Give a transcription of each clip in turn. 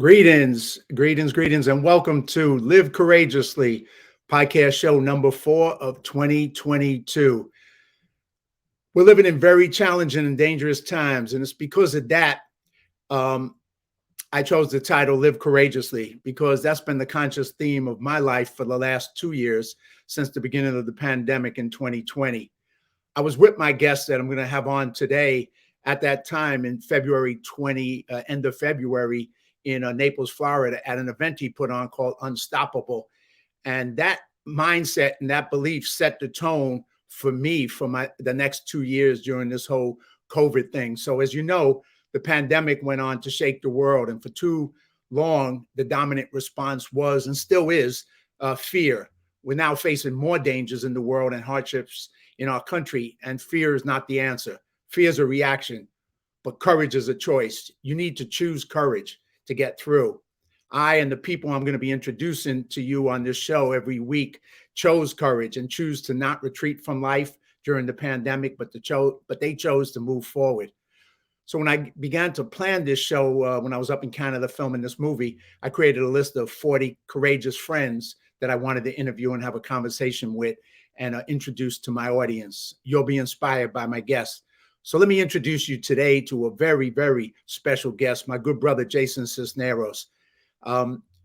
Greetings, and welcome to Live Courageously, podcast show number 4 of 2022. We're living in very challenging and dangerous times, and it's because of that I chose the title Live Courageously, because that's been the conscious theme of my life for the last 2 years since the beginning of the pandemic in 2020. I was with my guest that I'm going to have on today at that time in end of February, in Naples, Florida, at an event he put on called Unstoppable. And that mindset and that belief set the tone for me for the next 2 years during this whole COVID thing. So as you know, the pandemic went on to shake the world. And for too long, the dominant response was and still is fear. We're now facing more dangers in the world and hardships in our country. And fear is not the answer. Fear is a reaction, but courage is a choice. You need to choose courage to get through. I and the people I'm going to be introducing to you on this show every week chose courage and choose to not retreat from life during the pandemic, but they chose to move forward. So when I began to plan this show, when I was up in Canada filming this movie, I created a list of 40 courageous friends that I wanted to interview and have a conversation with and introduce to my audience. You'll be inspired by my guests. So let me introduce you today to a very, very special guest, my good brother, Jason Sisneros.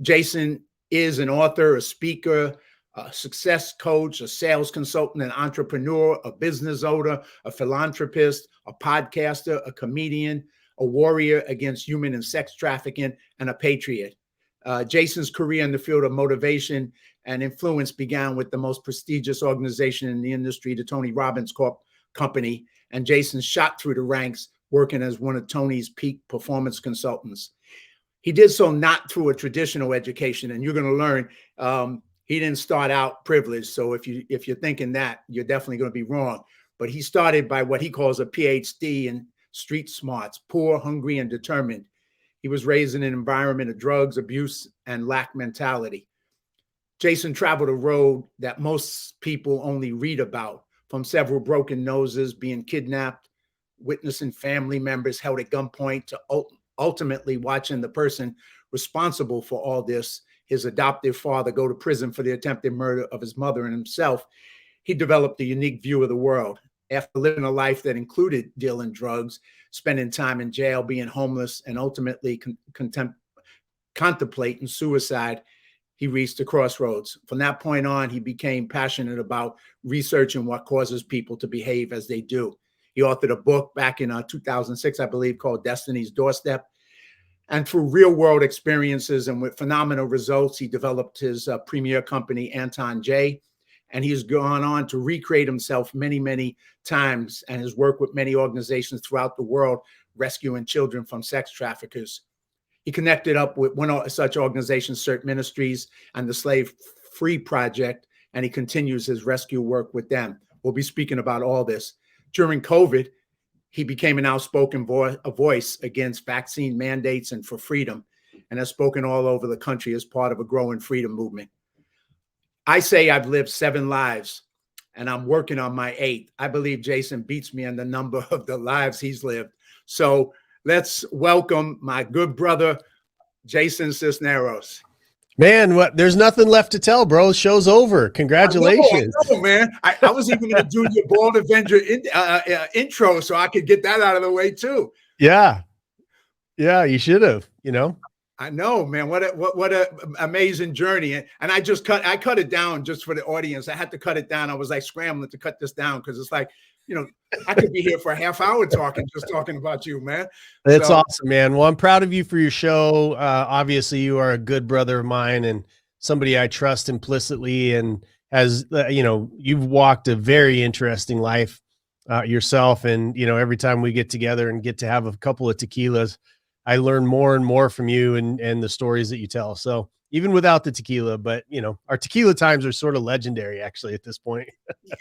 Jason is an author, a speaker, a success coach, a sales consultant, an entrepreneur, a business owner, a philanthropist, a podcaster, a comedian, a warrior against human and sex trafficking, and a patriot. Jason's career in the field of motivation and influence began with the most prestigious organization in the industry, the Tony Robbins Company. And Jason shot through the ranks working as one of Tony's peak performance consultants. He did so not through a traditional education, and you're going to learn he didn't start out privileged. So if you're thinking that, you're definitely going to be wrong. But he started by what he calls a PhD in street smarts, poor, hungry, and determined. He was raised in an environment of drugs, abuse, and lack mentality. Jason traveled a road that most people only read about, from several broken noses, being kidnapped, witnessing family members held at gunpoint, to ultimately watching the person responsible for all this, his adoptive father, go to prison for the attempted murder of his mother and himself. He developed a unique view of the world. After living a life that included dealing drugs, spending time in jail, being homeless, and ultimately contemplating suicide, he reached a crossroads. From that point on, he became passionate about researching what causes people to behave as they do. He authored a book back in 2006, I believe, called Destiny's Doorstep. And through real world experiences and with phenomenal results, he developed his premier company, Anton J. And he's gone on to recreate himself many, many times and has worked with many organizations throughout the world, rescuing children from sex traffickers. He connected up with one of such organizations, CERT Ministries, and the Slave Free Project, and he continues his rescue work with them. We'll be speaking about all this. During COVID, he became an outspoken voice against vaccine mandates and for freedom, and has spoken all over the country as part of a growing freedom movement. I say I've lived 7 lives, and I'm working on my 8th. I believe Jason beats me in the number of the lives he's lived. So let's welcome my good brother, Jason Sisneros. Man, there's nothing left to tell, bro. Show's over. Congratulations. I know, man. I was even going to do your Bald Avenger intro so I could get that out of the way too. Yeah, you should have, I know, man. What a amazing journey. And I cut it down just for the audience. I had to cut it down. I was like scrambling to cut this down because it's like, I could be here for a half hour talking about you, man. That's awesome, man. Well, I'm proud of you for your show. Obviously, you are a good brother of mine and somebody I trust implicitly, and as you've walked a very interesting life yourself. And, every time we get together and get to have a couple of tequilas, I learn more and more from you and the stories that you tell. So even without the tequila, but our tequila times are sort of legendary actually at this point.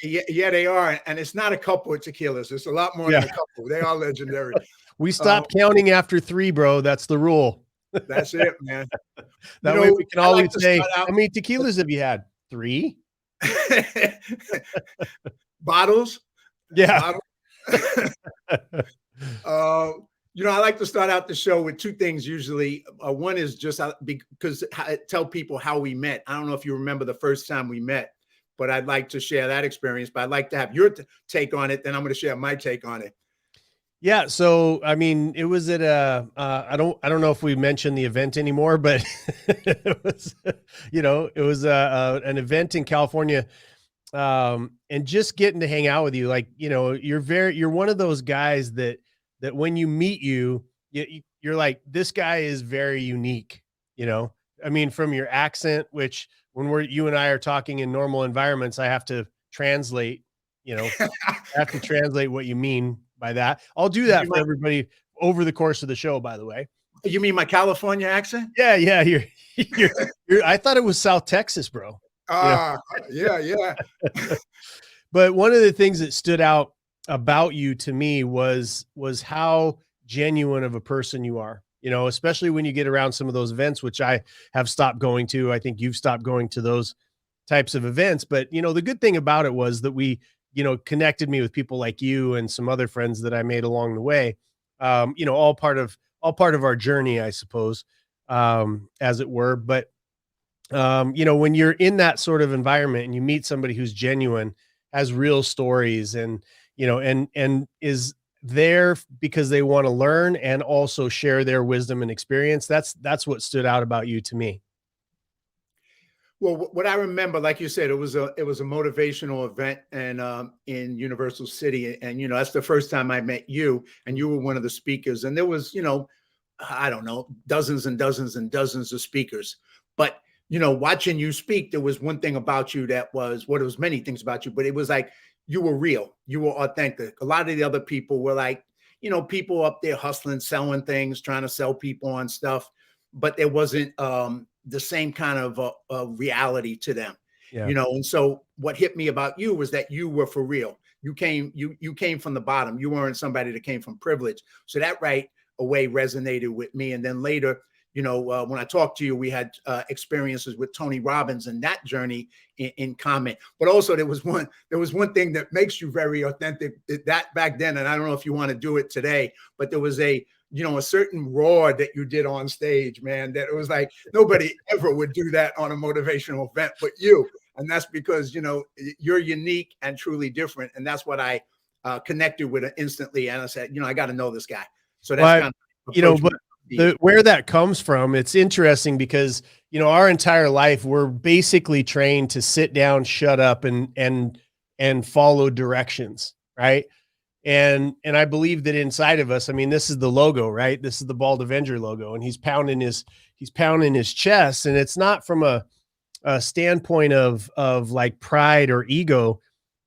Yeah, they are. And it's not a couple of tequilas. It's a lot more than a couple. They are legendary. We stopped counting after 3, bro. That's the rule. That's it, man. That way we can always say, how many tequilas have you had? 3? Bottles? Yeah. I like to start out the show with two things usually. One is just because I tell people how we met. I don't know if you remember the first time we met, but I'd like to share that experience. But I'd like to have your take on it. Then I'm going to share my take on it. Yeah. So, I mean, it was at I don't know if we mentioned the event anymore, but it was, it was an event in California. And just getting to hang out with you, like, you're one of those guys that when you meet you're like, this guy is very unique, I mean, from your accent, which when you and I are talking in normal environments, I have to translate, I have to translate what you mean by that. I'll do that for everybody over the course of the show, by the way. You mean my California accent? Yeah. I thought it was South Texas, bro. Yeah. But one of the things that stood out about you to me was how genuine of a person you are, especially when you get around some of those events, which I have stopped going to. I think you've stopped going to those types of events. But, the good thing about it was that we, connected me with people like you and some other friends that I made along the way, all part of our journey, I suppose, as it were. But, when you're in that sort of environment and you meet somebody who's genuine, has real stories, and, and is there because they want to learn and also share their wisdom and experience. That's what stood out about you to me. Well, what I remember, like you said, it was a motivational event, and in Universal City, and that's the first time I met you, and you were one of the speakers, and there was I don't know, dozens and dozens and dozens of speakers, but watching you speak, there was one thing about you that was there was many things about you, but it was like you were real, you were authentic. A lot of the other people were like people up there hustling, selling things, trying to sell people on stuff, but there wasn't the same kind of reality to them. Yeah. And so what hit me about you was that you were for real. You came from the bottom. You weren't somebody that came from privilege. So that right away resonated with me. And then later, when I talked to you, we had experiences with Tony Robbins and that journey in common. But also there was one thing that makes you very authentic that back then, and I don't know if you want to do it today, but there was a certain roar that you did on stage, man, that it was like nobody ever would do that on a motivational event but you. And that's because, you're unique and truly different. And that's what I connected with instantly. And I said, I got to know this guy. So that's kind of, but where that comes from, it's interesting because, our entire life, we're basically trained to sit down, shut up, and follow directions. Right. And I believe that inside of us, I mean, this is the logo, right? This is the Bald Avenger logo, and he's pounding his chest. And it's not from a standpoint of like pride or ego.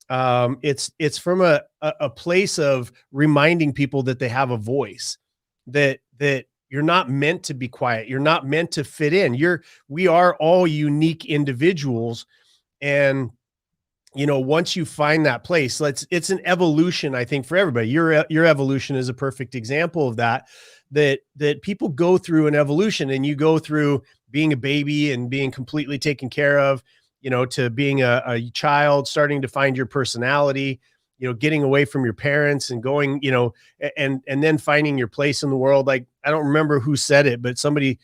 It's from a place of reminding people that they have a voice, that you're not meant to be quiet. You're not meant to fit in. We are all unique individuals. And, once you find that place, it's an evolution, I think, for everybody. Your evolution is a perfect example of that people go through an evolution, and you go through being a baby and being completely taken care of, to being a child, starting to find your personality, getting away from your parents and going, and then finding your place in the world. Like, I don't remember who said it, but somebody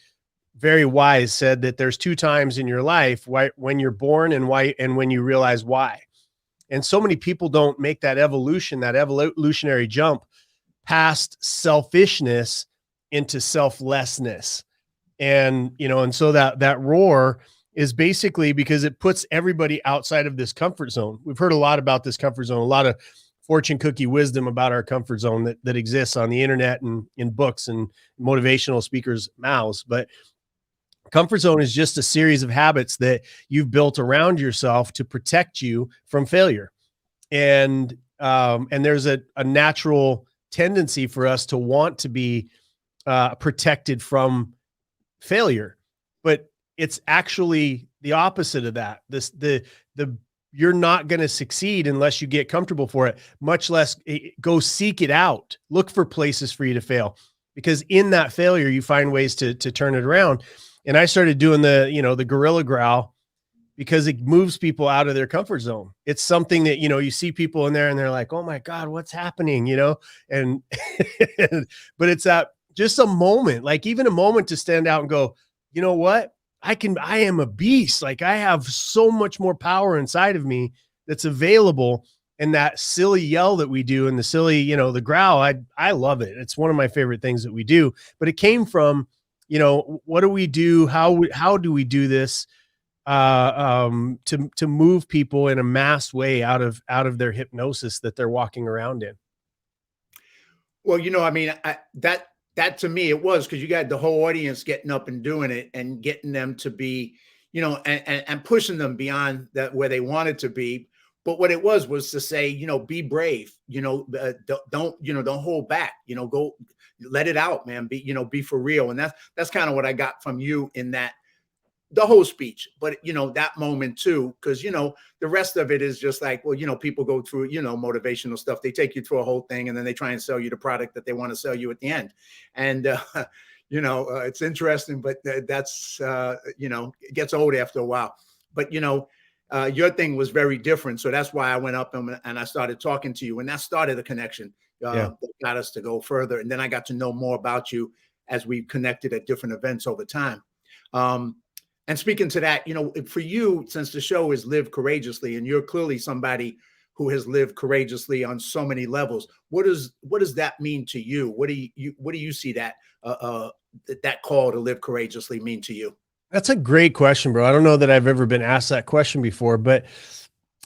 very wise said that there's two times in your life, when you're born and when you realize why. And so many people don't make that evolutionary jump past selfishness into selflessness. And, and so that roar is basically because it puts everybody outside of this comfort zone. We've heard a lot about this comfort zone, a lot of fortune cookie wisdom about our comfort zone that exists on the internet and in books and motivational speakers' mouths. But comfort zone is just a series of habits that you've built around yourself to protect you from failure. And there's a natural tendency for us to want to be protected from failure, but it's actually the opposite of that. You're not going to succeed unless you get comfortable for it, much less go seek it out. Look for places for you to fail, because in that failure, you find ways to turn it around. And I started doing the gorilla growl because it moves people out of their comfort zone. It's something that, you see people in there and they're like, oh my God, what's happening? And, but it's just a moment, like even a moment to stand out and go, you know what? I am a beast. Like I have so much more power inside of me that's available. And that silly yell that we do and the silly, the growl, I love it. It's one of my favorite things that we do, but it came from, what do we do? How do we do this? To move people in a mass way out of their hypnosis that they're walking around in. Well, I mean, that to me, it was because you got the whole audience getting up and doing it and getting them to be, and pushing them beyond that where they wanted to be. But what it was to say, be brave, don't hold back, go let it out, man. Be for real. And that's kind of what I got from you in the whole speech, but that moment too, because the rest of it is just like, well, people go through motivational stuff. They take you through a whole thing, and then they try and sell you the product that they want to sell you at the end. And it's interesting, but that's it gets old after a while. But your thing was very different, so that's why I went up and I started talking to you, and that started a connection that got us to go further. And then I got to know more about you as we connected at different events over time. And speaking to that, for you, since the show is Live Courageously, and you're clearly somebody who has lived courageously on so many levels, what does that mean to you? What do you see that call to live courageously mean to you? That's a great question, bro. I don't know that I've ever been asked that question before, but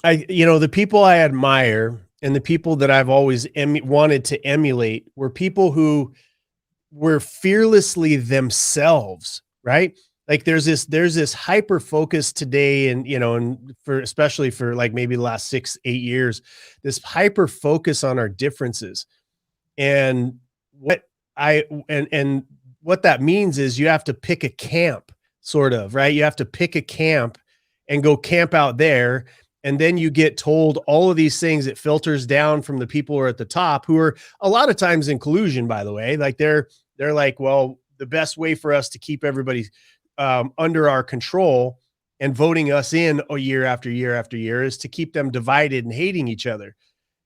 the people I admire and the people that I've always wanted to emulate were people who were fearlessly themselves, right? Like there's this hyper focus today, and especially for like maybe the last 6-8 years, this hyper focus on our differences. And what that means is you have to pick a camp, sort of, right? You have to pick a camp and go camp out there. And then you get told all of these things. It filters down from the people who are at the top, who are a lot of times in collusion, by the way. Like they're like, well, the best way for us to keep everybody under our control and voting us in a year after year after year is to keep them divided and hating each other.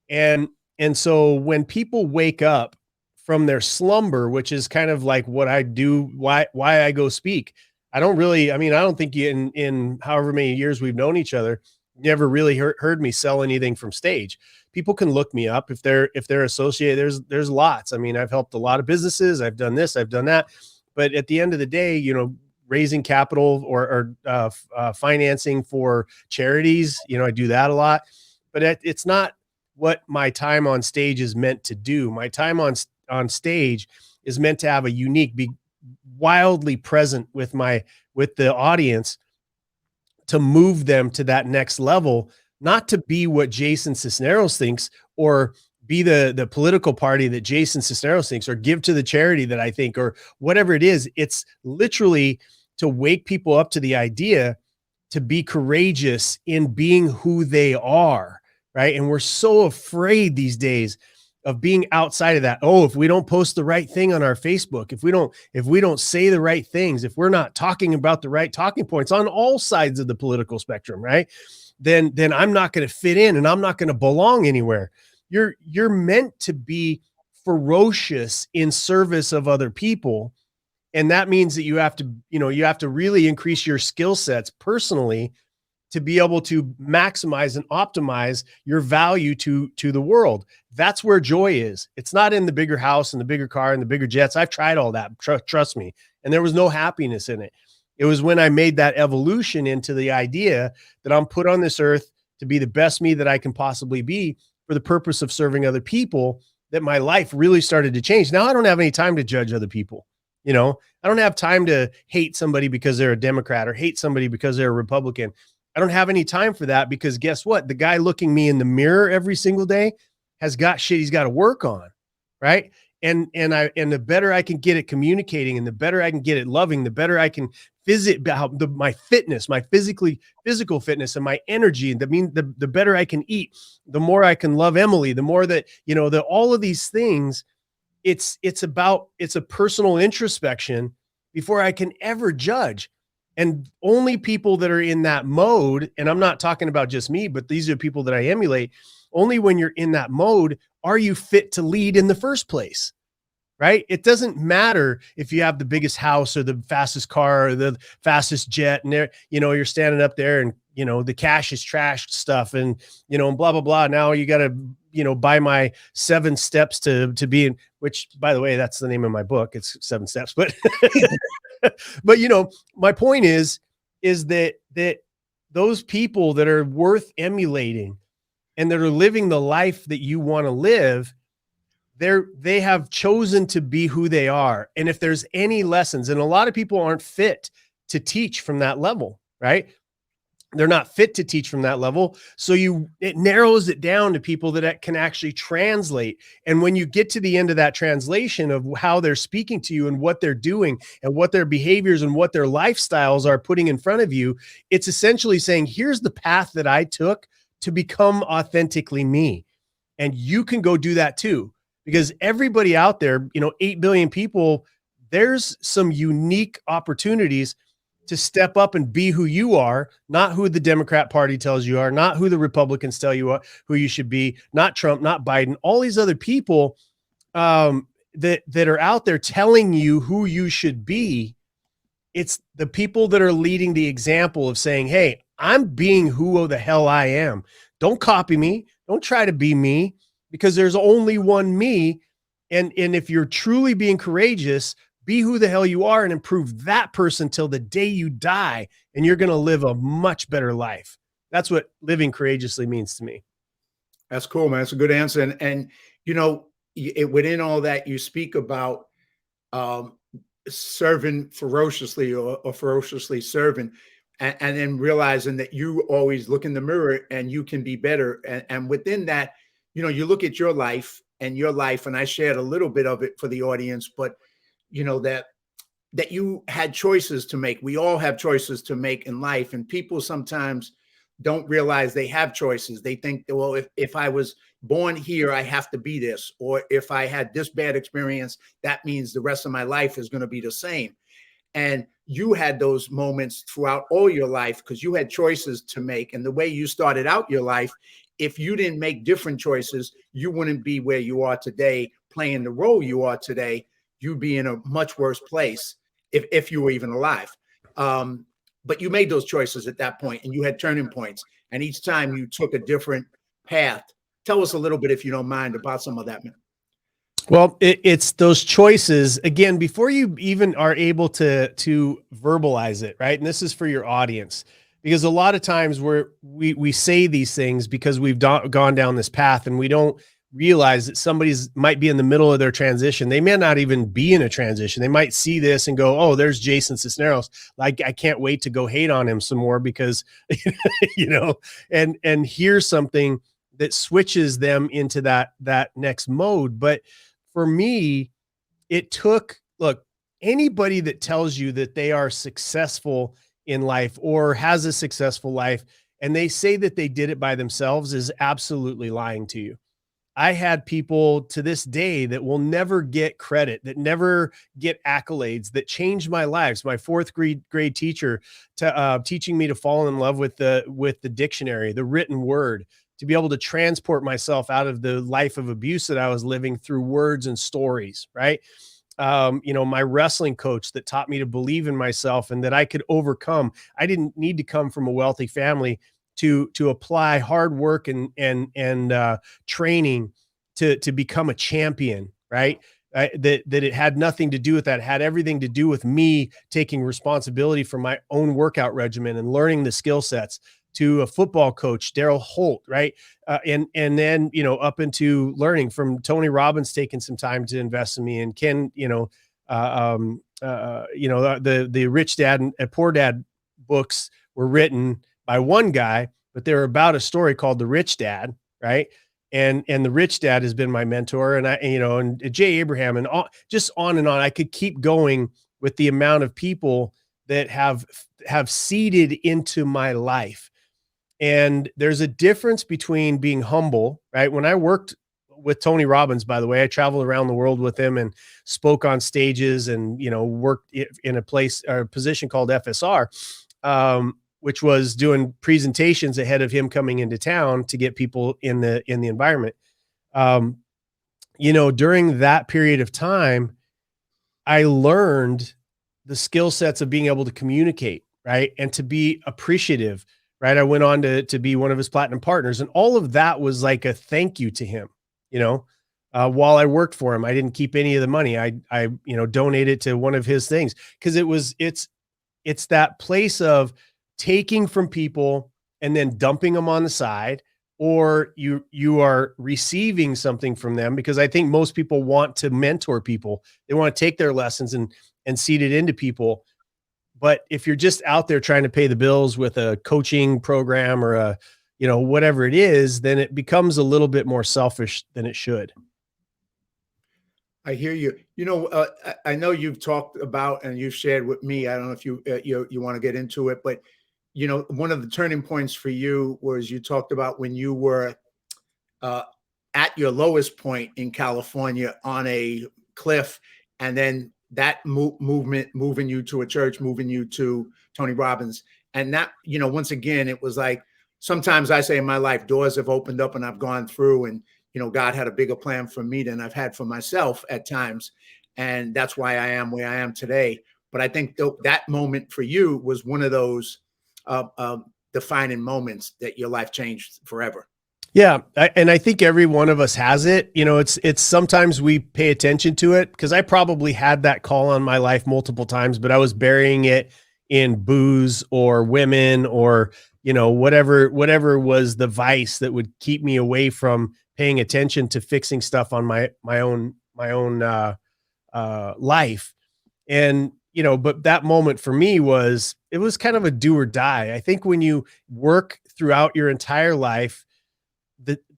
And so when people wake up from their slumber, which is kind of like what I do, why I go speak. I don't think in however many years we've known each other, never really heard me sell anything from stage. People can look me up if they're associated. There's lots. I mean, I've helped a lot of businesses. I've done this, I've done that. But at the end of the day, raising capital or financing for charities, I do that a lot, but it's not what my time on stage is meant to do. My time on stage is meant to have a unique, be wildly present with the audience, to move them to that next level, not to be what Jason Sisneros thinks or be the political party that Jason Sisneros thinks, or give to the charity that I think, or whatever it is. It's literally to wake people up to the idea to be courageous in being who they are, right? And we're so afraid these days of being outside of that. Oh, if we don't post the right thing on our Facebook, if we don't say the right things, if we're not talking about the right talking points on all sides of the political spectrum, right? Then I'm not going to fit in and I'm not going to belong anywhere. You're meant to be ferocious in service of other people. And that means that you have to really increase your skill sets personally to be able to maximize and optimize your value to the world. That's where joy is. It's not in the bigger house and the bigger car and the bigger jets. I've tried all that, trust me. And there was no happiness in it. It was when I made that evolution into the idea that I'm put on this earth to be the best me that I can possibly be for the purpose of serving other people, that my life really started to change. Now I don't have any time to judge other people. I don't have time to hate somebody because they're a Democrat or hate somebody because they're a Republican. I don't have any time for that, because guess what? The guy looking me in the mirror every single day has got shit he's got to work on. Right. And the better I can get at communicating, and the better I can get at loving, the better I can my fitness, my physical fitness and my energy. And the better I can eat, the more I can love Emily, the more that, all of these things, it's a personal introspection before I can ever judge. And only people that are in that mode, and I'm not talking about just me, but these are people that I emulate. Only when you're in that mode are you fit to lead in the first place, right? It doesn't matter if you have the biggest house or the fastest car or the fastest jet, and there, you're standing up there and, the cash is trashed stuff and, and blah, blah, blah. Now you got to, buy my 7 steps to be in, which, by the way, that's the name of my book. It's 7 steps, but, but, my point is that those people that are worth emulating and that are living the life that you want to live, they have chosen to be who they are. And if there's any lessons, and a lot of people aren't fit to teach from that level, right? They're not fit to teach from that level. So it narrows it down to people that can actually translate. And when you get to the end of that translation of how they're speaking to you and what they're doing and what their behaviors and what their lifestyles are putting in front of you, it's essentially saying, here's the path that I took to become authentically me. And you can go do that too. Because everybody out there, 8 billion people, there's some unique opportunities to step up and be who you are, not who the Democrat Party tells you are, not who the Republicans tell you are, who you should be, not Trump, not Biden, all these other people that are out there telling you who you should be. It's the people that are leading the example of saying, hey, I'm being who the hell I am. Don't copy me. Don't try to be me, because there's only one me. And if you're truly being courageous, be who the hell you are and improve that person till the day you die. And you're going to live a much better life. That's what living courageously means to me. That's cool, man. That's a good answer. And within all that, you speak about serving ferociously or ferociously serving, and then realizing that you always look in the mirror and you can be better. And within that, you look at your life, and I shared a little bit of it for the audience, but that you had choices to make. We all have choices to make in life, and people sometimes don't realize they have choices. They think that, well, if I was born here, I have to be this, or if I had this bad experience, that means the rest of my life is going to be the same. And you had those moments throughout all your life because you had choices to make. And the way you started out your life, if you didn't make different choices, you wouldn't be where you are today, playing the role you are today. You'd be in a much worse place if you were even alive. But you made those choices at that point, and you had turning points. And each time you took a different path. Tell us a little bit, if you don't mind, about some of that, man. Well, it's those choices, again, before you even are able to verbalize it, right? And this is for your audience, because a lot of times we say these things because we've gone down this path and we don't realize that somebody's might be in the middle of their transition. They may not even be in a transition. They might see this and go, oh, there's Jason Sisneros. Like, I can't wait to go hate on him some more because, and here's something that switches them into that next mode. But for me, it took, look, anybody that tells you that they are successful in life or has a successful life, and they say that they did it by themselves, is absolutely lying to you. I had people to this day that will never get credit, that never get accolades, that changed my lives. My 4th grade teacher teaching me to fall in love with the dictionary, the written word, to be able to transport myself out of the life of abuse that I was living through words and stories, right? My wrestling coach that taught me to believe in myself and that I could overcome. I didn't need to come from a wealthy family to apply hard work and training to become a champion, right? That it had nothing to do with that. It had everything to do with me taking responsibility for my own workout regimen and learning the skill sets. To a football coach, Daryl Holt, right? And then, up into learning from Tony Robbins, taking some time to invest in me, and Ken, the Rich Dad and Poor Dad books were written by one guy, but they're about a story called The Rich Dad, right? And the Rich Dad has been my mentor, and and Jay Abraham, and just on and on. I could keep going with the amount of people that have seeded into my life. And there's a difference between being humble, right? When I worked with Tony Robbins, by the way. I traveled around the world with him and spoke on stages and, worked in a place or a position called FSR, which was doing presentations ahead of him coming into town to get people in the environment. During that period of time, I learned the skill sets of being able to communicate, right? And to be appreciative, right? I went on to be one of his platinum partners, and all of that was like a thank you to him. While I worked for him, I didn't keep any of the money. I donated to one of his things, because it's that place of taking from people and then dumping them on the side, or you are receiving something from them, because I think most people want to mentor people. They want to take their lessons and seed it into people. But if you're just out there trying to pay the bills with a coaching program or a, whatever it is, then it becomes a little bit more selfish than it should. I hear you. I know you've talked about and you've shared with me. I don't know if you want to get into it, but one of the turning points for you was you talked about when you were at your lowest point in California on a cliff, and then that movement moving you to a church, moving you to Tony Robbins. And that, once again, it was like, sometimes I say in my life, doors have opened up and I've gone through, and, God had a bigger plan for me than I've had for myself at times. And that's why I am where I am today. But I think that moment for you was one of those defining moments that your life changed forever. Yeah. And I think every one of us has it. It's sometimes we pay attention to it, because I probably had that call on my life multiple times, but I was burying it in booze or women or, whatever was the vice that would keep me away from paying attention to fixing stuff on my own life. And, but that moment for me was kind of a do or die. I think when you work throughout your entire life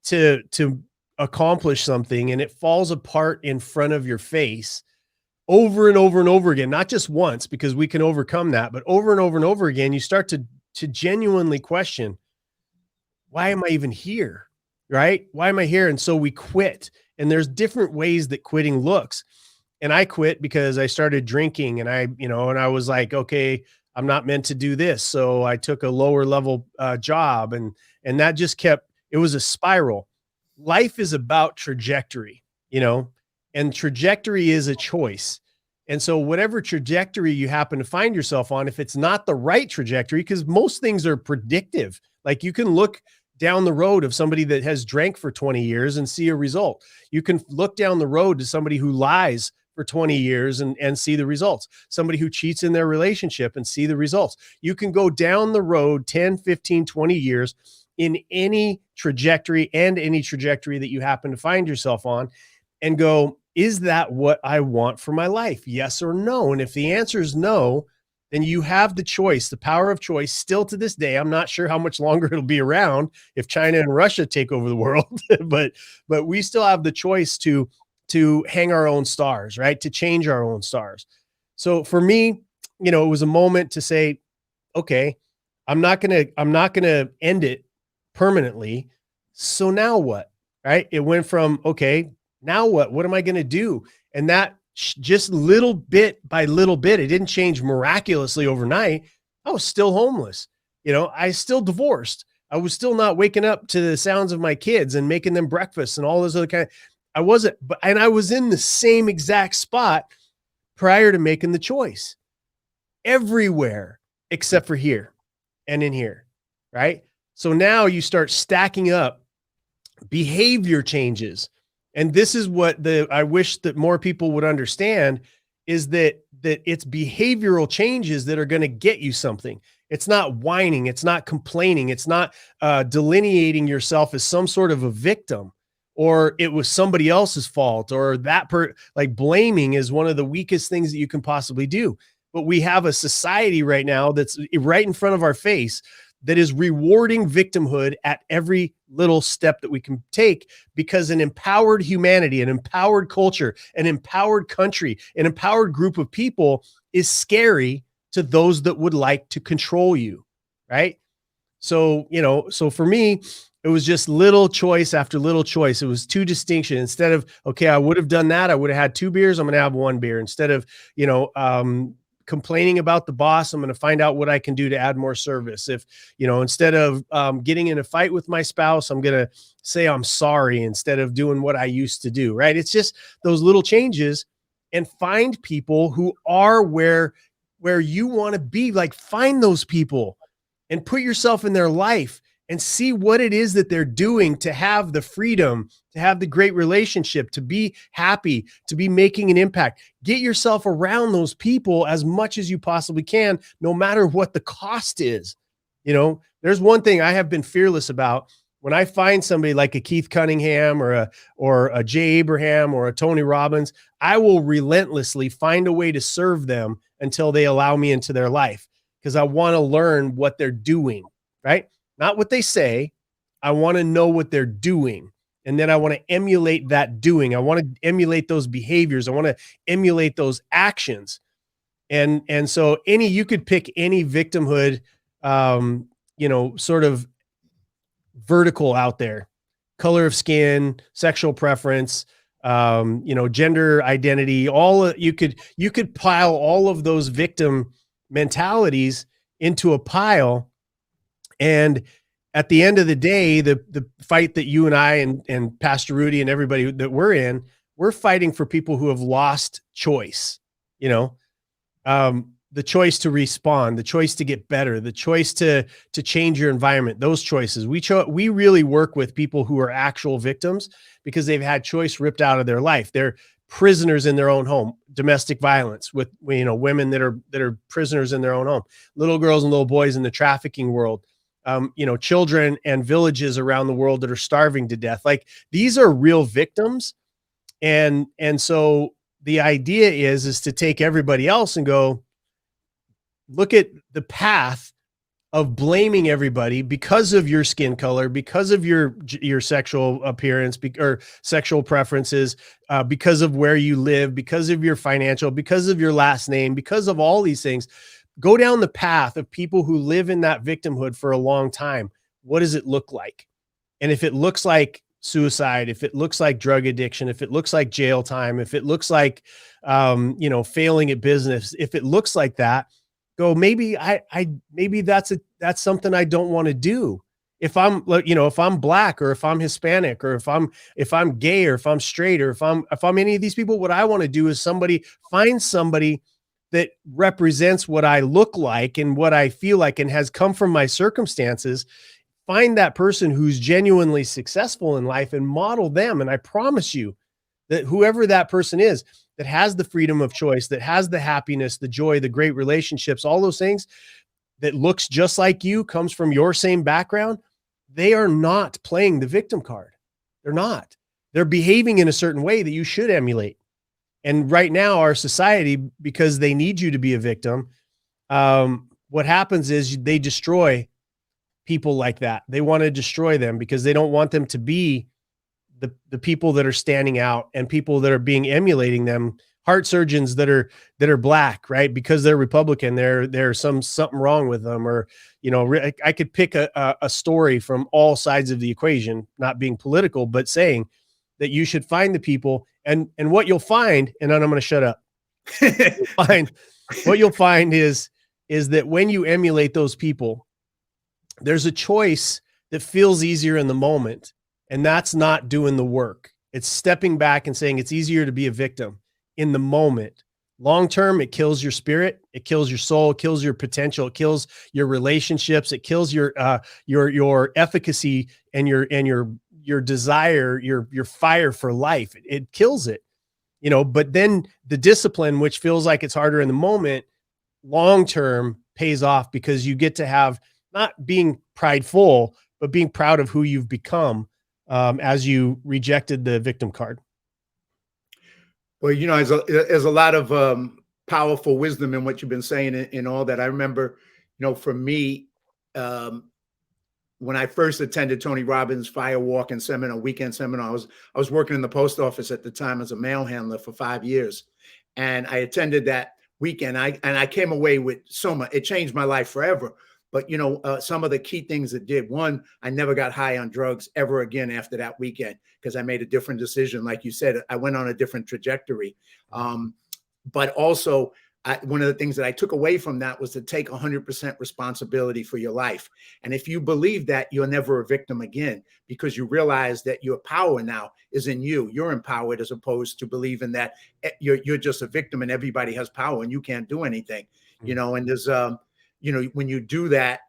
to accomplish something, and it falls apart in front of your face over and over and over again, not just once, because we can overcome that, but over and over and over again, you start to genuinely question, why am I even here? Right? Why am I here? And so we quit. And there's different ways that quitting looks. And I quit because I started drinking, and and I was like, okay, I'm not meant to do this. So I took a lower level job, and that just it was a spiral. Life is about trajectory, and trajectory is a choice. And so whatever trajectory you happen to find yourself on, if it's not the right trajectory, because most things are predictive, like you can look down the road of somebody that has drank for 20 years and see a result. You can look down the road to somebody who lies for 20 years and see the results. Somebody who cheats in their relationship and see the results. You can go down the road 10, 15, 20 years in any trajectory that you happen to find yourself on, and go, is that what I want for my life? Yes or no? And if the answer is no, then you have the choice, the power of choice, still to this day. I'm not sure how much longer it'll be around if China and Russia take over the world, but we still have the choice to hang our own stars, right? To change our own stars. So for me, it was a moment to say, okay, I'm not going to end it permanently. So now what? Right? It went from, okay, now what am I going to do? And that just little bit by little bit, it didn't change miraculously overnight. I was still homeless. I still divorced. I was still not waking up to the sounds of my kids and making them breakfast and all those other kind. I wasn't, and I was in the same exact spot prior to making the choice, everywhere except for here and in here. Right. So now you start stacking up behavior changes. And this is what I wish that more people would understand, is that it's behavioral changes that are going to get you something. It's not whining. It's not complaining. It's not delineating yourself as some sort of a victim, or it was somebody else's fault, or like blaming is one of the weakest things that you can possibly do. But we have a society right now that's right in front of our face that is rewarding victimhood at every little step that we can take, because an empowered humanity, an empowered culture, an empowered country, an empowered group of people is scary to those that would like to control you. Right. So, so for me, It was just little choice after little choice. It was two distinction. Instead of, okay, I would have done that, I would have had 2 beers, I'm going to have 1 beer. Instead of, complaining about the boss, I'm going to find out what I can do to add more service. If, instead of getting in a fight with my spouse, I'm going to say I'm sorry instead of doing what I used to do, right? It's just those little changes, and find people who are where you want to be. Like, find those people and put yourself in their life and see what it is that they're doing to have the freedom, to have the great relationship, to be happy, to be making an impact. Get yourself around those people as much as you possibly can, no matter what the cost is. There's one thing I have been fearless about. When I find somebody like a Keith Cunningham or a Jay Abraham or a Tony Robbins, I will relentlessly find a way to serve them until they allow me into their life, because I want to learn what they're doing, right? Not what they say. I want to know what they're doing. And then I want to emulate that doing. I want to emulate those behaviors. I want to emulate those actions. And so you could pick any victimhood, sort of vertical out there: color of skin, sexual preference, gender identity. You could pile all of those victim mentalities into a pile. And at the end of the day, the fight that you and I and Pastor Rudy and everybody that we're fighting for people who have lost choice, the choice to respond, the choice to get better, the choice to change your environment, those choices. We really work with people who are actual victims because they've had choice ripped out of their life. They're prisoners in their own home, domestic violence with, women that are prisoners in their own home, little girls and little boys in the trafficking world, children and villages around the world that are starving to death. Like, these are real victims. And so the idea is to take everybody else and go, look at the path of blaming everybody because of your skin color, because of your sexual appearance or sexual preferences, because of where you live, because of your financial, because of your last name, because of all these things. Go down the path of people who live in that victimhood for a long time. What does it look like? And if it looks like suicide, if it looks like drug addiction, if it looks like jail time, if it looks like, failing at business, if it looks like that, go, maybe maybe that's something I don't want to do. If I'm Black, or if I'm Hispanic, or if I'm gay, or if I'm straight, or if I'm any of these people, what I want to do is find somebody that represents what I look like and what I feel like and has come from my circumstances. Find that person who's genuinely successful in life and model them. And I promise you that whoever that person is, that has the freedom of choice, that has the happiness, the joy, the great relationships, all those things, that looks just like you, comes from your same background, they are not playing the victim card. They're not. They're behaving in a certain way that you should emulate. And right now, our society, because they need you to be a victim, what happens is they destroy people like that. They want to destroy them because they don't want them to be the people that are standing out and people that are being emulating them. Heart surgeons that are Black, right? Because they're Republican, there's something wrong with them. Or, I could pick a story from all sides of the equation, not being political, but saying that you should find the people, and what you'll find, and then I'm going to shut up. What you'll find is that when you emulate those people, there's a choice that feels easier in the moment. And that's not doing the work. It's stepping back and saying it's easier to be a victim in the moment. Long term, it kills your spirit, it kills your soul, it kills your potential, it kills your relationships, it kills your efficacy and your desire, your fire for life. It kills it. But then the discipline, which feels like it's harder in the moment, long term pays off, because you get to have, not being prideful, but being proud of who you've become, as you rejected the victim card. Well, there's a lot of powerful wisdom in what you've been saying in all that. I remember, for me, when I first attended Tony Robbins' fire walking seminar, weekend seminar, I was working in the post office at the time as a mail handler for 5 years, and I attended that weekend. I came away with so much. It changed my life forever. But, some of the key things that did, one, I never got high on drugs ever again after that weekend because I made a different decision. Like you said, I went on a different trajectory. But also, one of the things that I took away from that was to take 100% responsibility for your life. And if you believe that, you're never a victim again, because you realize that your power now is in you. You're empowered, as opposed to believing that you're just a victim and everybody has power and you can't do anything. And there's, when you do that,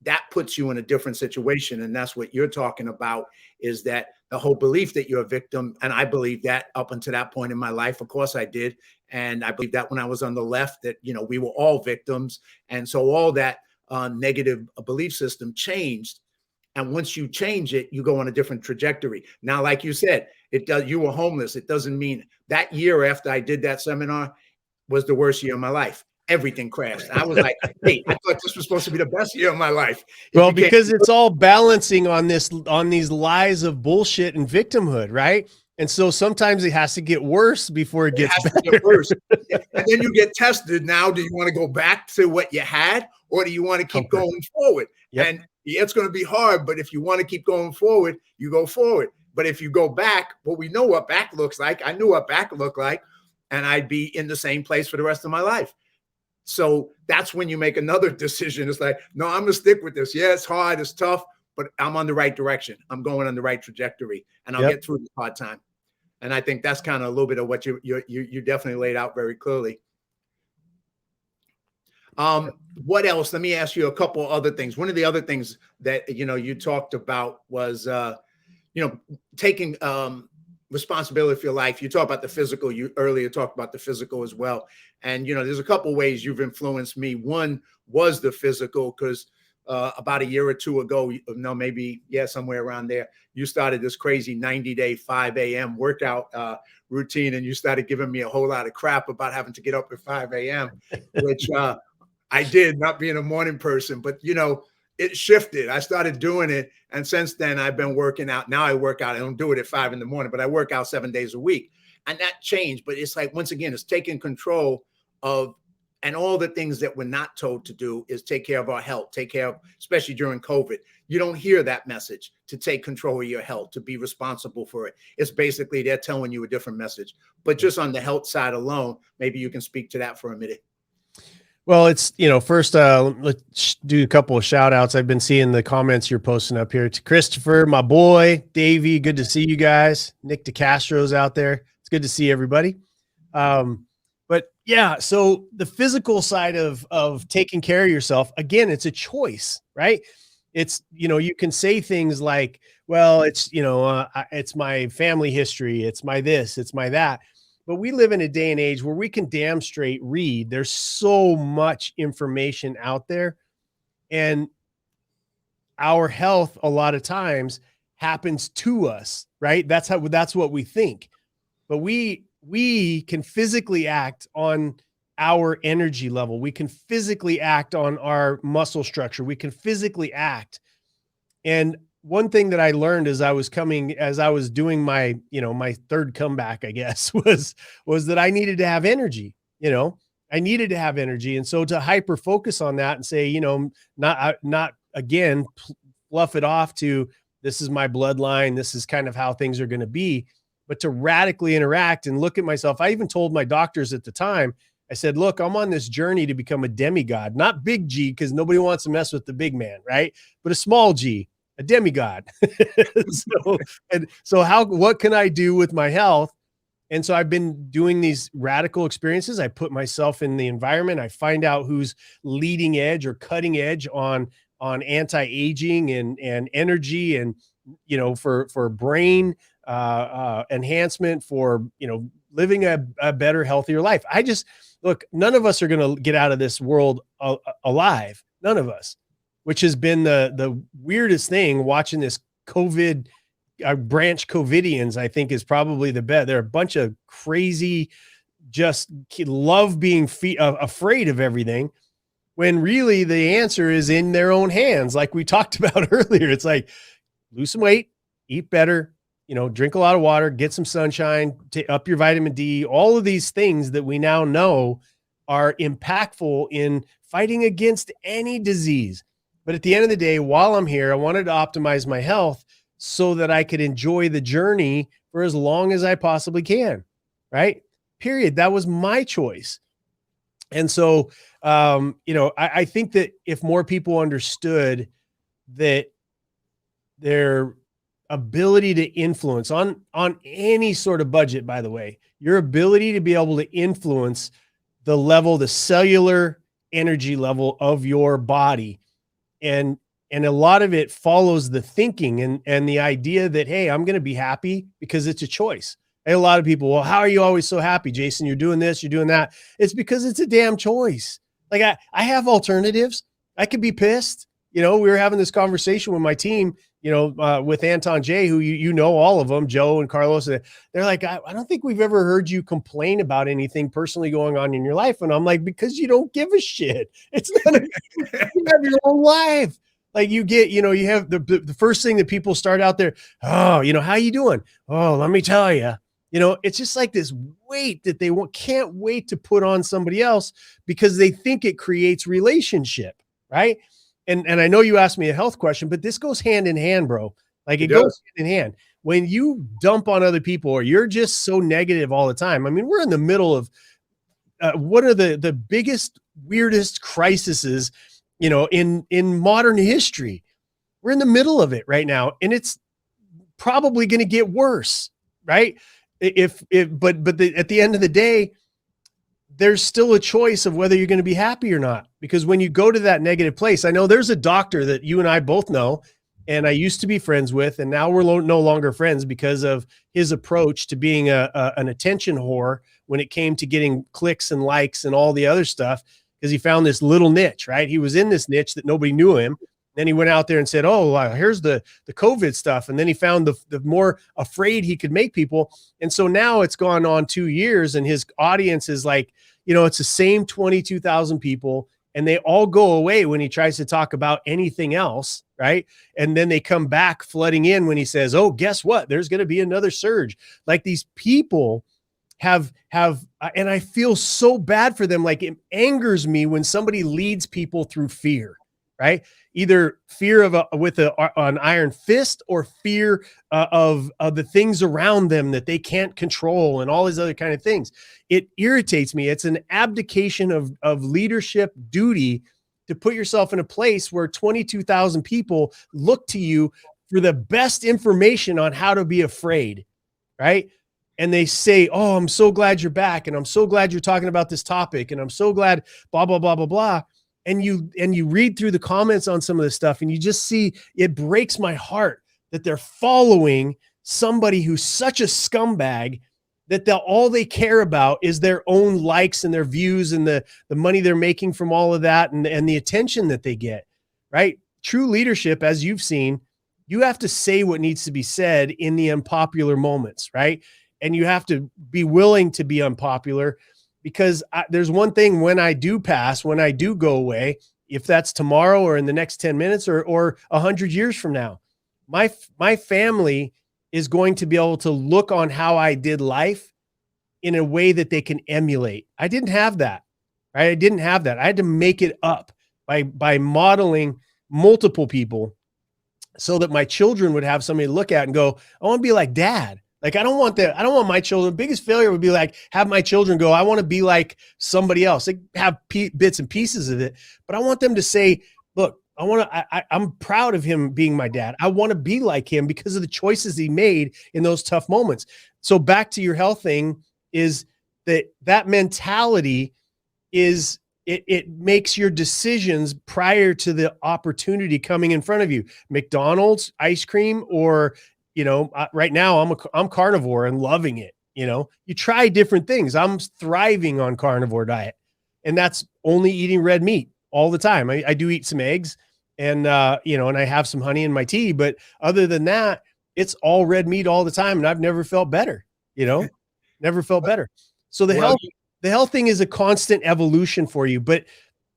that puts you in a different situation. And that's what you're talking about, is that the whole belief that you're a victim. And I believe that up until that point in my life. Of course I did. And I believe that when I was on the left, that, we were all victims. And so all that negative belief system changed. And once you change it, you go on a different trajectory. Now, like you said, you were homeless. It doesn't mean that year after I did that seminar was the worst year of my life. Everything crashed. I was like, hey, I thought this was supposed to be the best year of my life. Because it's all balancing on these lies of bullshit and victimhood, right? And so sometimes it has to get worse before it gets better. Get worse. And then you get tested. Now, do you want to go back to what you had, or do you want to keep going forward? Yep. And it's going to be hard, but if you want to keep going forward, you go forward. But if you go back, well, we know what back looks like. I knew what back looked like, and I'd be in the same place for the rest of my life. So that's when you make another decision. It's like, no, I'm going to stick with this. Yeah, it's hard, it's tough, but I'm on the right direction. I'm going on the right trajectory, and I'll get through the hard time. And I think that's kind of a little bit of what you definitely laid out very clearly. What else? Let me ask you a couple other things. One of the other things that, you talked about was, taking responsibility for your life. You talk about the physical. You earlier talked about the physical as well. And, there's a couple ways you've influenced me. One was the physical, because about a year or two ago, somewhere around there, you started this crazy 90-day 5 a.m. workout routine, and you started giving me a whole lot of crap about having to get up at 5 a.m., which I did, not being a morning person, but, it shifted. I started doing it. And since then I've been working out. Now I work out. I don't do it at 5 a.m, but I work out 7 days a week, and that changed. But it's like, once again, it's taking control of, and all the things that we're not told to do is take care of our health, take care of, especially during COVID. You don't hear that message, to take control of your health, to be responsible for it. It's basically, they're telling you a different message. But just on the health side alone, maybe you can speak to that for a minute. Well, it's, first, let's do a couple of shout outs. I've been seeing the comments you're posting up here. To Christopher, my boy, Davey, good to see you guys. Nick DeCastro's out there. It's good to see everybody. But yeah, so the physical side of taking care of yourself, again, it's a choice, right? It's, you can say things like, well, it's, it's my family history. It's my this, it's my that. But we live in a day and age where we can damn straight read. There's so much information out there, and our health a lot of times happens to us, right? That's what we think. But we can physically act on our energy level. We can physically act on our muscle structure. We can physically act. And one thing that I learned as I was doing my, my third comeback, I guess, was that I needed to have energy. I needed to have energy. And so to hyper focus on that and say, not again, fluff it off to, this is my bloodline, this is kind of how things are going to be, but to radically interact and look at myself. I even told my doctors at the time, I said, look, I'm on this journey to become a demigod, not big G, because nobody wants to mess with the big man, right? But a small G. A demigod. What can I do with my health? And so I've been doing these radical experiences. I put myself in the environment. I find out who's leading edge or cutting edge on anti-aging and energy, and, for brain enhancement, for, living a better, healthier life. Look, none of us are going to get out of this world alive. None of us. Which has been the weirdest thing, watching this COVID branch COVIDians, I think, is probably the best. They're a bunch of crazy, just love being afraid of everything, when really the answer is in their own hands. Like we talked about earlier, it's like, lose some weight, eat better, drink a lot of water, get some sunshine, up your vitamin D, all of these things that we now know are impactful in fighting against any disease. But at the end of the day, while I'm here, I wanted to optimize my health so that I could enjoy the journey for as long as I possibly can. Right? Period. That was my choice. And so, I think that if more people understood that their ability to influence on any sort of budget, by the way, your ability to be able to influence the level, the cellular energy level of your body. And a lot of it follows the thinking and the idea that, hey, I'm going to be happy because it's a choice. A lot of people, well, how are you always so happy, Jason? You're doing this, you're doing that. It's because it's a damn choice. Like I have alternatives. I could be pissed. We were having this conversation with my team, with Anton J, who you know all of them, Joe and Carlos. They're like, I don't think we've ever heard you complain about anything personally going on in your life. And I'm like, because you don't give a shit. It's not you have your own life. Like you get, you have the first thing that people start out there. Oh, how you doing? Oh, let me tell you. It's just like this weight that they can't wait to put on somebody else because they think it creates relationship, right? And I know you asked me a health question, but this goes hand in hand, bro. Like it goes hand in hand. When you dump on other people or you're just so negative all the time. I mean, we're in the middle of one of the biggest, weirdest crises, in modern history. We're in the middle of it right now, and it's probably going to get worse, right? But at the end of the day, there's still a choice of whether you're going to be happy or not. Because when you go to that negative place, I know there's a doctor that you and I both know, and I used to be friends with, and now we're no longer friends because of his approach to being an attention whore when it came to getting clicks and likes and all the other stuff, because he found this little niche, right? He was in this niche that nobody knew him. Then he went out there and said, oh, here's the COVID stuff. And then he found the more afraid he could make people. And so now it's gone on 2 years and his audience is like, it's the same 22,000 people and they all go away when he tries to talk about anything else. Right. And then they come back flooding in when he says, oh, guess what? There's going to be another surge. Like these people have, and I feel so bad for them. Like it angers me when somebody leads people through fear, right? Either fear with an iron fist or fear of the things around them that they can't control and all these other kind of things. It irritates me. It's an abdication of leadership duty to put yourself in a place where 22,000 people look to you for the best information on how to be afraid, right? And they say, oh, I'm so glad you're back. And I'm so glad you're talking about this topic. And I'm so glad, blah, blah, blah, blah, blah. And you read through the comments on some of this stuff and you just see, it breaks my heart that they're following somebody who's such a scumbag that all they care about is their own likes and their views and the money they're making from all of that and the attention that they get, right? True leadership, as you've seen, you have to say what needs to be said in the unpopular moments, right? And you have to be willing to be unpopular. Because there's one thing, when I do pass, when I do go away, if that's tomorrow or in the next 10 minutes or 100 years from now, my family is going to be able to look on how I did life in a way that they can emulate. I didn't have that, right? I didn't have that. I had to make it up by modeling multiple people so that my children would have somebody to look at and go, I want to be like dad. Like, I don't want my children. Biggest failure would be like, have my children go, I want to be like somebody else. They have bits and pieces of it, but I want them to say, look, I'm proud of him being my dad. I want to be like him because of the choices he made in those tough moments. So back to your health thing is that mentality is it makes your decisions prior to the opportunity coming in front of you. McDonald's, ice cream, or right now I'm carnivore and loving it. You try different things. I'm thriving on carnivore diet, and that's only eating red meat all the time. I do eat some eggs and, and I have some honey in my tea, but other than that, it's all red meat all the time. And I've never felt better, never felt better. So the health thing is a constant evolution for you, but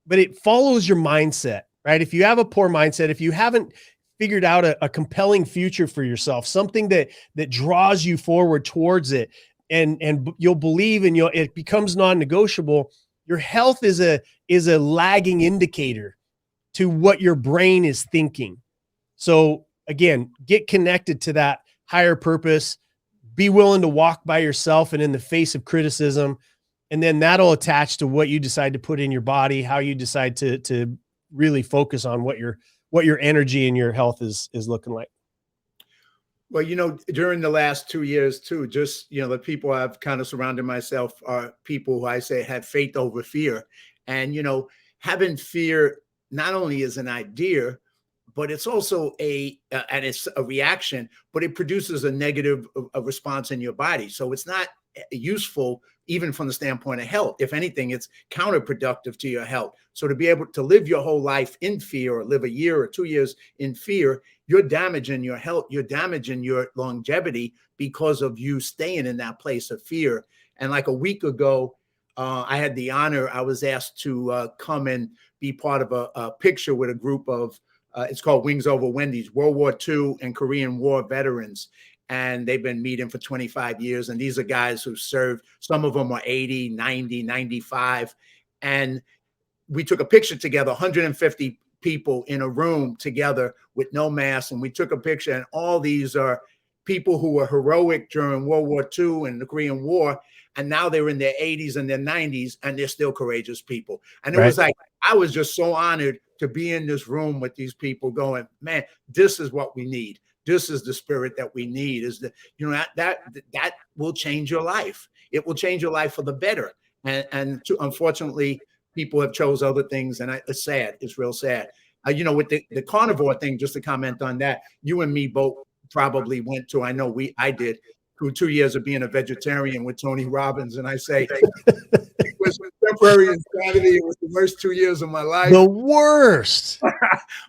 it follows your mindset, right? If you have a poor mindset, if you haven't figured out a compelling future for yourself, something that draws you forward towards it, and you'll believe and it becomes non-negotiable. Your health is a lagging indicator to what your brain is thinking. So again, get connected to that higher purpose, be willing to walk by yourself and in the face of criticism. And then that'll attach to what you decide to put in your body, how you decide to really focus on what your energy and your health is looking like. Well, during the last 2 years too, just, the people I've kind of surrounded myself are people who I say had faith over fear. And, having fear not only is an idea, but it's also and it's a reaction, but it produces a negative response in your body. So it's not useful even from the standpoint of health. If anything, it's counterproductive to your health. So to be able to live your whole life in fear, or live a year or 2 years in fear, you're damaging your health, you're damaging your longevity because of you staying in that place of fear. And like a week ago, I had the honor, I was asked to come and be part of a picture with a group of, it's called Wings Over Wendy's, World War II and Korean War veterans. And they've been meeting for 25 years. And these are guys who served, some of them are 80, 90, 95. And we took a picture together, 150 people in a room together with no mask. And we took a picture, and all these are people who were heroic during World War II and the Korean War. And now they're in their 80s and their 90s, and they're still courageous people. And it was like, I was just so honored to be in this room with these people going, man, this is what we need. This is the spirit that we need, is that, that will change your life. It will change your life for the better. And unfortunately, people have chose other things. And it's sad. It's real sad. With the carnivore thing, just to comment on that, you and me both probably went to, I did, through 2 years of being a vegetarian with Tony Robbins. And I say, it was temporary insanity. It was the worst 2 years of my life. The worst.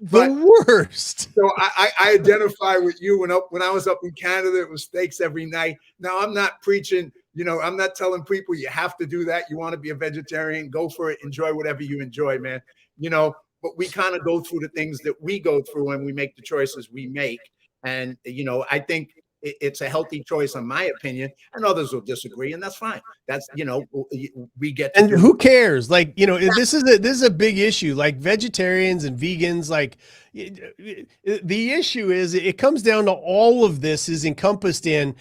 The worst. So I identify with you. When I was up in Canada, it was steaks every night. Now, I'm not preaching, I'm not telling people you have to do that. You want to be a vegetarian, go for it. Enjoy whatever you enjoy, man. But we kind of go through the things that we go through, and we make the choices we make. And, I think it's a healthy choice, in my opinion, and others will disagree, and that's fine. That's, we get to, and who cares? Like, this is a big issue. Like, vegetarians and vegans, like, the issue is, it comes down to, all of this is encompassed in,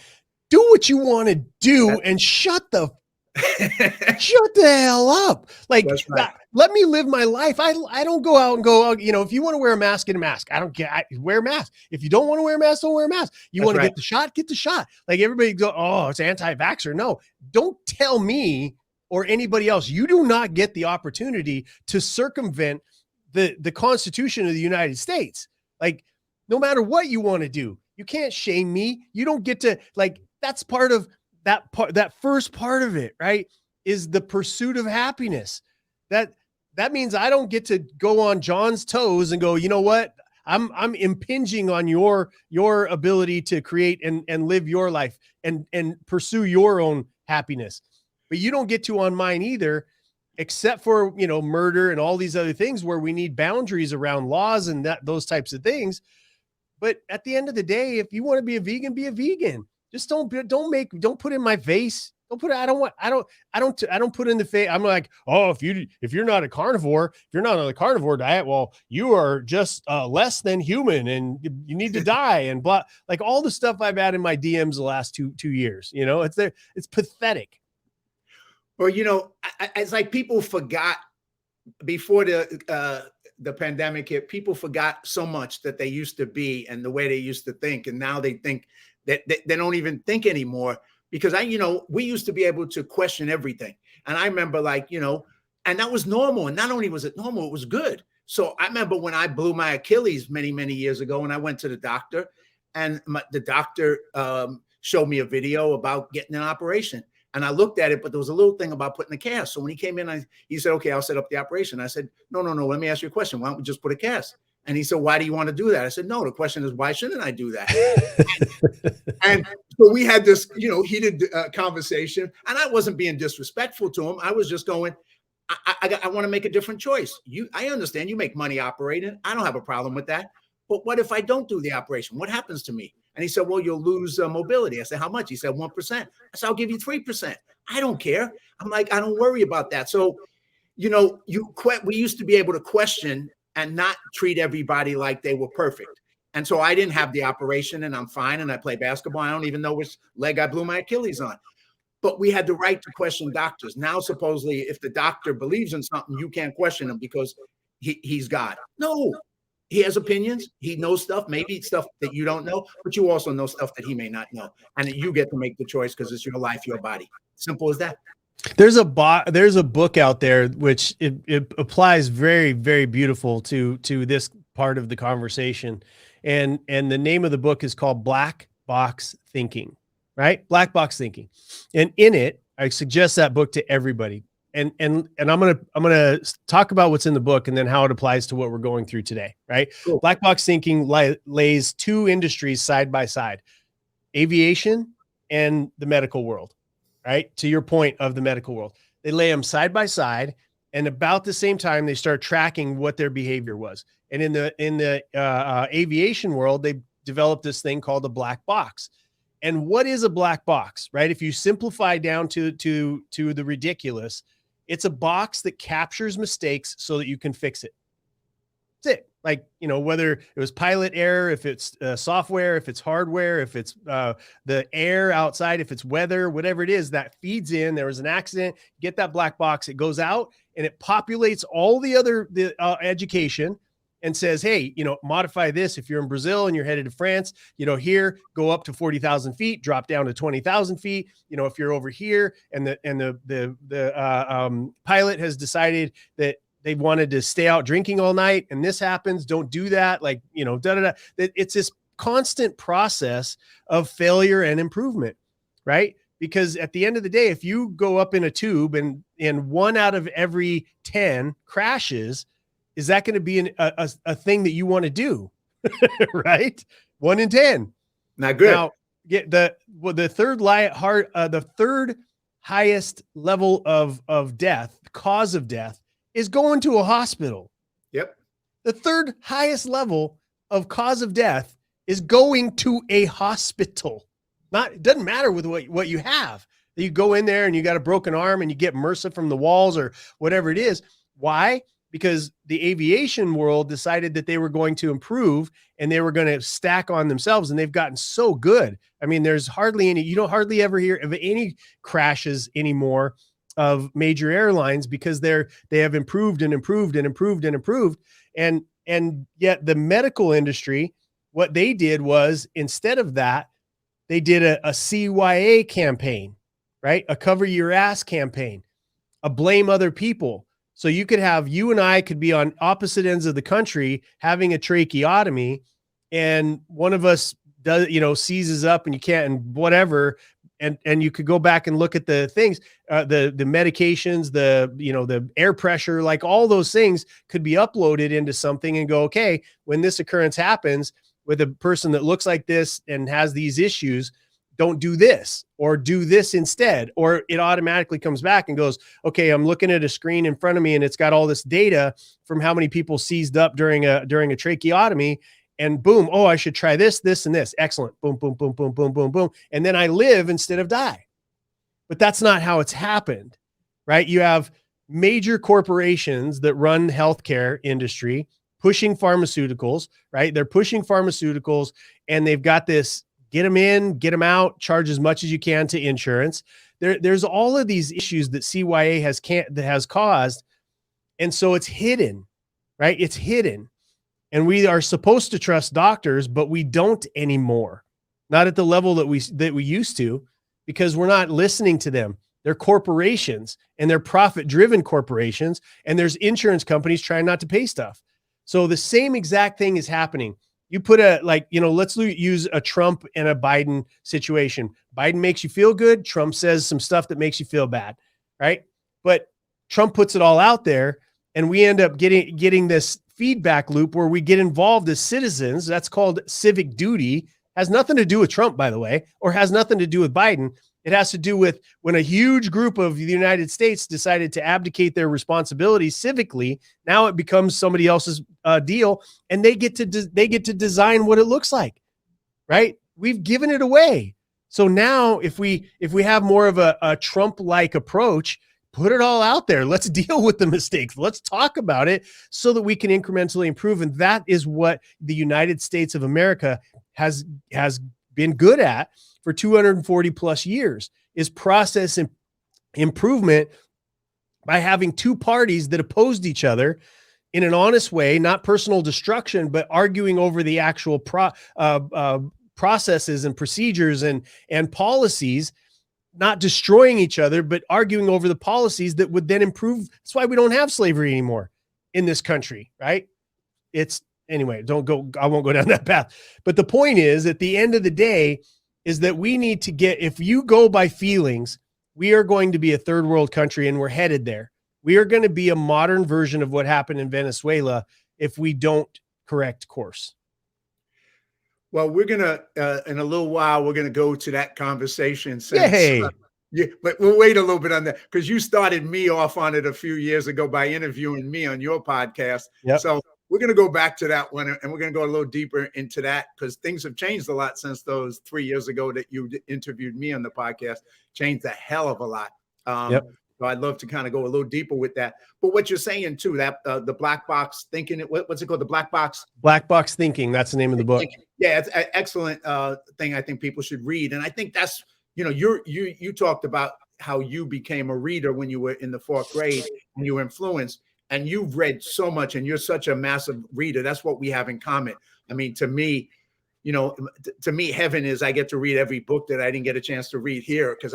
do what you want to do and shut the hell up. Like, right. Let me live my life. I don't go out and go, if you want to wear a mask, get a mask. I don't care. Wear a mask. If you don't want to wear a mask, don't wear a mask. You want to get the shot, get the shot. Like, everybody go, oh, it's anti-vaxxer. No, don't tell me or anybody else. You do not get the opportunity to circumvent the Constitution of the United States. Like, no matter what you want to do, you can't shame me. You don't get to, like, that's part of that first part of it, right? Is the pursuit of happiness. That means I don't get to go on John's toes and go, you know what? I'm impinging on your ability to create and live your life and pursue your own happiness. But you don't get to on mine either, except for, murder and all these other things where we need boundaries around laws and those types of things. But at the end of the day, if you want to be a vegan, be a vegan. Just don't put in my face. Don't put it. I don't put in the face. I'm like, oh, if you're not a carnivore, if you're not on the carnivore diet, well, you are just less than human and you need to die and blah, like all the stuff I've had in my DMs the last two years, it's pathetic. Well, it's like people forgot before the pandemic hit, people forgot so much that they used to be and the way they used to think. And now they think that they don't even think anymore. Because we used to be able to question everything. And I remember and that was normal. And not only was it normal, it was good. So I remember when I blew my Achilles many, many years ago, and I went to the doctor, and the doctor showed me a video about getting an operation. And I looked at it, but there was a little thing about putting a cast. So when he came in, he said, okay, I'll set up the operation. I said, no, let me ask you a question. Why don't we just put a cast? And he said, why do you want to do that? I said, no, the question is, why shouldn't I do that? and so we had this, heated conversation, and I wasn't being disrespectful to him. I was just going, I want to make a different choice. I understand you make money operating. I don't have a problem with that. But what if I don't do the operation? What happens to me? And he said, well, you'll lose mobility. I said, how much? He said, 1%. I said, I'll give you 3%. I don't care. I'm like, I don't worry about that. So, we used to be able to question and not treat everybody like they were perfect. And so I didn't have the operation, and I'm fine, and I play basketball. I don't even know which leg I blew my Achilles on. But we had the right to question doctors. Now, supposedly, if the doctor believes in something, you can't question him because he's God. No, he has opinions. He knows stuff, maybe stuff that you don't know, but you also know stuff that he may not know. And you get to make the choice because it's your life, your body. Simple as that. There's a book out there which it applies very, very beautiful to this part of the conversation. And the name of the book is called Black Box Thinking, right? Black Box Thinking. And in it, I suggest that book to everybody. And I'm gonna talk about what's in the book and then how it applies to what we're going through today, right? Cool. Black Box Thinking lays two industries side by side: aviation and the medical world, right? To your point of the medical world, they lay them side by side, and about the same time they start tracking what their behavior was. And in the aviation world, they developed this thing called a black box. And what is a black box, right? If you simplify down to the ridiculous, it's a box that captures mistakes so that you can fix it. That's it. Like, you know, whether it was pilot error, if it's software, if it's hardware, if it's the air outside, if it's weather, whatever it is that feeds in, there was an accident, get that black box, it goes out and it populates all the other education and says, hey, you know, modify this. If you're in Brazil and you're headed to France, you know, here, go up to 40,000 feet, drop down to 20,000 feet. You know, if you're over here and the pilot has decided that they wanted to stay out drinking all night and this happens, don't do that. Like, you know, It's this constant process of failure and improvement, right? Because at the end of the day, if you go up in a tube and 1 out of every 10 crashes, is that going to be a thing that you want to do? Right? 1 in 10. Not good. Now, the third highest level of death, cause of death, is going to a hospital. Yep. The third highest level of cause of death is going to a hospital. It doesn't matter with what you have. You go in there and you got a broken arm and you get MRSA from the walls or whatever it is. Why? Because the aviation world decided that they were going to improve and they were going to stack on themselves, and they've gotten so good. I mean, there's you don't hardly ever hear of any crashes anymore of major airlines because they have improved and improved and improved and improved. And yet the medical industry, what they did was, instead of that, they did a CYA campaign, right? A cover your ass campaign, a blame other people. So you and I could be on opposite ends of the country having a tracheotomy, and one of us does, you know, seizes up and you can't, and whatever. And you could go back and look at the things, the medications, the air pressure, like all those things could be uploaded into something and go, okay, when this occurrence happens with a person that looks like this and has these issues, don't do this or do this instead. Or it automatically comes back and goes, okay, I'm looking at a screen in front of me and it's got all this data from how many people seized up during a tracheotomy, and boom, oh, I should try this, this, and this. Excellent. Boom, boom, boom, boom, boom, boom, boom. And then I live instead of die. But that's not how it's happened, right? You have major corporations that run healthcare industry pushing pharmaceuticals, right? They're pushing pharmaceuticals and they've got this get them in, get them out, charge as much as you can to insurance. There's all of these issues that CYA has caused. And so it's hidden, right? It's hidden. And we are supposed to trust doctors, but we don't anymore. Not at the level that we used to, because we're not listening to them. They're corporations, and they're profit-driven corporations, and there's insurance companies trying not to pay stuff. So the same exact thing is happening. You put let's use a Trump and a Biden situation. Biden makes you feel good. Trump says some stuff that makes you feel bad, right? But Trump puts it all out there, and we end up getting this feedback loop where we get involved as citizens. That's called civic duty. Has nothing to do with Trump, by the way, or has nothing to do with Biden. It has to do with when a huge group of the United States decided to abdicate their responsibilities civically. Now it becomes somebody else's deal, and they get to design what it looks like, right? We've given it away. So now if we have more of a Trump-like approach, put it all out there. Let's deal with the mistakes. Let's talk about it so that we can incrementally improve. And that is what the United States of America has been good at for 240 plus years, is process improvement by having two parties that opposed each other in an honest way, not personal destruction, but arguing over the actual processes and procedures and policies, not destroying each other, but arguing over the policies that would then improve. That's why we don't have slavery anymore in this country, right? Anyway, I won't go down that path. But the point is, at the end of the day, is that we need to if you go by feelings, we are going to be a third world country, and we're headed there. We are going to be a modern version of what happened in Venezuela if we don't correct course. Well, we're going to, in a little while, we're going to go to that conversation. But we'll wait a little bit on that, because you started me off on it a few years ago by interviewing me on your podcast. Yep. So we're going to go back to that one, and we're going to go a little deeper into that, because things have changed a lot since those 3 years ago that you interviewed me on the podcast. Changed a hell of a lot. So I'd love to kind of go a little deeper with that. But what you're saying too, that the black box thinking, what's it called? The black box? Black box thinking. That's the name of the book. Yeah, it's an excellent thing I think people should read. And I think that's, you talked about how you became a reader when you were in the 4th grade and you were influenced, and you've read so much, and you're such a massive reader. That's what we have in common. I mean, to me, heaven is I get to read every book that I didn't get a chance to read here, because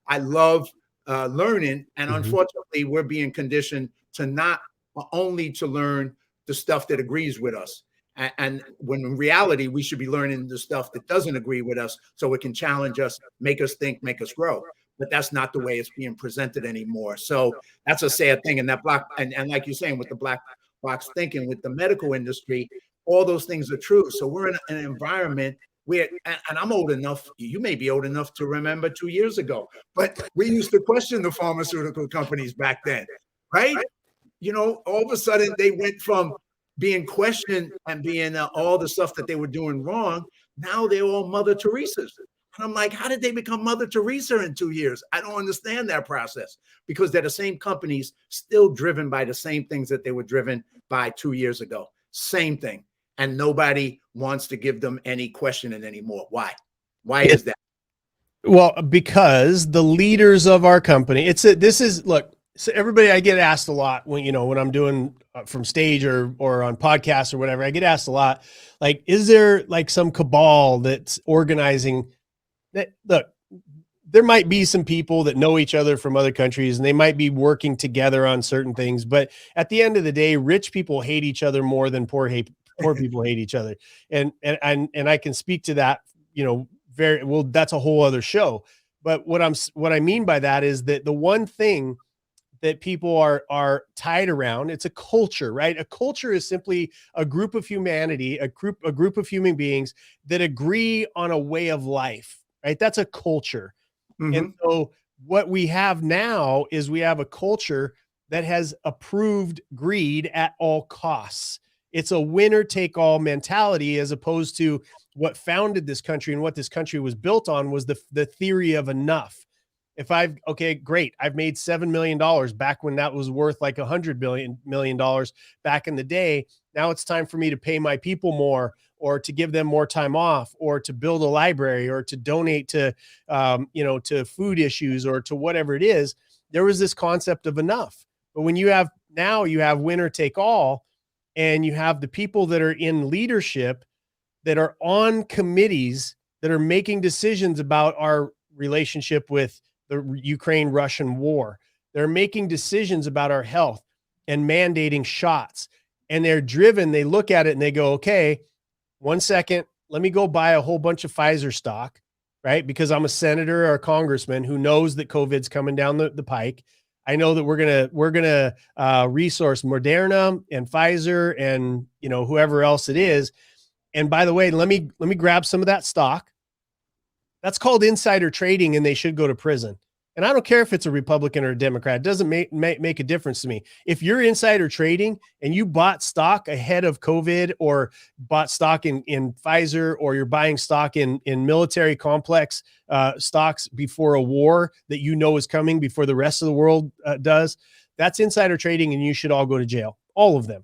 I love learning. And unfortunately, we're being conditioned to not only to learn the stuff that agrees with us. And when in reality, we should be learning the stuff that doesn't agree with us, so it can challenge us, make us think, make us grow. But that's not the way it's being presented anymore. So that's a sad thing. And that and like you're saying, with the black box thinking, with the medical industry, all those things are true. So we're in an environment where, and I'm old enough, you may be old enough to remember 2 years ago, but we used to question the pharmaceutical companies back then, right? All of a sudden they went from being questioned and being all the stuff that they were doing wrong. Now they're all Mother Teresa's. And I'm like, how did they become Mother Teresa in 2 years? I don't understand that process, because they're the same companies still driven by the same things that they were driven by 2 years ago. Same thing. And nobody wants to give them any questioning anymore. Why? Why is that? Well, because the leaders of our company, so everybody, I get asked a lot when I'm doing from stage or on podcasts or whatever, I get asked a lot, like, is there like some cabal that's organizing that? Look, there might be some people that know each other from other countries, and they might be working together on certain things. But at the end of the day, rich people hate each other more than poor people hate each other. And I can speak to that, very well. That's a whole other show. But what I mean by that is that the one thing that people are tied around, it's a culture, right? A culture is simply a group of humanity, a group of human beings that agree on a way of life, right? That's a culture. And so what we have now is we have a culture that has approved greed at all costs. It's a winner take all mentality, as opposed to what founded this country and what this country was built on was the theory of enough. If I've made $7 million back when that was worth like $100 million back in the day. Now it's time for me to pay my people more, or to give them more time off, or to build a library, or to donate to, to food issues, or to whatever it is. There was this concept of enough. But when you have winner take all, and you have the people that are in leadership that are on committees that are making decisions about our relationship with the Ukraine-Russian war. They're making decisions about our health and mandating shots. And they're driven. They look at it and they go, okay, 1 second, let me go buy a whole bunch of Pfizer stock, right? Because I'm a senator or a congressman who knows that COVID's coming down the pike. I know that we're gonna resource Moderna and Pfizer and whoever else it is. And by the way, let me grab some of that stock. That's called insider trading, and they should go to prison. And I don't care if it's a Republican or a Democrat. It doesn't make a difference to me. If you're insider trading and you bought stock ahead of COVID, or bought stock in Pfizer, or you're buying stock in military complex stocks before a war that you know is coming before the rest of the world does, that's insider trading, and you should all go to jail. All of them.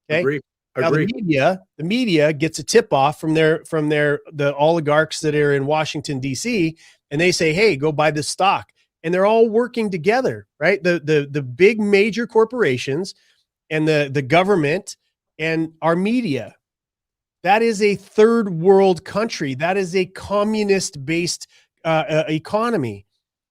Okay. Agree. Now the media gets a tip off from the oligarchs that are in Washington, D.C., and they say, hey, go buy this stock. And they're all working together, right? The big major corporations and the government and our media. That is a third world country. That is a communist based economy.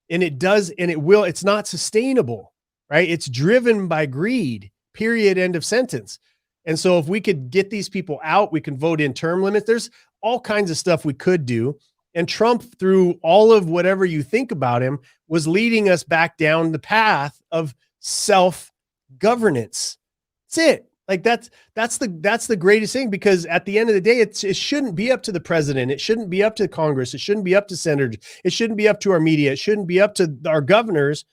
And it's not sustainable, right? It's driven by greed, period, end of sentence. And so if we could get these people out, we can vote in term limits. There's all kinds of stuff we could do. And Trump, through all of whatever you think about him, was leading us back down the path of self-governance. That's it. Like that's the greatest thing, because at the end of the day, it shouldn't be up to the president. It shouldn't be up to Congress. It shouldn't be up to senators. It shouldn't be up to our media. It shouldn't be up to our governors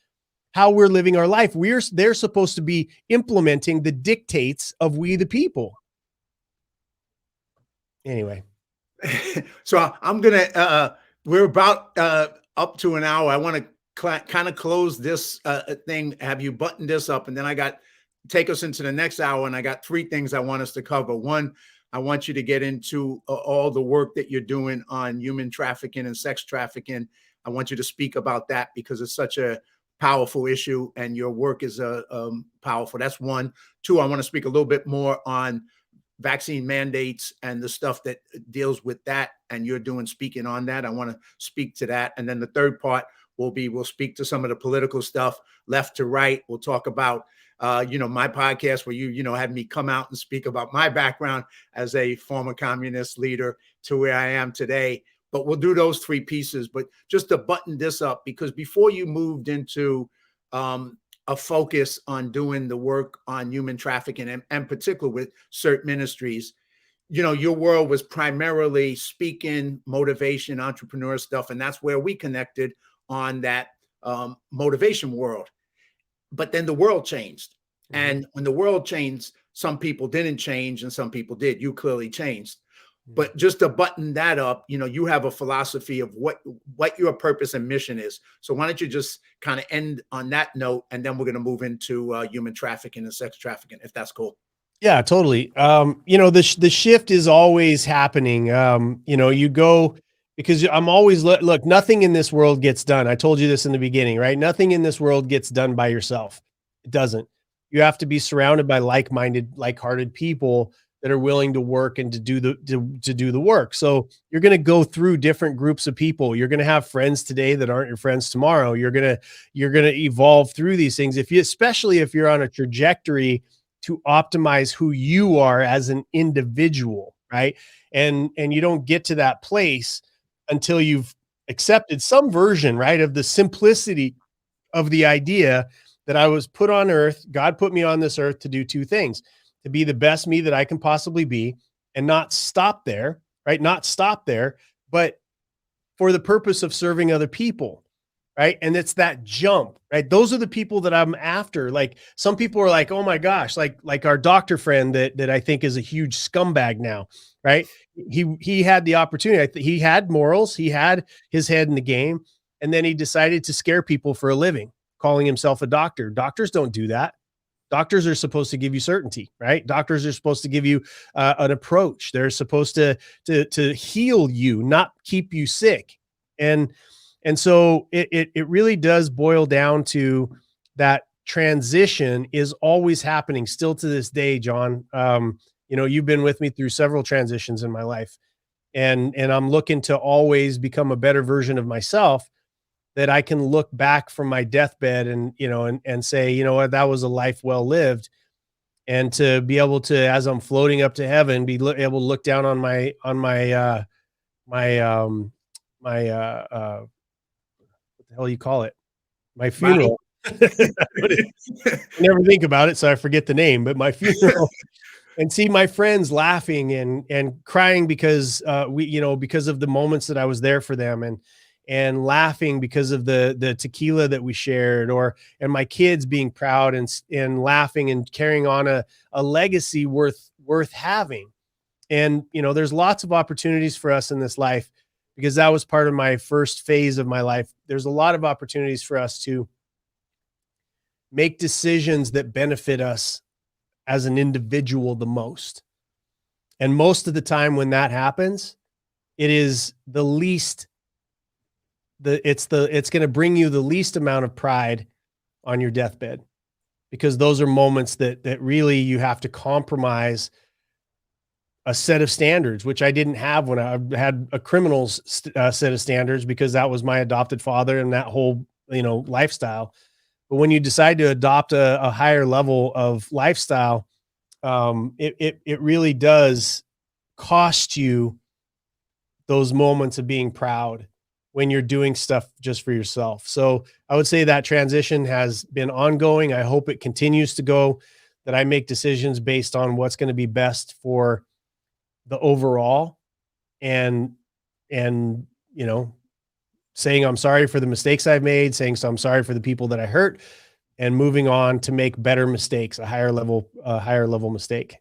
how we're living our life. They're supposed to be implementing the dictates of we the people. Anyway. So I'm gonna we're about up to an hour. I want to kind of close this thing, have you button this up, and then take us into the next hour, and I got 3 things I want us to cover. One, I want you to get into all the work that you're doing on human trafficking and sex trafficking. I want you to speak about that because it's such a powerful issue, and your work is powerful. That's one. 2, I want to speak a little bit more on vaccine mandates and the stuff that deals with that, and you're speaking on that. I want to speak to that. And then the third part we'll speak to some of the political stuff, left to right. We'll talk about my podcast where you had me come out and speak about my background as a former communist leader to where I am today. But we'll do those 3 pieces. But just to button this up, because before you moved into a focus on doing the work on human trafficking, and particularly with CERT Ministries, your world was primarily speaking, motivation, entrepreneur stuff. And that's where we connected on that motivation world. But then the world changed. Mm-hmm. And when the world changed, some people didn't change and some people did. You clearly changed. But just to button that up, you have a philosophy of what your purpose and mission is. So why don't you just kind of end on that note, and then we're going to move into human trafficking and sex trafficking, if that's cool. Yeah, totally. The shift is always happening. You go, because I'm always look, nothing in this world gets done. I told you this in the beginning, right? Nothing in this world gets done by yourself. It doesn't. You have to be surrounded by like-minded, like-hearted people that are willing to work and to do the work. So you're going to go through different groups of people. You're going to have friends today that aren't your friends tomorrow. You're going to evolve through these things. Especially if you're on a trajectory to optimize who you are as an individual, right? And you don't get to that place until you've accepted some version, right, of the simplicity of the idea that I was put on earth. God put me on this earth to do 2 things: to be the best me that I can possibly be, and not stop there, right? Not stop there, but for the purpose of serving other people, right? And it's that jump, right? Those are the people that I'm after. Like, some people are like, oh my gosh, like our doctor friend that I think is a huge scumbag now, right? He had the opportunity. He had morals. He had his head in the game. And then he decided to scare people for a living, calling himself a doctor. Doctors don't do that. Doctors are supposed to give you certainty, right? Doctors are supposed to give you an approach. They're supposed to heal you, not keep you sick. And so it really does boil down to that transition is always happening still to this day, John. You've been with me through several transitions in my life, and I'm looking to always become a better version of myself, that I can look back from my deathbed and say, you know what, that was a life well lived. And to be able to, as I'm floating up to heaven, be able to look down on my what the hell you call it? My funeral. I never think about it, so I forget the name, but my funeral. And see my friends laughing and crying because because of the moments that I was there for them. and laughing because of the tequila that we shared, and my kids being proud and laughing and carrying on a legacy worth having. And, there's lots of opportunities for us in this life, because that was part of my first phase of my life. There's a lot of opportunities for us to make decisions that benefit us as an individual the most. And most of the time when that happens, it is the least, it's going to bring you the least amount of pride on your deathbed, because those are moments that really you have to compromise a set of standards, which I didn't have when I had a criminal's set of standards, because that was my adopted father and that whole, lifestyle. But when you decide to adopt a higher level of lifestyle, it really does cost you those moments of being proud when you're doing stuff just for yourself. So I would say that transition has been ongoing. I hope it continues to go, that I make decisions based on what's going to be best for the overall, and saying I'm sorry for the mistakes I've made, saying I'm sorry for the people that I hurt, and moving on to make better mistakes, a higher level mistake.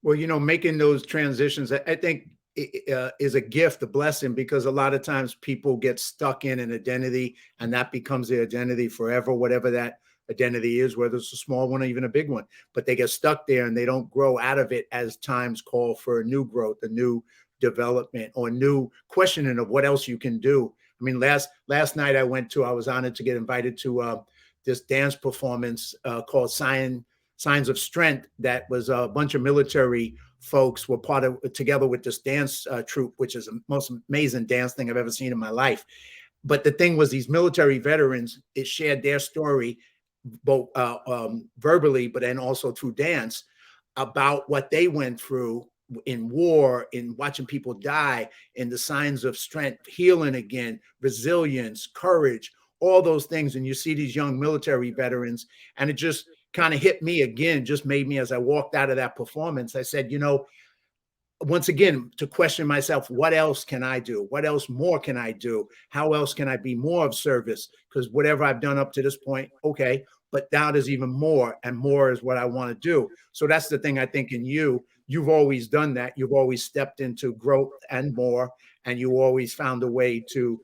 Well, making those transitions, I think, is a gift, a blessing, because a lot of times people get stuck in an identity, and that becomes their identity forever, whatever that identity is, whether it's a small one or even a big one. But they get stuck there and they don't grow out of it as times call for a new growth, a new development, or new questioning of what else you can do. I mean, last night I was honored to get invited to this dance performance called Signs of Strength. That was a bunch of military folks were part of, together with this dance troupe, which is the most amazing dance thing I've ever seen in my life. But the thing was, these military veterans, it shared their story, both verbally, but then also through dance, about what they went through in war, in watching people die, in the signs of strength, healing again, resilience, courage, all those things. And you see these young military veterans, and it just kind of hit me again, just made me, as I walked out of that performance, I said, once again, to question myself, what else can I do? What else more can I do? How else can I be more of service? Because whatever I've done up to this point, okay, but now there's even more, and more is what I want to do. So that's the thing, I think, in you've always done that. You've always stepped into growth and more, and you always found a way to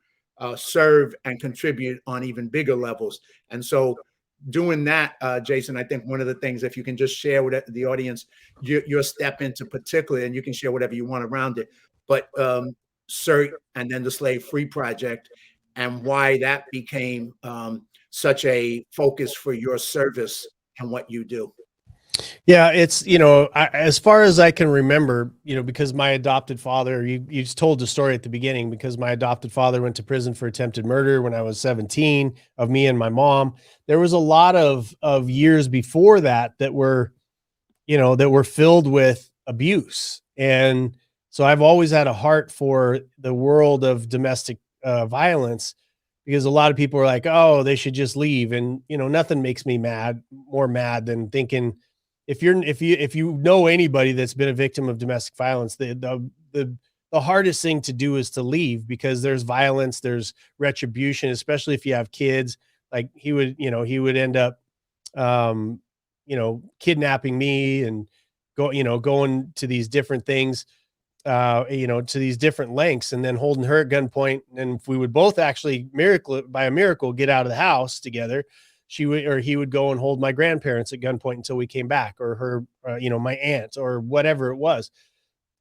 serve and contribute on even bigger levels. And so doing that, Jason, I think one of the things, if you can just share with the audience your step into particularly, and you can share whatever you want around it, but CERT and then the Slave Free Project, and why that became such a focus for your service and what you do. Yeah, it's, as far as I can remember, because my adopted father, you told the story at the beginning, because my adopted father went to prison for attempted murder when I was 17 of me and my mom. There was a lot of years before that were, that were filled with abuse. And so I've always had a heart for the world of domestic violence, because a lot of people are like, oh, they should just leave. And, nothing makes me more mad than thinking, if you know anybody that's been a victim of domestic violence, the hardest thing to do is to leave, because there's violence, there's retribution, especially if you have kids. Like he would end up, kidnapping me and going to these different things, to these different lengths, and then holding her at gunpoint. And if we would both actually by a miracle get out of the house together, he would go and hold my grandparents at gunpoint until we came back, or her, my aunt, or whatever it was.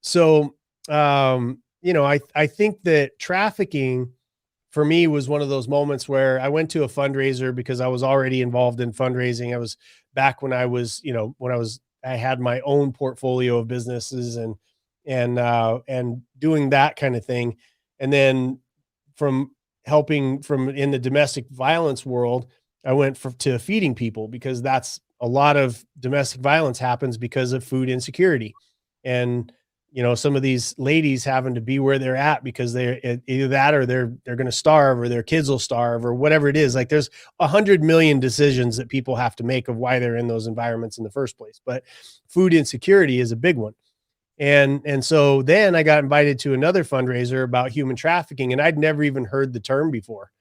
So, I think that trafficking for me was one of those moments where I went to a fundraiser, because I was already involved in fundraising. I was back when I was, I had my own portfolio of businesses and doing that kind of thing. And then from in the domestic violence world, I went to feeding people, because that's a lot of domestic violence happens because of food insecurity. And, some of these ladies having to be where they're at because they're either that, or they're going to starve, or their kids will starve, or whatever it is. Like, there's 100 million decisions that people have to make of why they're in those environments in the first place. But food insecurity is a big one. And so then I got invited to another fundraiser about human trafficking, and I'd never even heard the term before.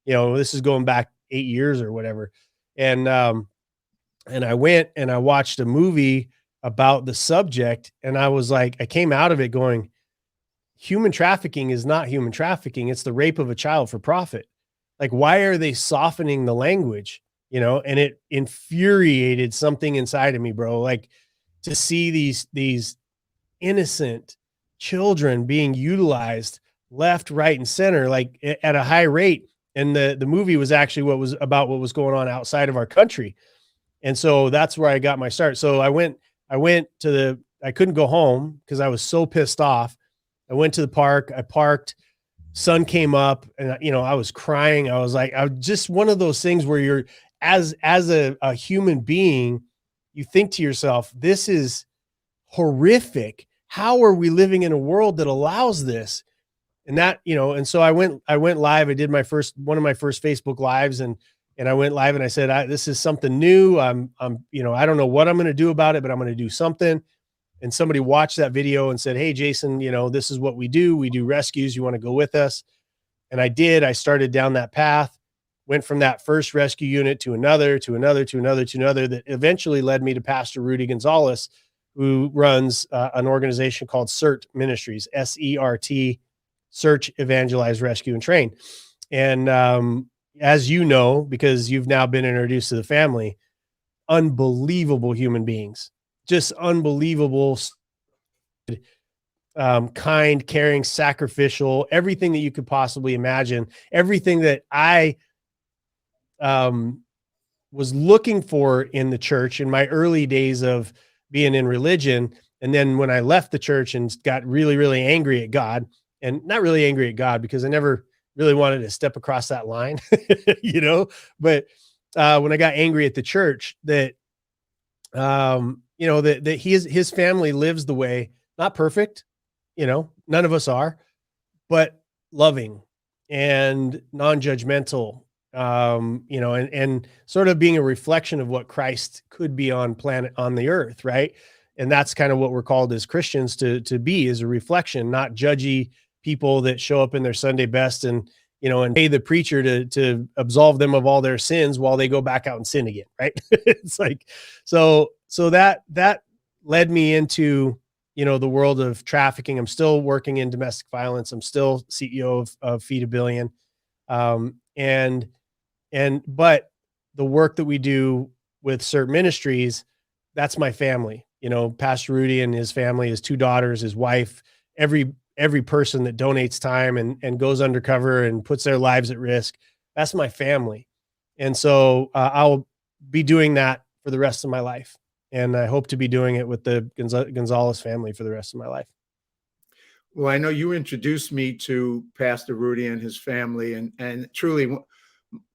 This is going back 8 years or whatever. And I went and I watched a movie about the subject, and I was like, I came out of it going, human trafficking is not human trafficking. It's the rape of a child for profit. Like, why are they softening the language? And it infuriated something inside of me, bro. Like, to see these innocent children being utilized left, right, and center, like at a high rate. And the movie was actually what was going on outside of our country. And so that's where I got my start. So I went I couldn't go home because I was so pissed off. I went to the park, I parked, sun came up, and I was crying. I was like, I was just one of those things where you're as a human being, you think to yourself, this is horrific. How are we living in a world that allows this? And so I went live. I did one of my first Facebook lives, and I went live and I said, this is something new. I don't know what I'm going to do about it, but I'm going to do something. And somebody watched that video and said, hey, Jason, this is what we do. We do rescues. You want to go with us? And I did. I started down that path, went from that first rescue unit to another, that eventually led me to Pastor Rudy Gonzalez, who runs an organization called CERT Ministries, SERT, Search, Evangelize, Rescue, and Train. And as you know, because you've now been introduced to the family, unbelievable human beings, just unbelievable, kind, caring, sacrificial, everything that you could possibly imagine, everything that I was looking for in the church in my early days of being in religion. And then when I left the church and got really, really angry at God, and not really angry at God because I never really wanted to step across that line, but when I got angry at the church that, that his family lives the way, not perfect, none of us are, but loving and non-judgmental, and sort of being a reflection of what Christ could be on the earth. Right. And that's kind of what we're called as Christians to be, is a reflection, not judgy people that show up in their Sunday best and pay the preacher to absolve them of all their sins while they go back out and sin again. Right. It's like, so that led me into, the world of trafficking. I'm still working in domestic violence. I'm still CEO of Feed a Billion. But the work that we do with CERT Ministries, that's my family. Pastor Rudy and his family, his 2 daughters, his wife, every person that donates time and goes undercover and puts their lives at risk, that's my family. And so I'll be doing that for the rest of my life. And I hope to be doing it with the Gonzalez family for the rest of my life. Well, I know you introduced me to Pastor Rudy and his family, and truly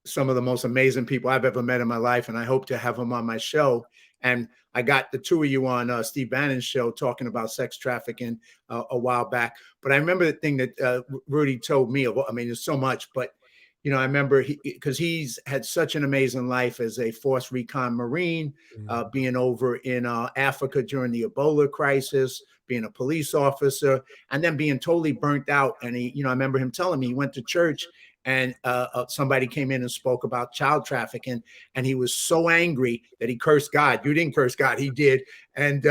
some of the most amazing people I've ever met in my life. And I hope to have them on my show. And I got the 2 of you on Steve Bannon's show talking about sex trafficking a while back. But I remember the thing that Rudy told me. I mean, there's so much, but I remember because he's had such an amazing life as a force recon Marine, being over in Africa during the Ebola crisis, being a police officer, and then being totally burnt out. And I remember him telling me he went to church and somebody came in and spoke about child trafficking, and he was so angry that he cursed God. You didn't curse God, he did. And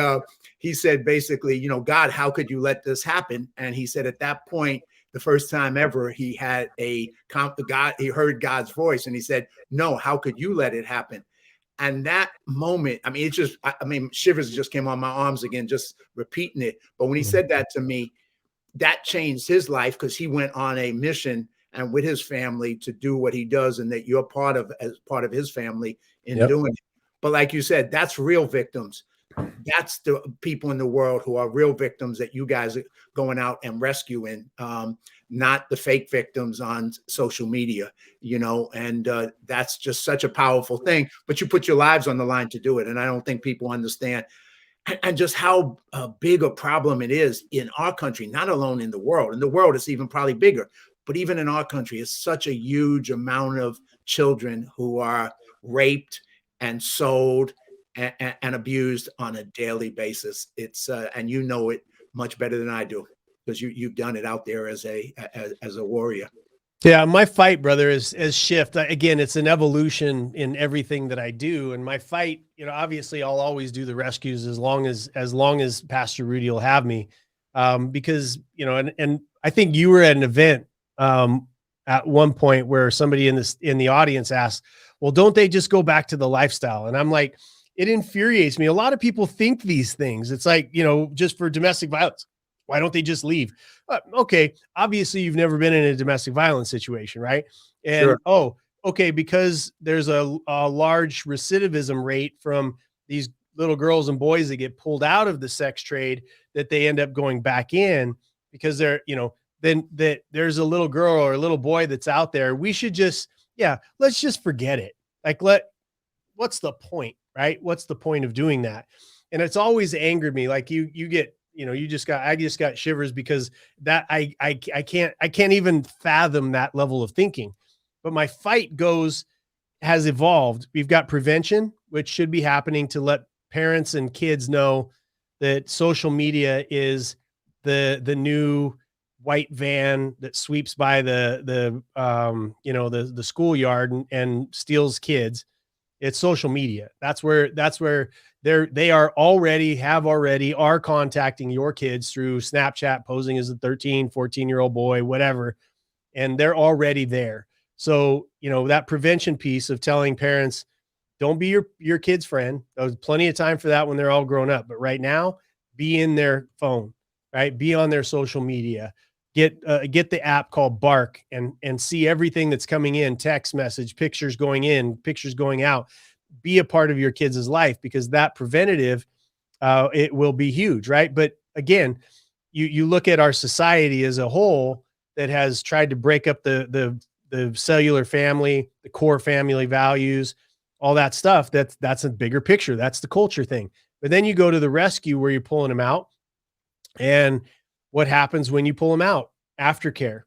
he said, basically, God, how could you let this happen? And he said at that point, the first time ever, he had he heard God's voice, and he said, no, how could you let it happen? And that moment, I mean, shivers just came on my arms again, just repeating it. But when he said that to me, that changed his life, because he went on a mission and with his family to do what he does, and that you're as part of his family in doing it. But like you said, that's real victims. That's the people in the world who are real victims that you guys are going out and rescuing, not the fake victims on social media, and that's just such a powerful thing. But you put your lives on the line to do it. And I don't think people understand and just how big a problem it is in our country, not alone in the world. In the world, it's even probably bigger. But even in our country, it's such a huge amount of children who are raped and sold and abused on a daily basis. It's and it much better than I do, because you've done it out there as a warrior. Yeah, my fight, brother, is shift. Again, it's an evolution in everything that I do. And my fight, obviously I'll always do the rescues as long as Pastor Rudy will have me. Because, and I think you were at an event at one point where somebody in the audience asked, well, don't they just go back to the lifestyle? And I'm like, it infuriates me. A lot of people think these things. It's like, just for domestic violence, why don't they just leave? Okay, obviously you've never been in a domestic violence situation, right? And Sure. Oh, okay, because there's a large recidivism rate from these little girls and boys that get pulled out of the sex trade, that they end up going back in because they're, then that there's a little girl or a little boy that's out there. We should just, let's just forget it. Like, what's the point, right? What's the point of doing that? And it's always angered me. Like you get, I just got shivers because that I can't even fathom that level of thinking. But my fight has evolved. We've got prevention, which should be happening to let parents and kids know that social media is the new white van that sweeps by the schoolyard and steals kids. It's social media. That's where they are contacting your kids through Snapchat, posing as a 13, 14-year-old boy, whatever. And they're already there. So, that prevention piece of telling parents, don't be your kid's friend. There's plenty of time for that when they're all grown up. But right now, be in their phone, right? Be on their social media. Get the app called Bark and see everything that's coming in, text message, pictures going in, pictures going out. Be a part of your kids' life, because that preventative, it will be huge, right? But again, you look at our society as a whole that has tried to break up the cellular family, the core family values, all that stuff. That's a bigger picture. That's the culture thing. But then you go to the rescue where you're pulling them out, and what happens when you pull them out? Aftercare.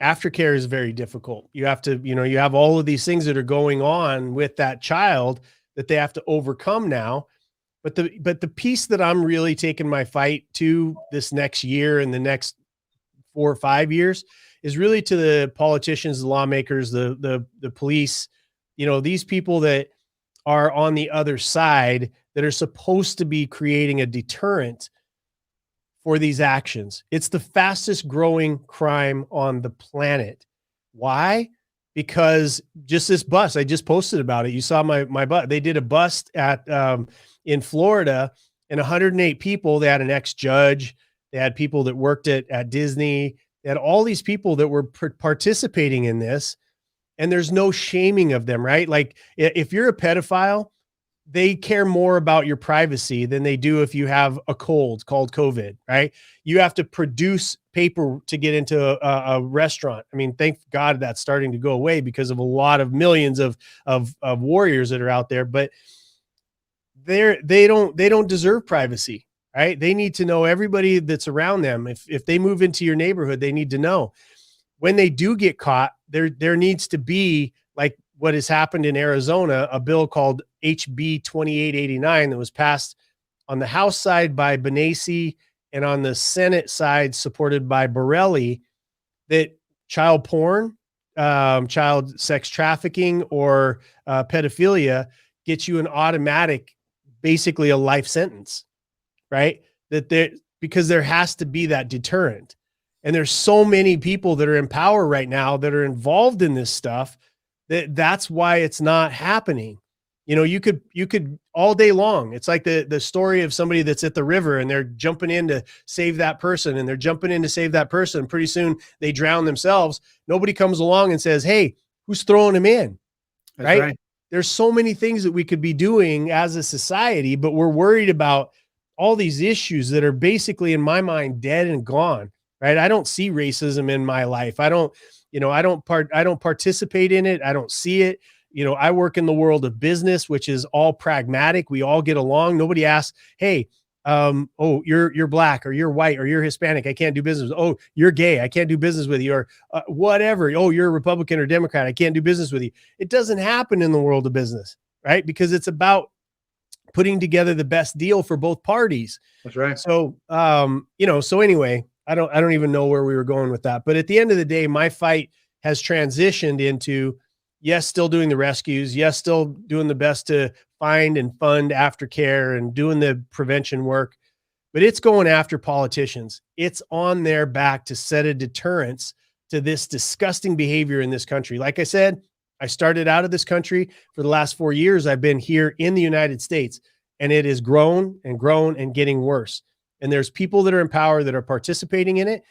Aftercare is very difficult. You have to, you have all of these things that are going on with that child that they have to overcome now. But the piece that I'm really taking my fight to this next year and the next 4 or 5 years is really to the politicians, the lawmakers, the police, these people that are on the other side that are supposed to be creating a deterrent for these actions. It's the fastest growing crime on the planet. Why? Because just this bust, I just posted about it. You saw my bust. They did a bust in Florida, and 108 people. They had an ex-judge. They had people that worked at Disney. They had all these people that were participating in this, and there's no shaming of them, right? Like if you're a pedophile, they care more about your privacy than they do if you have a cold called COVID, right? You have to produce paper to get into a restaurant. I mean, thank God that's starting to go away because of a lot of millions of warriors that are out there, but they don't deserve privacy, right? They need to know everybody that's around them. If they move into your neighborhood, they need to know. When they do get caught, there needs to be, like what has happened in Arizona, a bill called HB 2889 that was passed on the House side by Benesi and on the Senate side supported by Borelli, that child porn, child sex trafficking, or pedophilia gets you an automatic, basically a life sentence, right? Because there has to be that deterrent. And there's so many people that are in power right now that are involved in this stuff that's why it's not happening. You could all day long. It's like the story of somebody that's at the river and they're jumping in to save that person, and they're jumping in to save that person. Pretty soon they drown themselves. Nobody comes along and says, hey, who's throwing them in? Right? There's so many things that we could be doing as a society, but we're worried about all these issues that are basically, in my mind, dead and gone, right? I don't see racism in my life. I don't participate in it. I don't see it. I work in the world of business, which is all pragmatic. We all get along. Nobody asks, hey, you're black, or you're white, or you're Hispanic, I can't do business. Oh, you're gay, I can't do business with you, or whatever. Oh, you're a Republican or Democrat, I can't do business with you. It doesn't happen in the world of business, right? Because it's about putting together the best deal for both parties. That's right. So, so anyway, I don't even know where we were going with that. But at the end of the day, my fight has transitioned into, yes, still doing the rescues. Yes, still doing the best to find and fund aftercare and doing the prevention work. But it's going after politicians. It's on their back to set a deterrence to this disgusting behavior in this country. Like I said, I started out of this country. For the last 4 years, I've been here in the United States, and it has grown and getting worse. And there's people that are in power that are participating in it.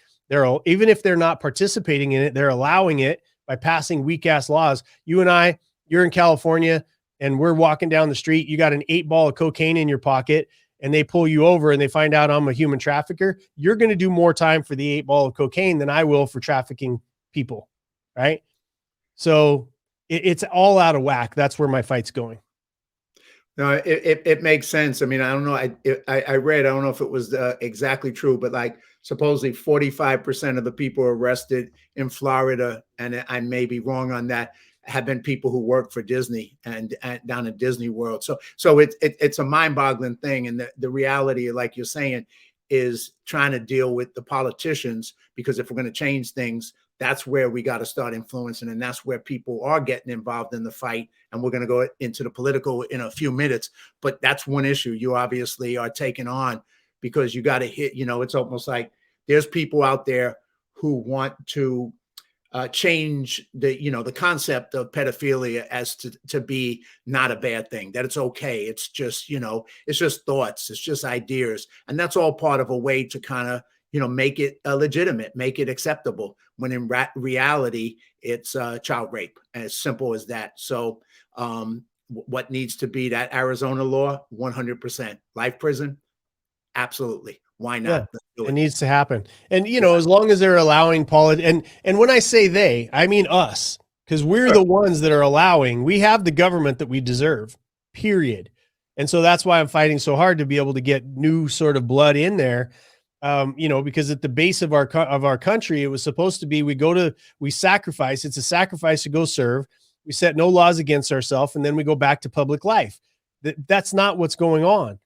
Even if they're not participating in it, they're allowing it by passing weak ass laws. You and I, you're in California and we're walking down the street. You got an 8-ball of cocaine in your pocket and they pull you over and they find out I'm a human trafficker. You're going to do more time for the 8-ball of cocaine than I will for trafficking people. Right. So it's all out of whack. That's where my fight's going. No, it makes sense. I mean, I don't know. I read, I don't know if it was exactly true, but like supposedly 45% of the people arrested in Florida, and I may be wrong on that, have been people who work for Disney and down at Disney World. So it's a mind-boggling thing. And the reality, like you're saying, is trying to deal with the politicians, because if we're going to change things, that's where we got to start influencing. And that's where people are getting involved in the fight. And we're going to go into the political in a few minutes. But that's one issue you obviously are taking on, because you got to hit, it's almost like there's people out there who want to change the concept of pedophilia as to be not a bad thing, that it's okay. It's just, it's just thoughts. It's just ideas. And that's all part of a way to kind of, make it legitimate, make it acceptable, when in reality, it's child rape, as simple as that. So what needs to be that Arizona law? 100%. Life prison? Absolutely. Why not? Yeah, it needs to happen. And, as long as they're allowing and when I say they, I mean us, because we're the ones that are allowing, we have the government that we deserve, period. And so that's why I'm fighting so hard to be able to get new sort of blood in there. Because at the base of our country, it was supposed to be, we sacrifice. It's a sacrifice to go serve. We set no laws against ourselves, and then we go back to public life. That's not what's going on.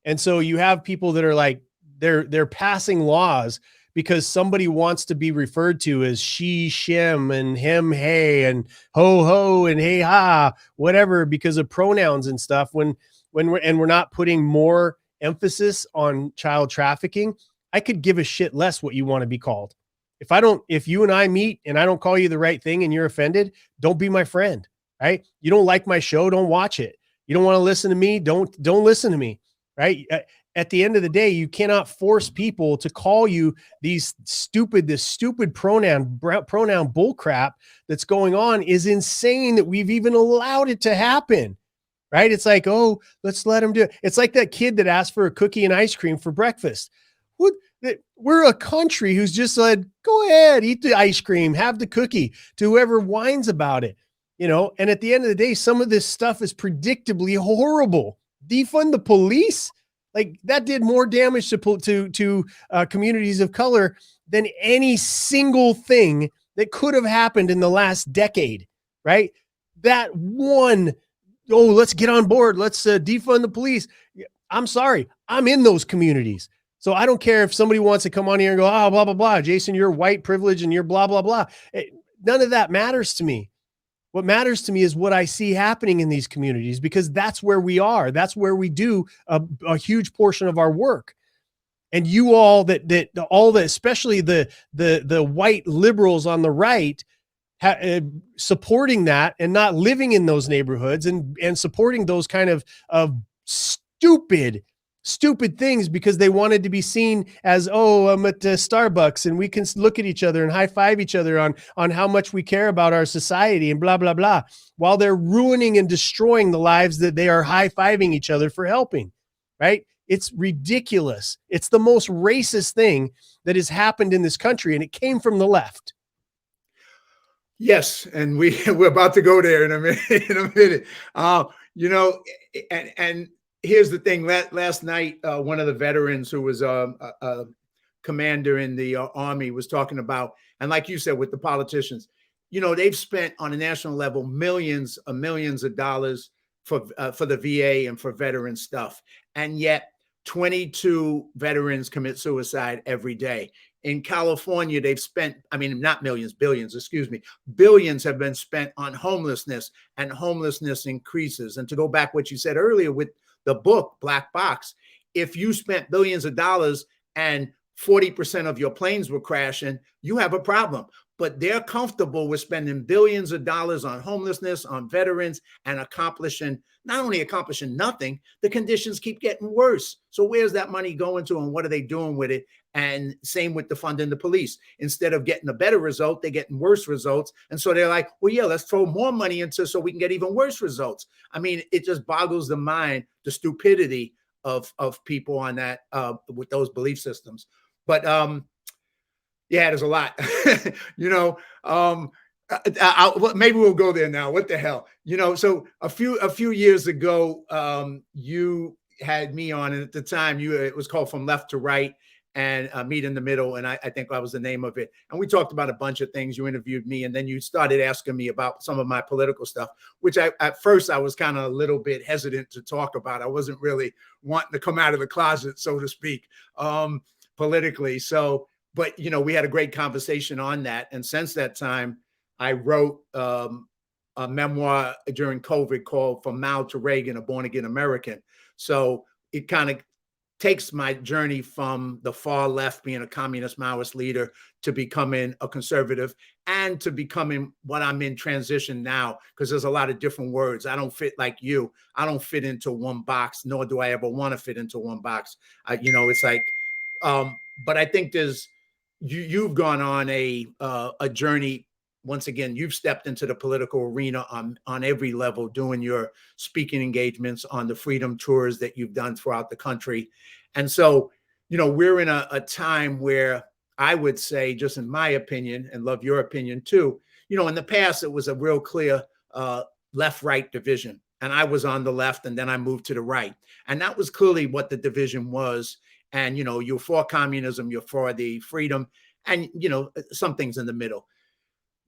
And so you have people that are like, they're passing laws because somebody wants to be referred to as she, shim, and him, hey, and ho, ho, and hey, ha, whatever, because of pronouns and stuff. When we're not putting more emphasis on child trafficking, I could give a shit less what you want to be called. If you and I meet and I don't call you the right thing and you're offended, don't be my friend, right? You don't like my show, don't watch it. You don't want to listen to me, don't listen to me, right? At the end of the day, you cannot force people to call you this stupid pronoun bullcrap that's going on. Is insane that we've even allowed it to happen, right? It's like, oh, let's let them do it. It's like that kid that asked for a cookie and ice cream for breakfast. We're a country who's just said, go ahead, eat the ice cream, have the cookie, to whoever whines about it, and at the end of the day, some of this stuff is predictably horrible. Defund the police. Like, that did more damage to communities of color than any single thing that could have happened in the last decade, right? That one, let's get on board. Let's defund the police. I'm sorry. I'm in those communities. So I don't care if somebody wants to come on here and go, oh, blah, blah, blah. Jason, you're white privilege and you're blah, blah, blah. None of that matters to me. What matters to me is what I see happening in these communities, because that's where we are. That's where we do a huge portion of our work. And you all especially the white liberals on the right, supporting that and not living in those neighborhoods and supporting those kind of stupid things because they wanted to be seen as, I'm at Starbucks and we can look at each other and high five each other on how much we care about our society and blah, blah, blah, while they're ruining and destroying the lives that they are high fiving each other for helping, right? It's ridiculous. It's the most racist thing that has happened in this country, and it came from the left. Yes, and we're about to go there in a minute. And here's the thing. Last night, one of the veterans who was a commander in the Army was talking about, and like you said, with the politicians, they've spent on a national level millions of dollars for the VA and for veteran stuff. And yet 22 veterans commit suicide every day. In California, they've spent, I mean, not millions, billions, excuse me, billions have been spent on homelessness, and homelessness increases. And to go back what you said earlier with the book, Black Box, if you spent billions of dollars and 40% of your planes were crashing, you have a problem. But they're comfortable with spending billions of dollars on homelessness, on veterans, and not only accomplishing nothing, the conditions keep getting worse. So where's that money going to, and what are they doing with it? And same with the funding the police. Instead of getting a better result, they're getting worse results. And so they're like, well, yeah, let's throw more money into so we can get even worse results. I mean, it just boggles the mind, the stupidity of people on that, with those belief systems. But yeah, there's a lot. Maybe we'll go there now. What the hell? So a few years ago, you had me on, and at the time it was called From Left to Right, and Meet in the Middle. And I think that was the name of it. And we talked about a bunch of things. You interviewed me, and then you started asking me about some of my political stuff, which at first I was kind of a little bit hesitant to talk about. I wasn't really wanting to come out of the closet, so to speak, politically. So, but, we had a great conversation on that. And since that time, I wrote a memoir during COVID called From Mao to Reagan, A Born Again American. So it kind of takes my journey from the far left, being a communist Maoist leader, to becoming a conservative, and to becoming what I'm in transition now, because there's a lot of different words. I don't fit like you. I don't fit into one box, nor do I ever want to fit into one box. It's like, but I think you've gone on a journey. Once again, you've stepped into the political arena on every level, doing your speaking engagements on the freedom tours that you've done throughout the country. And so, we're in a time where I would say, just in my opinion, and love your opinion too, in the past, it was a real clear left-right division. And I was on the left, and then I moved to the right. And that was clearly what the division was. And, you're for communism, you're for the freedom, and, some things in the middle.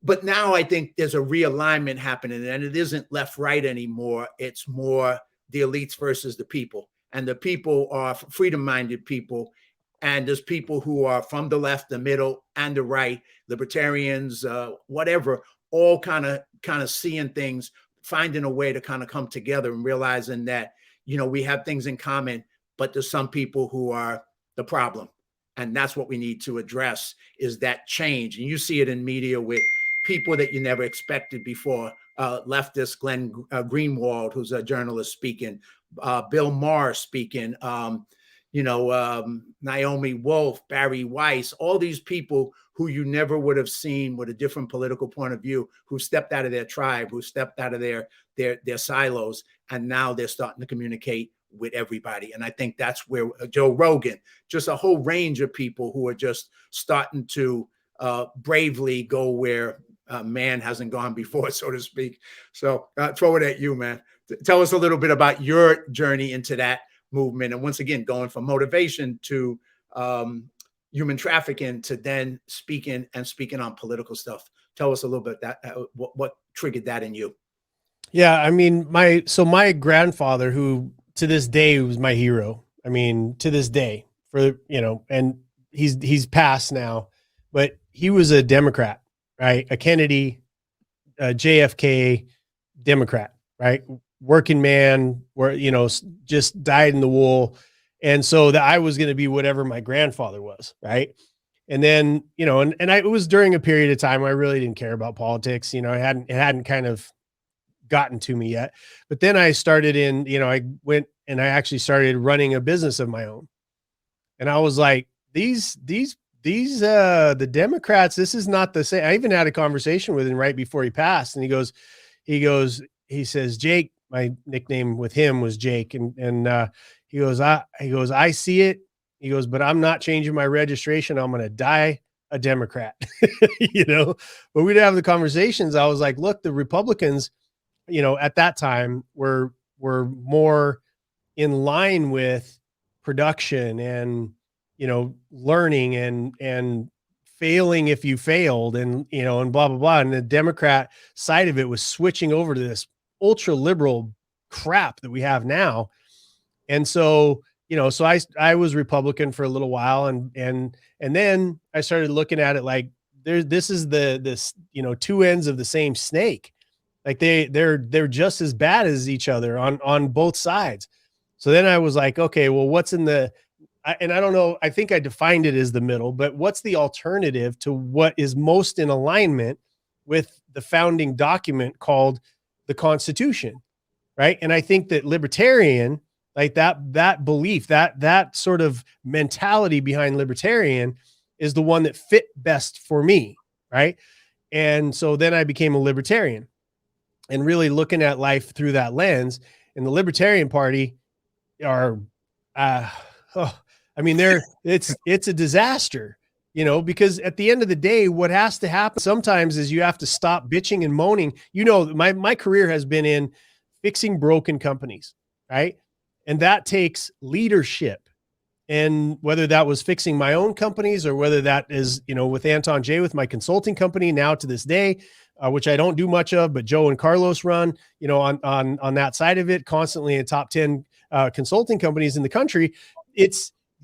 But now I think there's a realignment happening, and it isn't left-right anymore. It's more the elites versus the people. And the people are freedom-minded people. And there's people who are from the left, the middle, and the right, libertarians, whatever, all kind of seeing things, finding a way to kind of come together and realizing that, we have things in common, but there's some people who are the problem. And that's what we need to address, is that change. And you see it in media with people that you never expected before. Leftist Glenn Greenwald, who's a journalist, speaking. Bill Maher speaking. Naomi Wolf, Barry Weiss, all these people who you never would have seen with a different political point of view, who stepped out of their tribe, who stepped out of their silos, and now they're starting to communicate with everybody. And I think that's where Joe Rogan, just a whole range of people who are just starting to bravely go where man hasn't gone before, so to speak. So throw it at you, man. Tell us a little bit about your journey into that movement. And once again, going from motivation to human trafficking to then speaking on political stuff. Tell us a little bit that what triggered that in you. Yeah, I mean, my grandfather, who to this day was my hero. I mean, to this day, and he's passed now, but he was a Democrat, right? A Kennedy, a JFK Democrat, right? Working man, where, just dyed in the wool. And so that I was going to be whatever my grandfather was. Right. And then, it was during a period of time where I really didn't care about politics. It hadn't kind of gotten to me yet. But then I started I went and I actually started running a business of my own. And I was like, the Democrats, this is not the same. I even had a conversation with him right before he passed. And he says, Jake, my nickname with him was Jake. And he goes, I see it. He goes, but I'm not changing my registration. I'm going to die a Democrat, but we'd have the conversations. I was like, look, the Republicans, at that time were more in line with production and, learning and failing if you failed and blah, blah, blah. And the Democrat side of it was switching over to this ultra liberal crap that we have now. And so, so I was Republican for a little while, and then I started looking at it like this is this two ends of the same snake. Like they're just as bad as each other on both sides. So then I was like, okay, well, what's in and I don't know, I think I defined it as the middle, but what's the alternative to what is most in alignment with the founding document called the Constitution, right? And I think that libertarian, like that belief, that sort of mentality behind libertarian is the one that fit best for me, right? And so then I became a libertarian and really looking at life through that lens. And the Libertarian Party are, it's a disaster, because at the end of the day, what has to happen sometimes is you have to stop bitching and moaning. My career has been in fixing broken companies, right? And that takes leadership. And whether that was fixing my own companies or whether that is, with Anton J with my consulting company now to this day, which I don't do much of, but Joe and Carlos run, on that side of it, constantly in top 10 consulting companies in the country.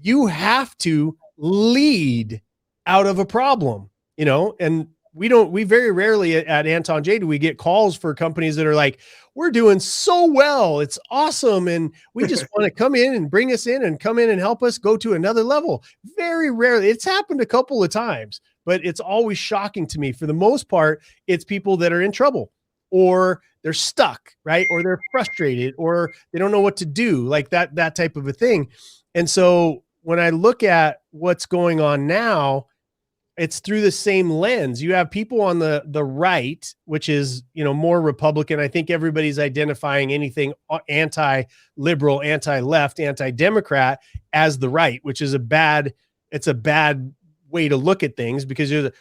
You have to lead out of a problem, and we very rarely at Anton J do we get calls for companies that are like, we're doing so well, it's awesome, and we just want to come in and bring us in and come in and help us go to another level. Very rarely. It's happened a couple of times, but it's always shocking to me. For the most part, it's people that are in trouble or they're stuck, right? Or they're frustrated or they don't know what to do, like that type of a thing. And so when I look at what's going on now, it's through the same lens. You have people on the right, which is, more Republican. I think everybody's identifying anything anti-liberal, anti-left, anti-democrat as the right, which is a bad way to look at things, because you're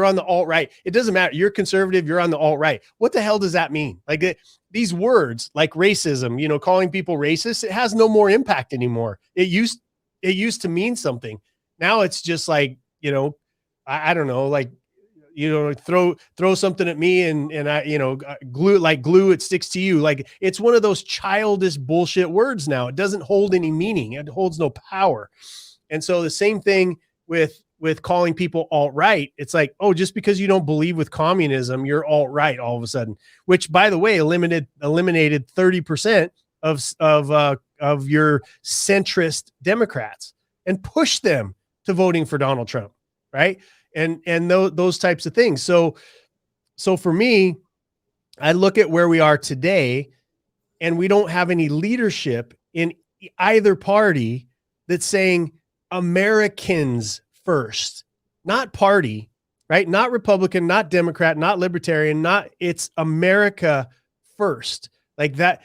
on the alt-right. It doesn't matter. You're conservative, you're on the alt-right. What the hell does that mean? Like these words like racism, calling people racist, it has no more impact anymore. It used to mean something. Now it's just like, I don't know, like, throw something at me and I, glue, it sticks to you. Like it's one of those childish bullshit words now. It doesn't hold any meaning. It holds no power. And so the same thing with calling people alt-right. It's like, oh, just because you don't believe with communism, you're alt-right all of a sudden, which by the way, eliminated 30% of your centrist Democrats and pushed them to voting for Donald Trump. Right. And those types of things. So for me, I look at where we are today and we don't have any leadership in either party that's saying Americans first, not party, right? Not Republican, not Democrat, not Libertarian, it's America first, like that,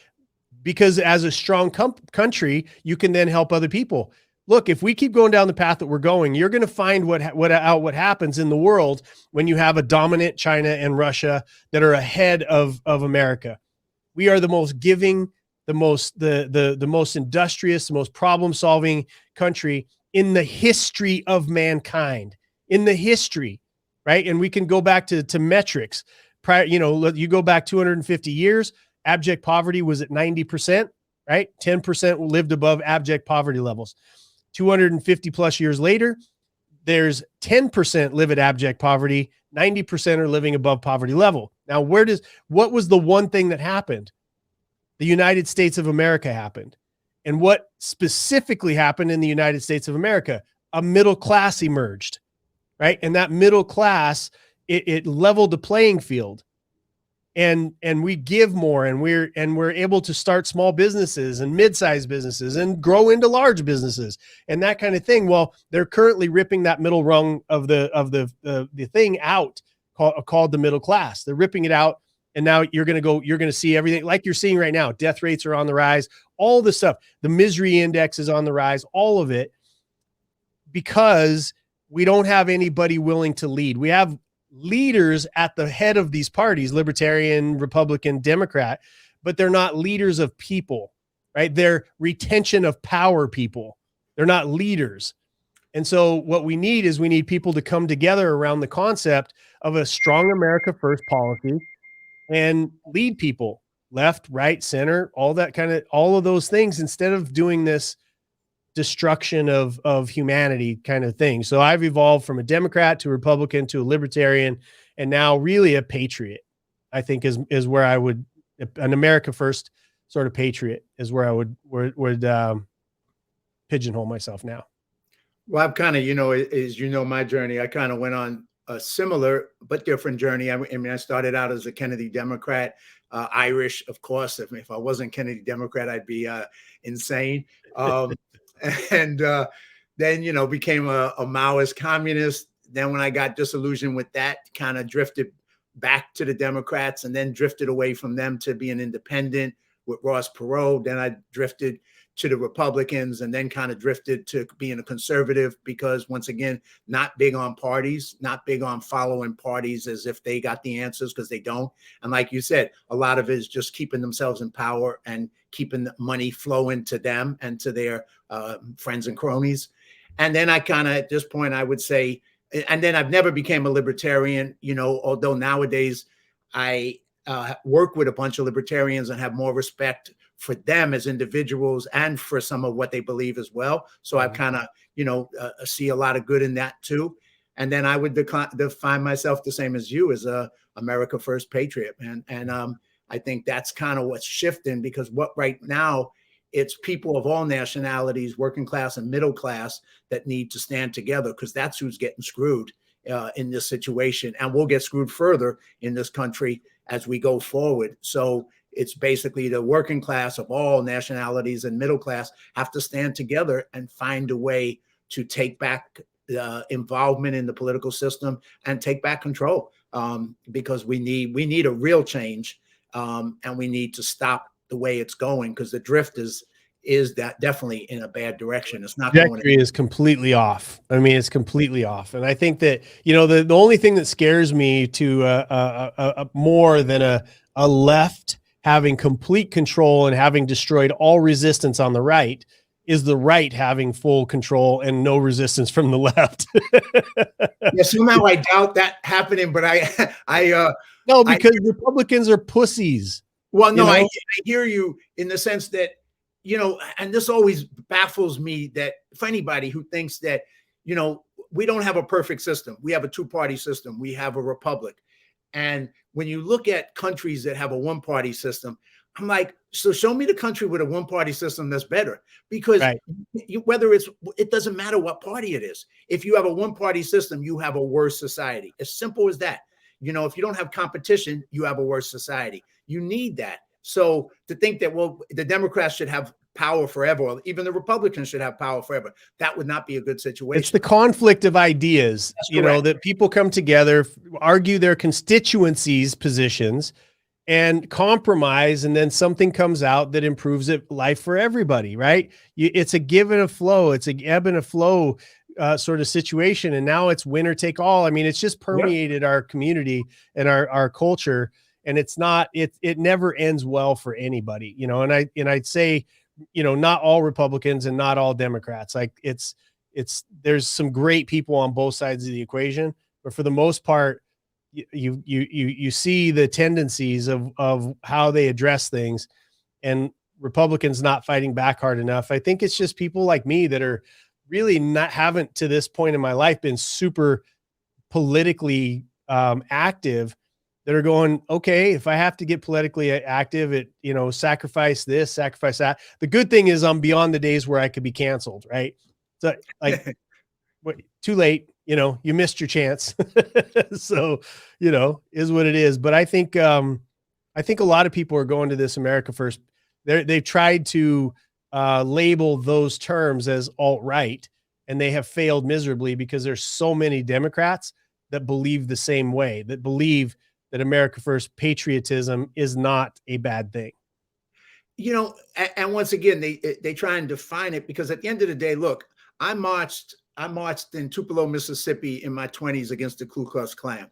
because as a strong country, you can then help other people. Look, if we keep going down the path that we're going, you're going to find what happens in the world when you have a dominant China and Russia that are ahead of America. We are the most giving, the most industrious, the most problem-solving country in the history of mankind. In the history, right? And we can go back to metrics. You go back 250 years, abject poverty was at 90%, right? 10% lived above abject poverty levels. 250 plus years later, there's 10% live at abject poverty, 90% are living above poverty level. Now, what was the one thing that happened? The United States of America happened. And what specifically happened in the United States of America? A middle class emerged, right? And that middle class, it leveled the playing field. And we give more, and we're able to start small businesses and mid-sized businesses and grow into large businesses and that kind of thing. Well, they're currently ripping that middle rung of the thing out called the middle class. They're ripping it out, and now you're going to see everything like you're seeing right now. Death rates are on the rise, all the stuff. The misery index is on the rise, all of it, because we don't have anybody willing to lead. We have leaders at the head of these parties, Libertarian, Republican, Democrat, but they're not leaders of people, right? They're retention of power people. They're not leaders. And so what we need is people to come together around the concept of a strong America first policy and lead people, left, right, center, all that kind of, all of those things, instead of doing this destruction of humanity kind of thing. So I've evolved from a Democrat to a Republican to a libertarian, and now really a patriot, I think is where I would, an America first sort of patriot is where I would pigeonhole myself now. Well, I've kind of, as you know, my journey, I kind of went on a similar but different journey. I mean, I started out as a Kennedy Democrat, Irish, of course. If I wasn't Kennedy Democrat, I'd be insane. And then, became a Maoist communist. Then when I got disillusioned with that, kind of drifted back to the Democrats, and then drifted away from them to be an independent with Ross Perot. Then I drifted to the Republicans, and then kind of drifted to being a conservative, because once again, not big on parties, not big on following parties as if they got the answers, because they don't. And like you said, a lot of it is just keeping themselves in power and keeping the money flowing to them and to their friends and cronies. And then I kind of, at this point, I would say, and then I've never became a libertarian, although nowadays I work with a bunch of libertarians and have more respect for them as individuals and for some of what they believe as well. So I've kind of, see a lot of good in that too. And then I would define myself the same as you, as a America First patriot, man. And I think that's kind of what's shifting, because what right now, it's people of all nationalities, working class and middle class, that need to stand together, because that's who's getting screwed in this situation. And we'll get screwed further in this country as we go forward. So it's basically the working class of all nationalities and middle class have to stand together and find a way to take back involvement in the political system and take back control, because we need a real change, and we need to stop the way it's going, because the drift is that definitely in a bad direction. It's not going. Is completely off. I mean, it's completely off. And I think that, the only thing that scares me to more than a left having complete control and having destroyed all resistance on the right is the right having full control and no resistance from the left. Yeah, somehow I doubt that happening, but no, because Republicans are pussies. Well, no, I hear you in the sense that, and this always baffles me, that for anybody who thinks that, we don't have a perfect system. We have a two-party system. We have a republic. And when you look at countries that have a one-party system, I'm like, so show me the country with a one-party system that's better, because it doesn't matter what party it is. If you have a one-party system, you have a worse society. As simple as that. If you don't have competition, you have a worse society. You need that. So to think that, well, the Democrats should have power forever, or even the Republicans should have power forever, that would not be a good situation. It's the conflict of ideas, that people come together, argue their constituencies' positions, and compromise, and then something comes out that improves life for everybody, right? It's a give and a flow. It's a ebb and a flow sort of situation. And now it's winner take all. I mean, it's just permeated our community and our culture. And it's not, it never ends well for anybody, and I'd say, not all Republicans and not all Democrats. Like there's some great people on both sides of the equation, but for the most part, you see the tendencies of how they address things, and Republicans not fighting back hard enough. I think it's just people like me that are really haven't to this point in my life been super politically active, that are going, okay, if I have to get politically active, sacrifice this, sacrifice that. The good thing is I'm beyond the days where I could be canceled, right? So like, too late, you missed your chance. So, is what it is. But I think a lot of people are going to this America First. They've tried to label those terms as alt-right, and they have failed miserably, because there's so many Democrats that believe the same way, that believe that America First patriotism is not a bad thing. And once again, they try and define it, because at the end of the day, look, I marched in Tupelo, Mississippi in my 20s against the Ku Klux Klan.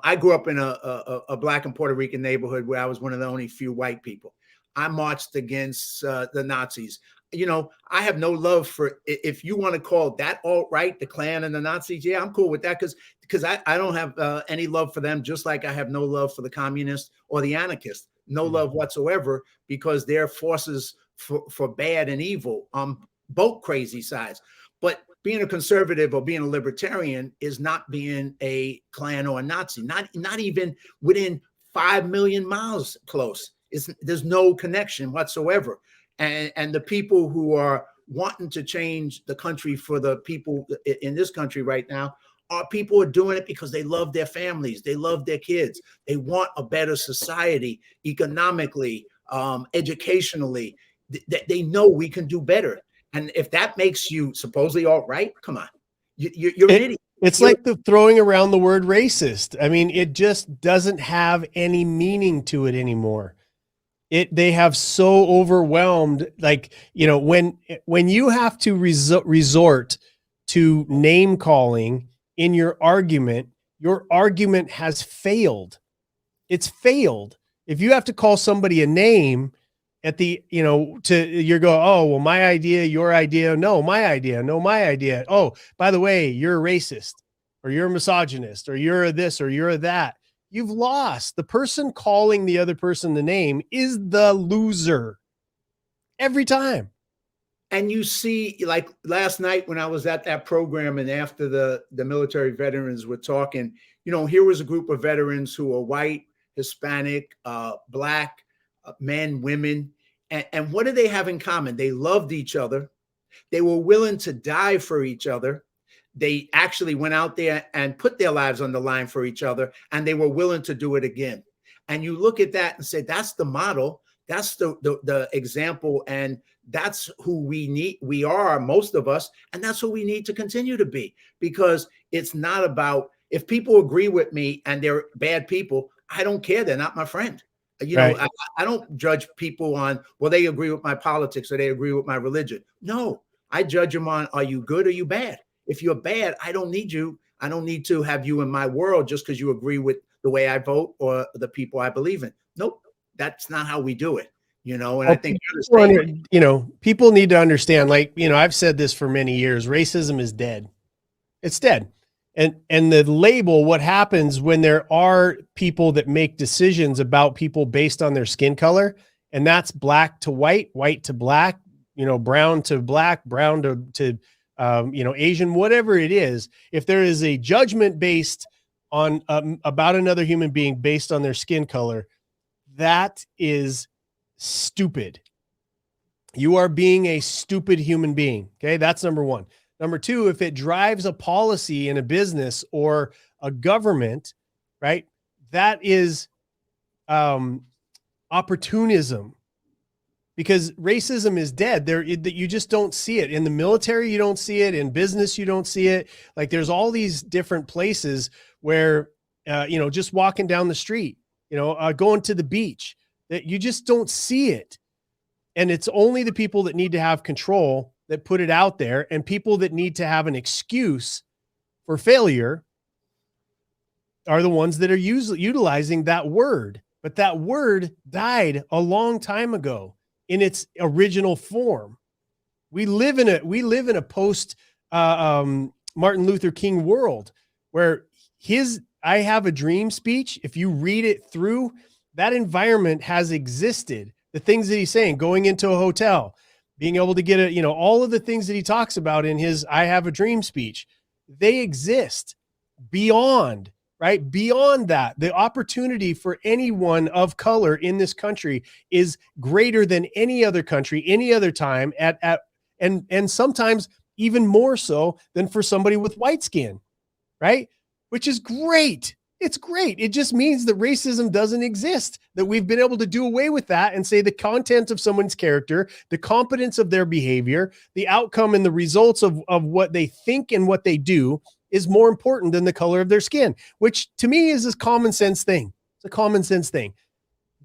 I grew up in a Black and Puerto Rican neighborhood where I was one of the only few white people. I marched against the Nazis. I have no love for, if you want to call that alt-right, the Klan and the Nazis, yeah, I'm cool with that, because I don't have any love for them, just like I have no love for the communists or the anarchists. no love whatsoever, because they're forces for bad and evil on both crazy sides. But being a conservative or being a libertarian is not being a Klan or a Nazi, not even within 5 million miles close. There's no connection whatsoever. And the people who are wanting to change the country for the people in this country right now are people who are doing it because they love their families, they love their kids, they want a better society economically, educationally. They know we can do better. And if that makes you supposedly all right, come on, you're an idiot. It's like the throwing around the word racist. I mean, it just doesn't have any meaning to it anymore. They have so overwhelmed, like, you know, when you have to resort to name calling in your argument has failed. It's failed. If you have to call somebody a name at the, you know, you go, oh, well, my idea, your idea, no, my idea, no, my idea. Oh, by the way, you're a racist, or you're a misogynist, or you're a this, or you're a that. You've lost. The person calling the other person the name is the loser every time. And you see, like last night when I was at that program, and after the military veterans were talking, you know, here was a group of veterans who are white, Hispanic, Black, men, women. And what do they have in common? They loved each other. They were willing to die for each other. They actually went out there and put their lives on the line for each other, and they were willing to do it again. And you look at that and say, that's the model. That's the example. And that's who we are, most of us. And that's who we need to continue to be, because it's not about, if people agree with me and they're bad people, I don't care. They're not my friend. You know, right. I don't judge people on, well, they agree with my politics or they agree with my religion. No, I judge them on, are you good or you bad? If you're bad, I don't need you. I don't need to have you in my world just because you agree with the way I vote or the people I believe in. Nope, that's not how we do it. You know, and well, I think you know, people need to understand, like, you know, I've said this for many years, racism is dead. It's dead. And the label, what happens when there are people that make decisions about people based on their skin color, and that's black to white, white to black, you know, brown to black, brown to you know, Asian, whatever it is. If there is a judgment based on about another human being based on their skin color, that is stupid. You are being a stupid human being. Okay. That's number one. Number two, if it drives a policy in a business or a government, right, that is opportunism, because racism is dead. You just don't see it in the military. You don't see it in business. You don't see it. Like, there's all these different places where, you know, just walking down the street, you know, going to the beach, that you just don't see it. And it's only the people that need to have control that put it out there, and people that need to have an excuse for failure are the ones that are utilizing that word. But that word died a long time ago in its original form. We live in a post Martin Luther King world, where his "I Have a Dream" speech, if you read it through, that environment has existed. The things that he's saying, going into a hotel, being able to get you know, all of the things that he talks about in his "I Have a Dream" speech, they exist beyond, right? Beyond that, the opportunity for anyone of color in this country is greater than any other country, any other time, and sometimes even more so than for somebody with white skin, right? Which is great. It's great. It just means that racism doesn't exist, that we've been able to do away with that and say the content of someone's character, the competence of their behavior, the outcome and the results of what they think and what they do is more important than the color of their skin, which to me is a common sense thing. It's a common sense thing.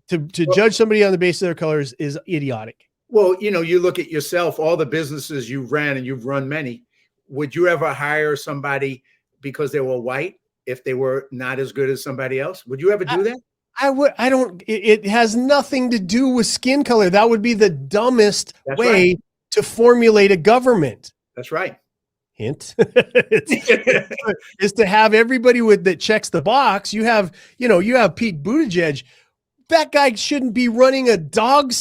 To judge somebody on the basis of their colors is idiotic. Well, you know, you look at yourself, all the businesses you've ran, and you've run many. Would you ever hire somebody because they were white if they were not as good as somebody else? Would you ever do that? I would. I don't. It has nothing to do with skin color. That would be the dumbest way to formulate a government. That's right. Hint is to have everybody that checks the box. You have Pete Buttigieg. that guy shouldn't be running a dog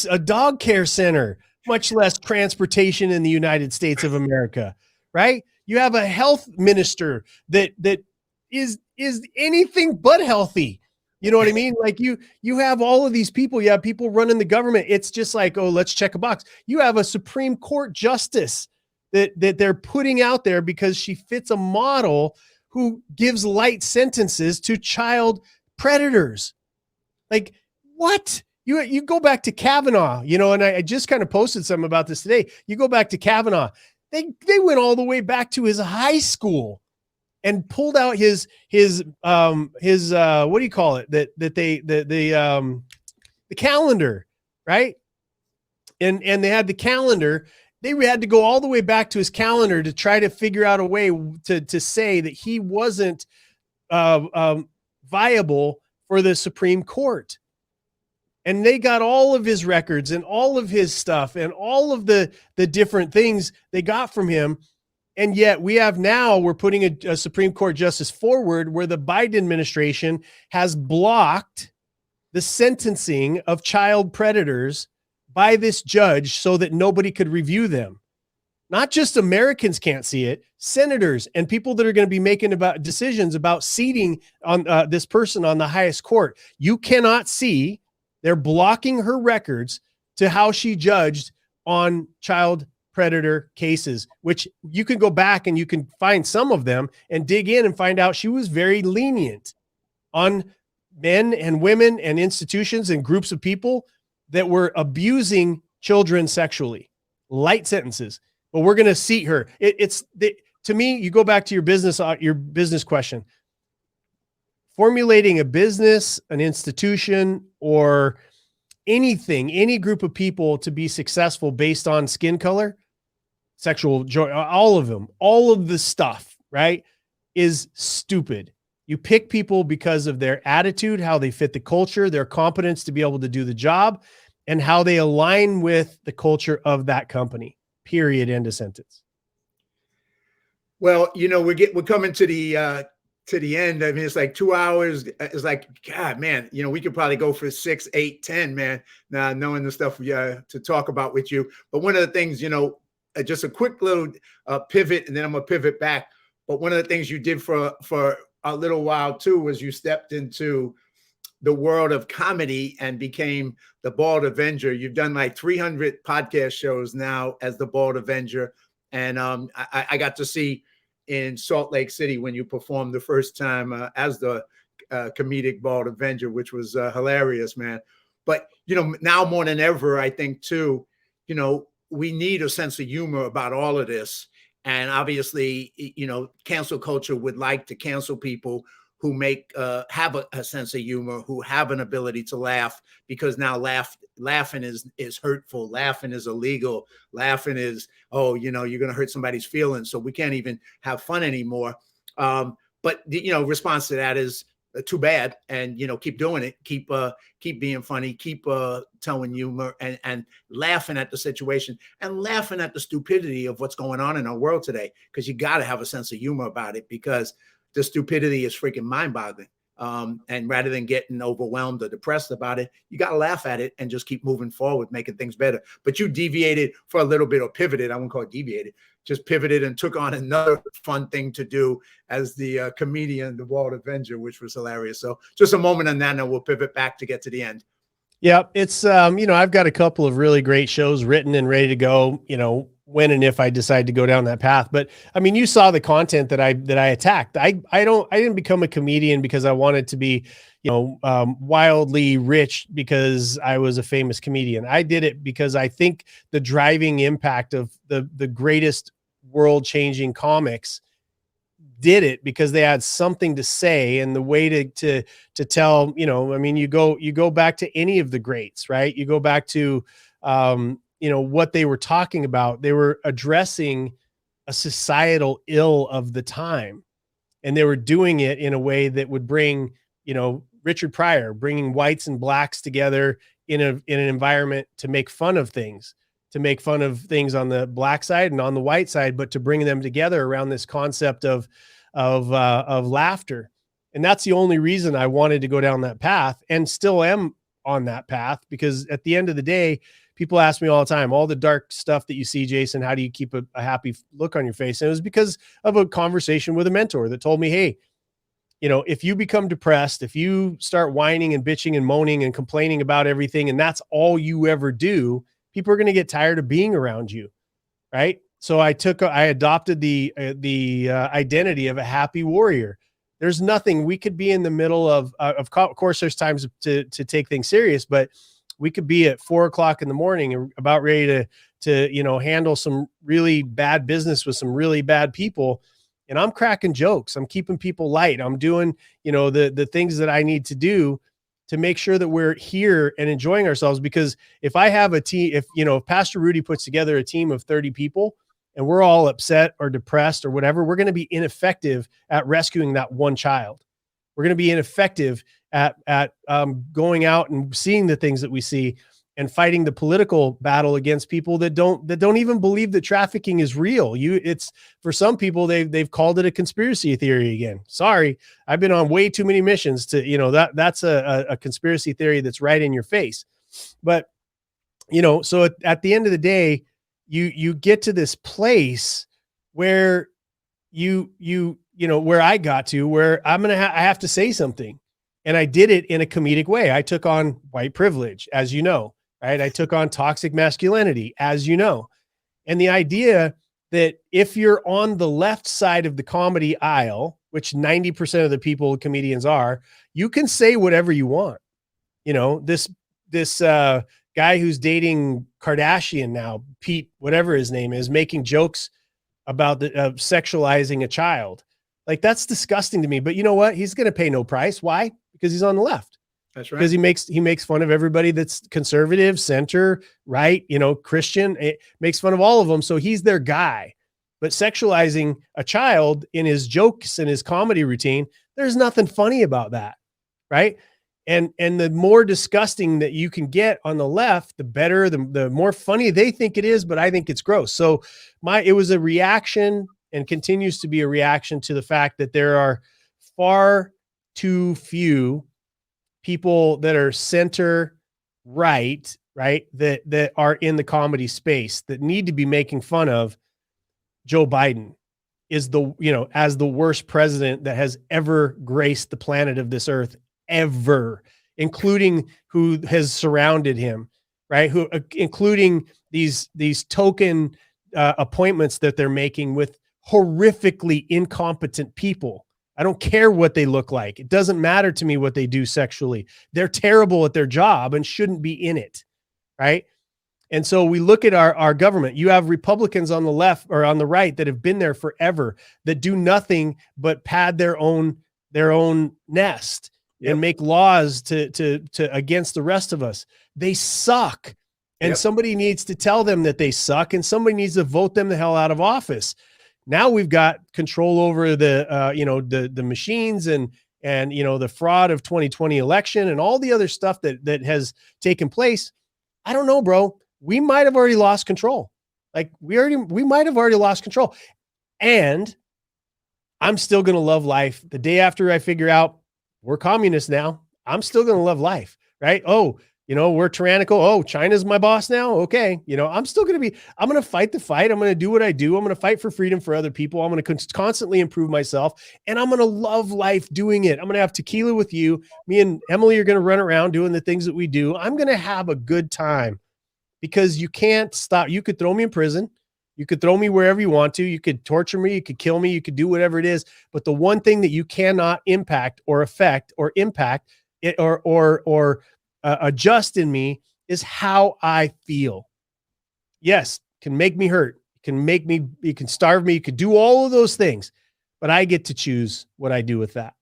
care center, much less transportation in the United States of America, right? You have a health minister that is anything but healthy. You know what I mean? Like you have all of these people, you have people running the government. It's just like, oh, let's check a box. You have a Supreme Court justice that they're putting out there because she fits a model who gives light sentences to child predators. Like, what? You go back to Kavanaugh, you know, and I just kind of posted something about this today. You go back to Kavanaugh, they went all the way back to his high school and pulled out his what do you call it? The calendar, right? And they had the calendar. They had to go all the way back to his calendar to try to figure out a way to say that he wasn't viable for the Supreme Court. And they got all of his records and all of his stuff and all of the different things they got from him. And yet we're putting a Supreme Court justice forward where the Biden administration has blocked the sentencing of child predators by this judge so that nobody could review them. Not just Americans can't see it, senators and people that are going to be making about decisions about seating on this person on the highest court. You cannot see. They're blocking her records to how she judged on child predator cases, which you can go back and you can find some of them and dig in and find out she was very lenient on men and women and institutions and groups of people that were abusing children sexually. Light sentences, but we're going to seat her. To me, you go back to your business question. Formulating a business, an institution, or anything, any group of people to be successful based on skin color, sexual joy, all of them, all of the stuff, right, is stupid. You pick people because of their attitude, how they fit the culture, their competence to be able to do the job, and how they align with the culture of that company. Period. End of sentence. Well, you know, we're coming to the end. I mean, it's like 2 hours. It's like, God, man, you know, we could probably go for 6, 8, 10, man, now knowing the stuff to talk about with you. But one of the things, you know, just a quick little pivot, and then I'm going to pivot back. But one of the things you did for a little while, too, was you stepped into the world of comedy and became the Bald Avenger. You've done like 300 podcast shows now as the Bald Avenger. And I got to see in Salt Lake City when you performed the first time as the comedic Bald Avenger, which was hilarious, man. But, you know, now more than ever, I think, too, you know, we need a sense of humor about all of this. And obviously, you know, cancel culture would like to cancel people who have a sense of humor, who have an ability to laugh, because now laughing is hurtful. Laughing is illegal. Laughing is, oh, you know, you're going to hurt somebody's feelings. So we can't even have fun anymore. But the, you know, response to that is too bad. And, you know, keep doing it. Keep being funny. Keep telling humor and laughing at the situation and laughing at the stupidity of what's going on in our world today. Because you got to have a sense of humor about it, because the stupidity is freaking mind-boggling. And rather than getting overwhelmed or depressed about it, you got to laugh at it and just keep moving forward, making things better. But you deviated for a little bit, or pivoted. I won't call it deviated. Just pivoted and took on another fun thing to do as the comedian, the Bald Avenger, which was hilarious. So just a moment on that, and we'll pivot back to get to the end. Yeah, it's you know, I've got a couple of really great shows written and ready to go, you know, when and if I decide to go down that path. But I mean, you saw the content that I attacked. I didn't become a comedian because I wanted to be, you know, wildly rich because I was a famous comedian. I did it because I think the driving impact of the greatest world-changing comics did it because they had something to say, and the way to tell, you know, I mean, you go back to any of the greats, right? You go back to you know, what they were talking about. They were addressing a societal ill of the time, and they were doing it in a way that would bring, you know, Richard Pryor, bringing whites and blacks together in an environment to make fun of things on the black side and on the white side, but to bring them together around this concept of laughter. And that's the only reason I wanted to go down that path, and still am on that path, because at the end of the day, people ask me all the time, all the dark stuff that you see, Jason, how do you keep a happy look on your face? And it was because of a conversation with a mentor that told me, hey, you know, if you become depressed, if you start whining and bitching and moaning and complaining about everything, and that's all you ever do, people are going to get tired of being around you. Right. So I adopted the identity of a happy warrior. There's nothing, we could be in the middle of course, there's times to take things serious, but we could be at 4 o'clock in the morning and about ready to, you know, handle some really bad business with some really bad people. And I'm cracking jokes. I'm keeping people light. I'm doing, you know, the things that I need to do to make sure that we're here and enjoying ourselves. Because if I have a team, if Pastor Rudy puts together a team of 30 people and we're all upset or depressed or whatever, we're going to be ineffective at rescuing that one child. We're going to be ineffective at going out and seeing the things that we see and fighting the political battle against people that don't even believe that trafficking is real. It's for some people, they've called it a conspiracy theory again. Sorry, I've been on way too many missions to, you know, that's a conspiracy theory that's right in your face. But, you know, so at the end of the day, you get to this place where you know, where I got to, where I have to say something. And I did it in a comedic way. I took on white privilege, as you know. Right? I took on toxic masculinity, as you know. And the idea that if you're on the left side of the comedy aisle, which 90% of the people comedians are, you can say whatever you want. You know, this guy who's dating Kardashian now, Pete, whatever his name is, making jokes about sexualizing a child. Like, that's disgusting to me. But you know what? He's going to pay no price. Why? Because he's on the left. That's right. Because he makes fun of everybody that's conservative, center, right, you know, Christian. It makes fun of all of them. So he's their guy. But sexualizing a child in his jokes and his comedy routine, there's nothing funny about that, right? And the more disgusting that you can get on the left, the better, the more funny they think it is. But I think it's gross. So it was a reaction, and continues to be a reaction to the fact that there are far too few people that are center right, that are in the comedy space that need to be making fun of Joe Biden is as the worst president that has ever graced the planet of this earth ever, including who has surrounded him, right? Including these token appointments that they're making with horrifically incompetent people. I don't care what they look like. It doesn't matter to me what they do sexually. They're terrible at their job and shouldn't be in it, right? And so we look at our government. You have Republicans on the left or on the right that have been there forever, that do nothing but pad their own nest and make laws to against the rest of us. They suck. And somebody needs to tell them that they suck, and somebody needs to vote them the hell out of office. Now we've got control over the machines and the fraud of 2020 election and all the other stuff that has taken place. I don't know, bro. We might have already lost control. Like we might have already lost control. And I'm still going to love life. The day after I figure out we're communists now, I'm still going to love life, right? Oh, we're tyrannical. Oh, China's my boss now. Okay. I'm still going to fight the fight. I'm going to do what I do. I'm going to fight for freedom for other people. I'm going to constantly improve myself, and I'm going to love life doing it. I'm going to have tequila with you. Me and Emily are going to run around doing the things that we do. I'm going to have a good time, because you can't stop. You could throw me in prison. You could throw me wherever you want to. You could torture me. You could kill me. You could do whatever it is. But the one thing that you cannot impact or affect or impact it or adjust in me is how I feel. Yes, can make me hurt. You can starve me. You could do all of those things, but I get to choose what I do with that.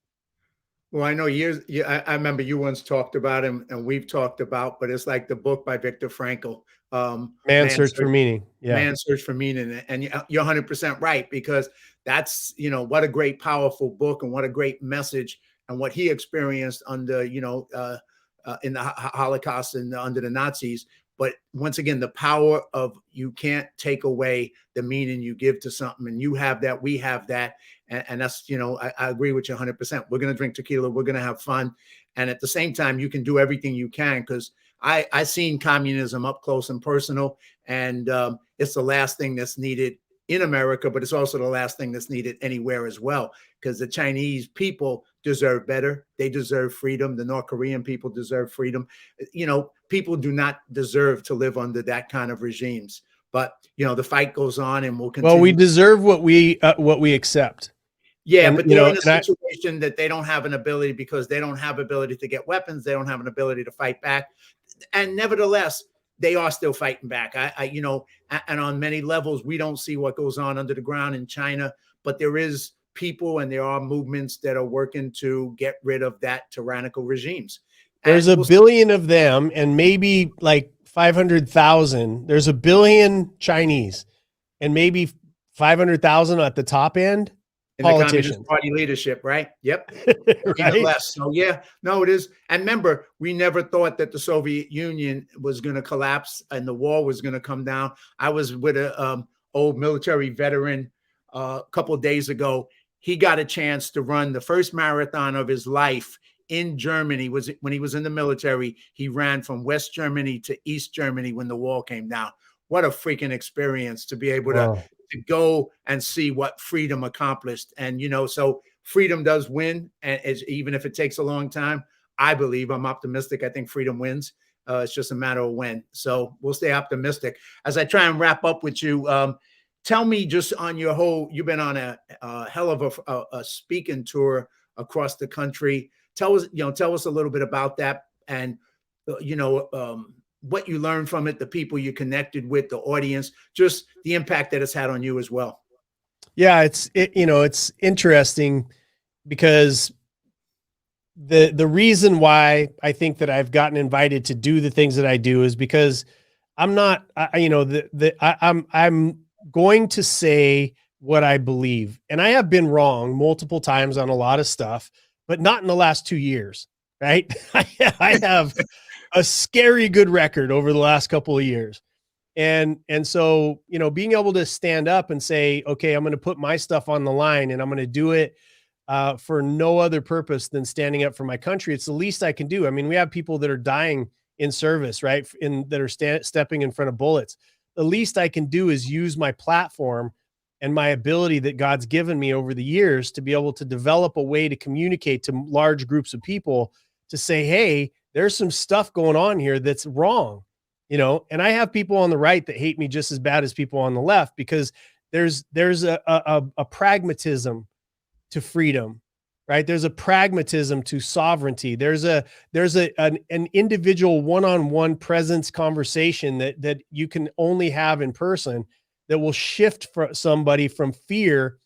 Well, I know I remember you once talked about him, and we've talked about, but it's like the book by Viktor Frankl, Man's Search for Meaning. Yeah. Man's Search for Meaning. And you're 100% right, because that's, what a great, powerful book, and what a great message, and what he experienced under, in the Holocaust and under the Nazis. But once again, the power of, you can't take away the meaning you give to something, and you have that, we have that. And that's, I agree with you 100%. We're going to drink tequila. We're going to have fun. And at the same time, you can do everything you can, because I seen communism up close and personal. And it's the last thing that's needed in America, but it's also the last thing that's needed anywhere as well, because the Chinese people deserve better. They deserve freedom. The North Korean people deserve freedom. People do not deserve to live under that kind of regimes. But, the fight goes on, and we'll continue. Well, we deserve what we accept. Yeah, and, but they're in a situation that they don't have an ability, because they don't have ability to get weapons. They don't have an ability to fight back. And nevertheless, they are still fighting back. And on many levels, we don't see what goes on under the ground in China, but there is people and there are movements that are working to get rid of that tyrannical regimes. There's a billion of them, and maybe like 500,000. There's a billion Chinese, and maybe 500,000 at the top end. In the Communist Party leadership, right? Yep. Right? Less. So yeah, no, it is. And remember, we never thought that the Soviet Union was going to collapse and the wall was going to come down. I was with a old military veteran a couple of days ago. He got a chance to run the first marathon of his life in Germany. When he was in the military, he ran from West Germany to East Germany when the wall came down. What a freaking experience to be able to go and see what freedom accomplished. And, so freedom does win. And even if it takes a long time, I believe, I'm optimistic. I think freedom wins. It's just a matter of when. So we'll stay optimistic. As I try and wrap up with you, tell me, just on your whole, you've been on a hell of a speaking tour across the country. Tell us a little bit about that, and, what you learned from it, the people you connected with, the audience, just the impact that it's had on you as well. Yeah, it's interesting, because the reason why I think that I've gotten invited to do the things that I do is because I'm not, I'm going to say what I believe, and I have been wrong multiple times on a lot of stuff, but not in the last 2 years, right? I have a scary good record over the last couple of years. And so, being able to stand up and say, okay, I'm going to put my stuff on the line, and I'm going to do it for no other purpose than standing up for my country. It's the least I can do. I mean, we have people that are dying in service, right? That are stepping in front of bullets. The least I can do is use my platform and my ability that God's given me over the years to be able to develop a way to communicate to large groups of people, to say, hey, there's some stuff going on here that's wrong, and I have people on the right that hate me just as bad as people on the left, because there's a pragmatism to freedom, right? There's a pragmatism to sovereignty. There's an individual one-on-one presence conversation that you can only have in person, that will shift somebody from fear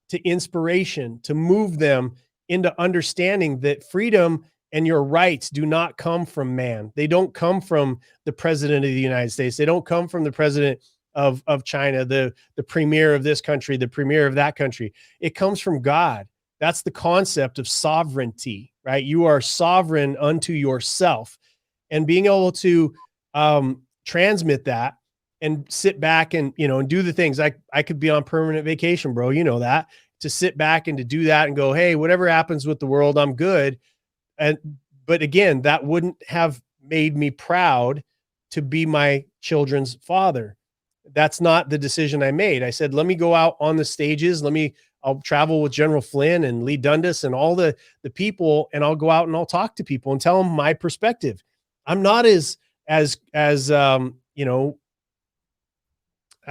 to inspiration, to move them into understanding that freedom and your rights do not come from man. They don't come from the president of the United States. They don't come from the president of China, the premier of this country, the premier of that country. It comes from God. That's the concept of sovereignty, right? You are sovereign unto yourself, and being able to transmit that and sit back and, and do the things. I could be on permanent vacation, bro. You know that, to sit back and to do that and go, hey, whatever happens with the world, I'm good. But again, that wouldn't have made me proud to be my children's father. That's not the decision I made. I said, let me go out on the stages. I'll travel with General Flynn and Lee Dundas and all the people, and I'll go out and I'll talk to people and tell them my perspective. I'm not as I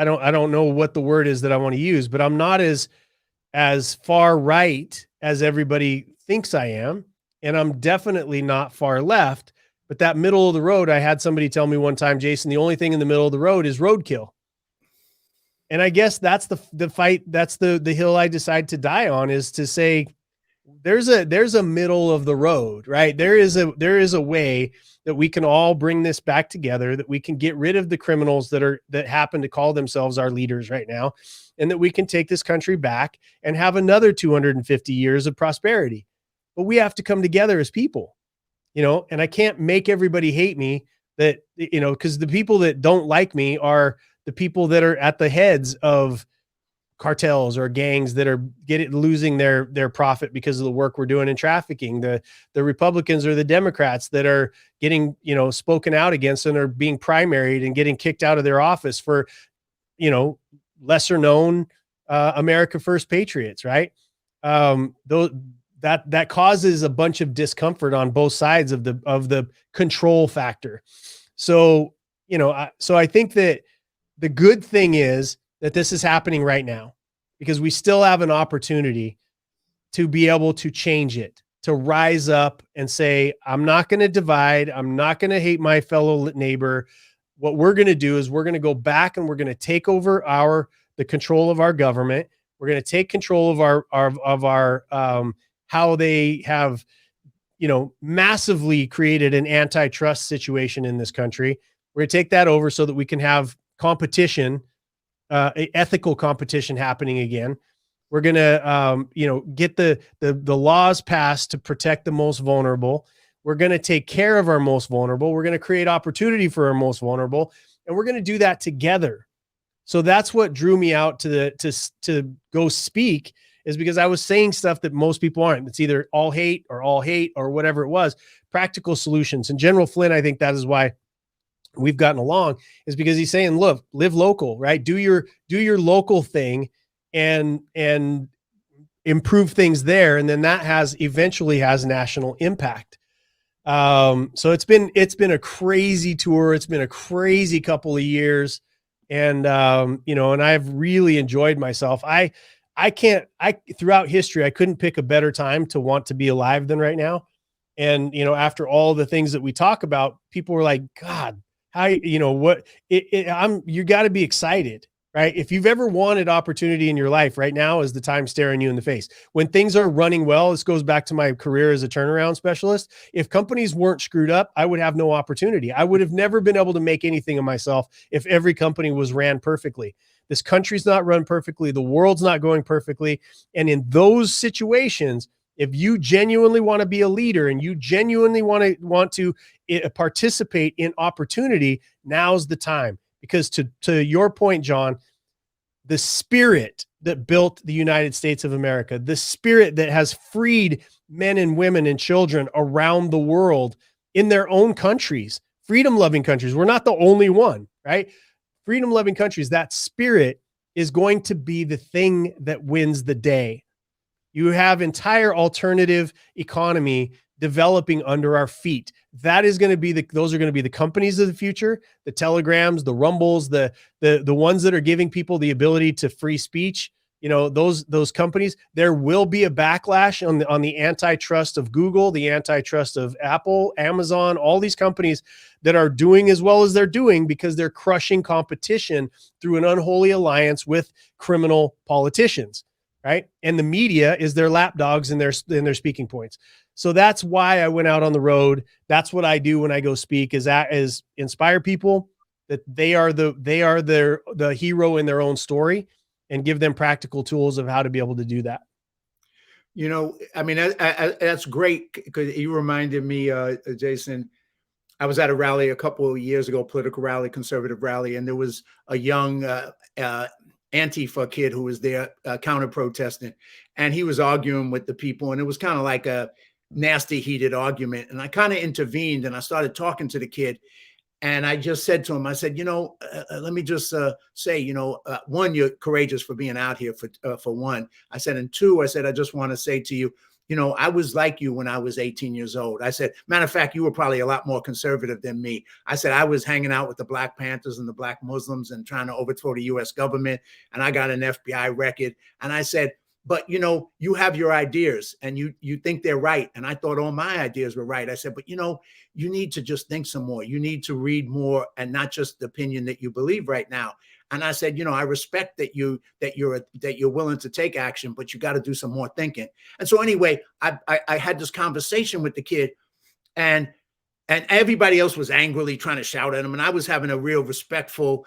don't know what the word is that I want to use, but I'm not as far right as everybody thinks I am. And I'm definitely not far left, but that middle of the road, I had somebody tell me one time, Jason, the only thing in the middle of the road is roadkill. And I guess that's the fight. That's the hill I decide to die on, is to say, there's a middle of the road, right? There is a way that we can all bring this back together, that we can get rid of the criminals that happen to call themselves our leaders right now, and that we can take this country back and have another 250 years of prosperity. But we have to come together as people, and I can't make everybody hate me that, you know, because the people that don't like me are the people that are at the heads of cartels or gangs that are losing their profit because of the work we're doing in trafficking. The Republicans or the Democrats that are getting, you know, spoken out against and are being primaried and getting kicked out of their office for, you know, lesser known America First patriots, right? Those that causes a bunch of discomfort on both sides of the control factor. So, you know, I think that the good thing is that this is happening right now, because we still have an opportunity to be able to change it, to rise up and say, I'm not going to divide. I'm not going to hate my fellow neighbor. What we're going to do is we're going to go back and we're going to take over the control of our government. We're going to take control of our how they have, you know, massively created an antitrust situation in this country. We're going to take that over so that we can have competition, ethical competition happening again. We're going to, you know, get the laws passed to protect the most vulnerable. We're going to take care of our most vulnerable. We're going to create opportunity for our most vulnerable, and we're going to do that together. So that's what drew me out to go speak, is because I was saying stuff that most people aren't. It's either all hate or whatever it was. Practical solutions. And General Flynn, I think that is why we've gotten along, is because he's saying, look, live local, right? Do your local thing and improve things there. And then that eventually has national impact. So it's been a crazy tour. It's been a crazy couple of years. And, you know, and I've really enjoyed myself. Throughout history, I couldn't pick a better time to want to be alive than right now. And, you know, after all the things that we talk about, people were like, God, how, you know, what you got to be excited, right? If you've ever wanted opportunity in your life, right now is the time staring you in the face. When things are running well, this goes back to my career as a turnaround specialist. If companies weren't screwed up, I would have no opportunity. I would have never been able to make anything of myself if every company was ran perfectly. This country's not run perfectly. The world's not going perfectly. And in those situations, if you genuinely want to be a leader and you genuinely want to participate in opportunity, now's the time. Because to your point, John, the spirit that built the United States of America, the spirit that has freed men and women and children around the world in their own countries, freedom-loving countries. We're not the only one, right? Freedom-loving countries, that spirit is going to be the thing that wins the day. You have entire alternative economy developing under our feet. That is going to be those are going to be the companies of the future, the Telegrams, the Rumbles, the ones that are giving people the ability to free speech. You know, those companies. There will be a backlash on the antitrust of Google, the antitrust of Apple, Amazon, all these companies that are doing as well as they're doing because they're crushing competition through an unholy alliance with criminal politicians. Right. And the media is their lapdogs and their speaking points. So that's why I went out on the road. That's what I do when I go speak, is inspire people that they are the hero in their own story, and give them practical tools of how to be able to do that. You know, I mean, that's great, because you reminded me, Jason, I was at a rally a couple of years ago, political rally, conservative rally, and there was a young Antifa kid who was there counter protesting, and he was arguing with the people, and it was kind of like a nasty, heated argument. And I kind of intervened, and I started talking to the kid, and I just said to him, I said, you know, let me just say, you know, one, you're courageous for being out here for one. I said, and two, I said, I just want to say to you, you know, I was like you when I was 18 years old. I said, matter of fact, you were probably a lot more conservative than me. I said, I was hanging out with the Black Panthers and the Black Muslims and trying to overthrow the U.S. government. And I got an FBI record. And I said, but, you know, you have your ideas and you think they're right. And I thought all my ideas were right. I said, but, you know, you need to just think some more. You need to read more, and not just the opinion that you believe right now. And I said, you know, I respect that you're willing to take action, but you got to do some more thinking. And so anyway, I had this conversation with the kid, and everybody else was angrily trying to shout at him. And I was having a real respectful,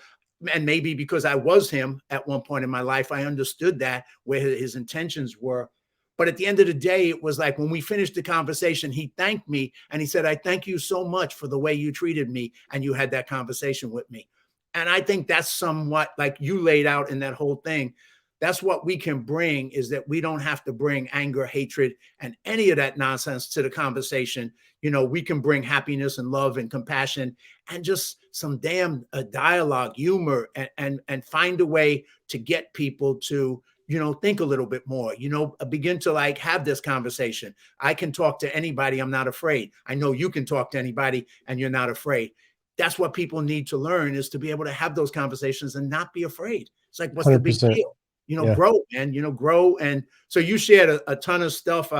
and maybe because I was him at one point in my life, I understood that where his intentions were. But at the end of the day, it was like when we finished the conversation, he thanked me and he said, I thank you so much for the way you treated me and you had that conversation with me. And I think that's somewhat like you laid out in that whole thing. That's what we can bring, is that we don't have to bring anger, hatred, and any of that nonsense to the conversation. You know, we can bring happiness and love and compassion and just some damn dialogue, humor, and find a way to get people to, you know, think a little bit more, you know, begin to like have this conversation. I can talk to anybody. I'm not afraid. I know you can talk to anybody and you're not afraid. That's what people need to learn, is to be able to have those conversations and not be afraid. It's like, what's the big 100%. deal? You know, Yeah. grow, man, you know, grow. And so you shared a ton of stuff,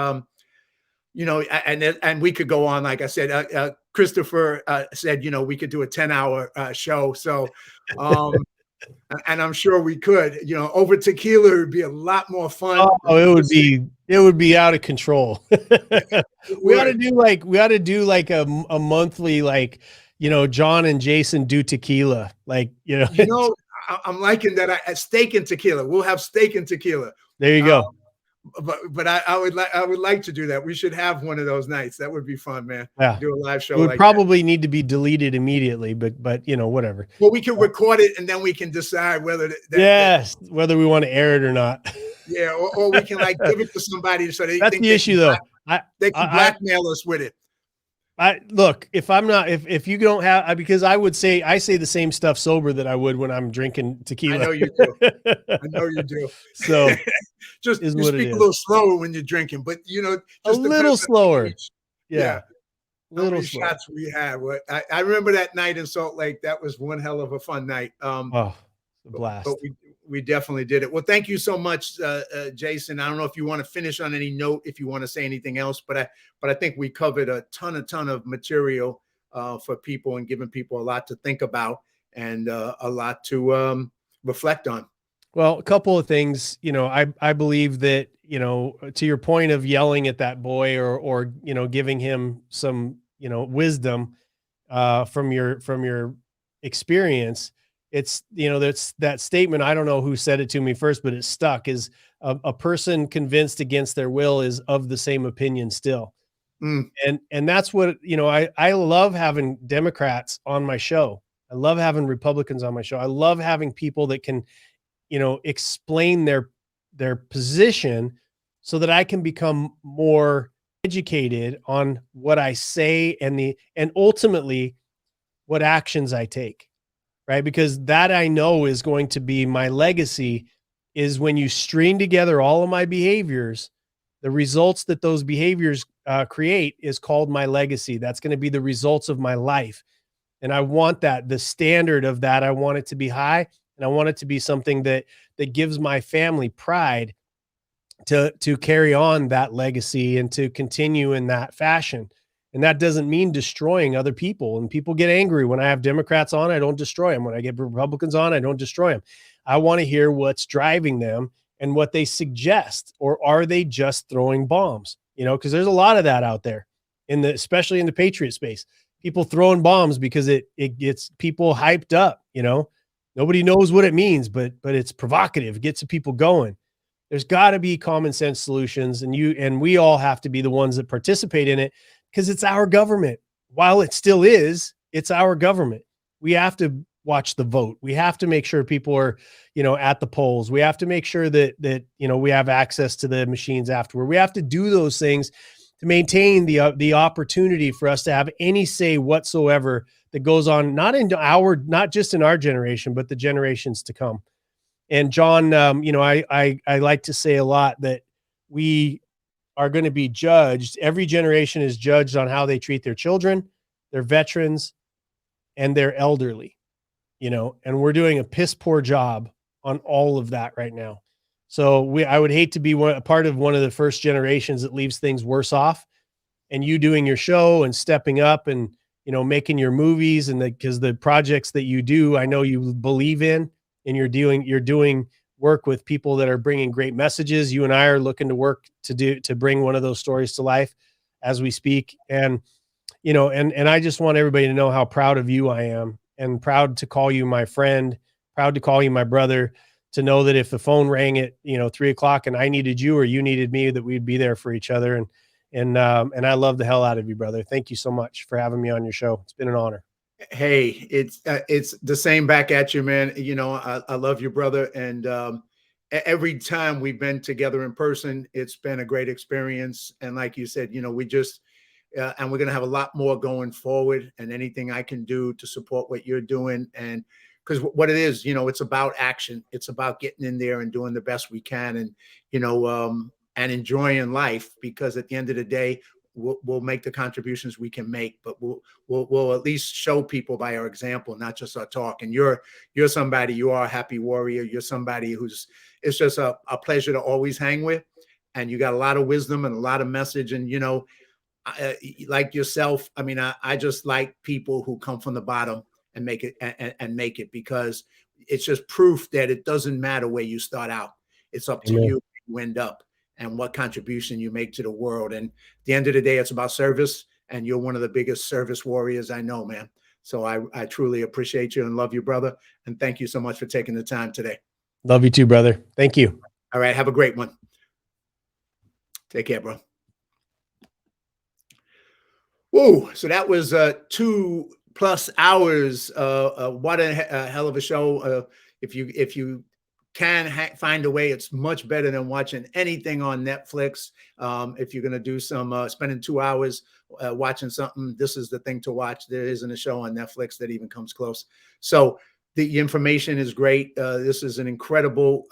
you know, and we could go on. Like I said, Christopher said, you know, we could do a 10-hour show. So, and I'm sure we could, you know, over tequila would be a lot more fun. Oh, it would be out of control. we ought to do like a monthly, like, you know, John and Jason do tequila, like, you know, I'm liking that. Steak and tequila. We'll have steak and tequila. There you go. But I would like to do that. We should have one of those nights. That would be fun, man. Yeah. Do a live show. It would like probably need to be deleted immediately, but you know, whatever. Well, we can record it and then we can decide whether whether we want to air it or not. Yeah, or we can like give it to somebody so they. That's the issue, though. They can blackmail us with it. Look, if I'm not, if you don't have, because I say the same stuff sober that I would when I'm drinking tequila. I know you do. I know you do. So just you speak a little slower when you're drinking, but you know, just a little slower. Yeah. Little shots we had. I remember that night in Salt Lake. That was one hell of a fun night. Oh, a blast. But we definitely did it. Well, thank you so much, Jason. I don't know if you want to finish on any note, if you want to say anything else, but I think we covered a ton of material for people and giving people a lot to think about and a lot to reflect on. Well, a couple of things, you know, I believe that, you know, to your point of yelling at that boy or, you know, giving him some, you know, wisdom from your experience, it's, you know, that's that statement. I don't know who said it to me first, but it stuck, is a person convinced against their will is of the same opinion still. And that's what, you know, I love having Democrats on my show. I love having Republicans on my show. I love having people that can, you know, explain their position so that I can become more educated on what I say and ultimately what actions I take. Right. Because that I know is going to be my legacy, is when you string together all of my behaviors, the results that those behaviors create is called my legacy. That's going to be the results of my life. And I want that, the standard of that, I want it to be high, and I want it to be something that gives my family pride to carry on that legacy and to continue in that fashion. And that doesn't mean destroying other people. And people get angry when I have Democrats on, I don't destroy them. When I get Republicans on, I don't destroy them. I want to hear what's driving them and what they suggest, or are they just throwing bombs? You know, because there's a lot of that out there especially in the Patriot space, people throwing bombs because it gets people hyped up. You know, nobody knows what it means, but it's provocative, it gets people going. There's got to be common sense solutions, and we all have to be the ones that participate in it, because it's our government. While it still is, it's our government. We have to watch the vote. We have to make sure people are, you know, at the polls. We have to make sure that you know, we have access to the machines afterward. We have to do those things to maintain the opportunity for us to have any say whatsoever that goes on, not just in our generation, but the generations to come. And John, you know, I like to say a lot that we are going to be judged. Every generation is judged on how they treat their children, their veterans, and their elderly, you know, and we're doing a piss poor job on all of that right now. So I would hate to be a part of one of the first generations that leaves things worse off. And you doing your show and stepping up and, you know, making your movies, and because the projects that you do, I know you believe in, and you're doing work with people that are bringing great messages. You and I are looking to work to bring one of those stories to life as we speak. And, you know, and I just want everybody to know how proud of you I am, and proud to call you my friend, proud to call you my brother. to know that if the phone rang at 3 o'clock and I needed you or you needed me, that we'd be there for each other. And I love the hell out of you, brother. Thank you so much for having me on your show. It's been an honor. Hey, it's the same back at you, man. I love you, brother. And every time we've been together in person, it's been a great experience. And like you said, we just and we're going to have a lot more going forward, and anything I can do to support what you're doing. And because what it is, it's about action. It's about getting in there and doing the best we can, and and enjoying life, because at the end of the day, we'll make the contributions we can make, but we'll at least show people by our example, not just our talk. And you're somebody, you are a happy warrior. You're somebody it's just a pleasure to always hang with, and you got a lot of wisdom and a lot of message. And like yourself, I mean, I just like people who come from the bottom and make it, and make it, because it's just proof that it doesn't matter where you start out. It's up to you where you end up and what contribution you make to the world. And at the end of the day, it's about service, and you're one of the biggest service warriors I know, man. So I truly appreciate you and love you, brother. And thank you so much for taking the time today. Love you too, brother. Thank you. All right. Have a great one. Take care, bro. Whoa. So that was 2+ hours. What a hell of a show. If you can find a way, it's much better than watching anything on Netflix. If you're going to do some spending 2 hours watching something, this is the thing to watch. There isn't a show on Netflix that even comes close. So the information is great. This is an incredible,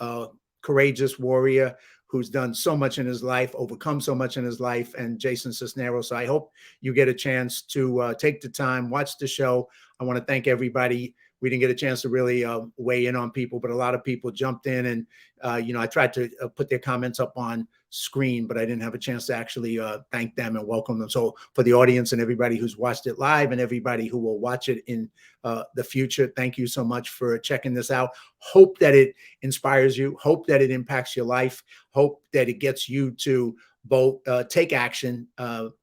courageous warrior who's done so much in his life, overcome so much in his life, and Jason Sisneros. So I hope you get a chance to take the time, watch the show. I want to thank everybody. We didn't get a chance to really weigh in on people, but a lot of people jumped in, and I tried to put their comments up on screen, but I didn't have a chance to actually thank them and welcome them. So for the audience and everybody who's watched it live and everybody who will watch it in the future, thank you so much for checking this out. Hope that it inspires you. Hope that it impacts your life. Hope that it gets you to both take action,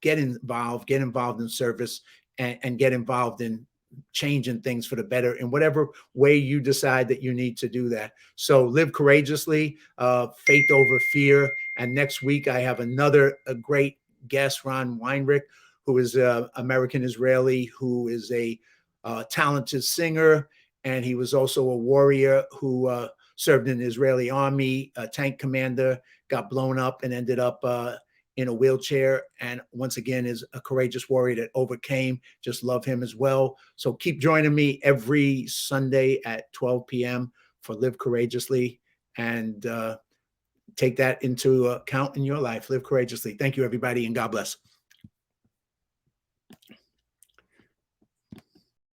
get involved in service, and get involved in changing things for the better in whatever way you decide that you need to do that. So live courageously, faith over fear. And next week, I have a great guest, Ron Weinrich, who is an American-Israeli, who is a talented singer. And he was also a warrior who served in the Israeli army, a tank commander, got blown up and ended up in a wheelchair, and once again is a courageous warrior that overcame. Just love him as well. So keep joining me every Sunday at 12 p.m. for Live Courageously, and take that into account in your life. Live courageously. Thank you, everybody, and God bless.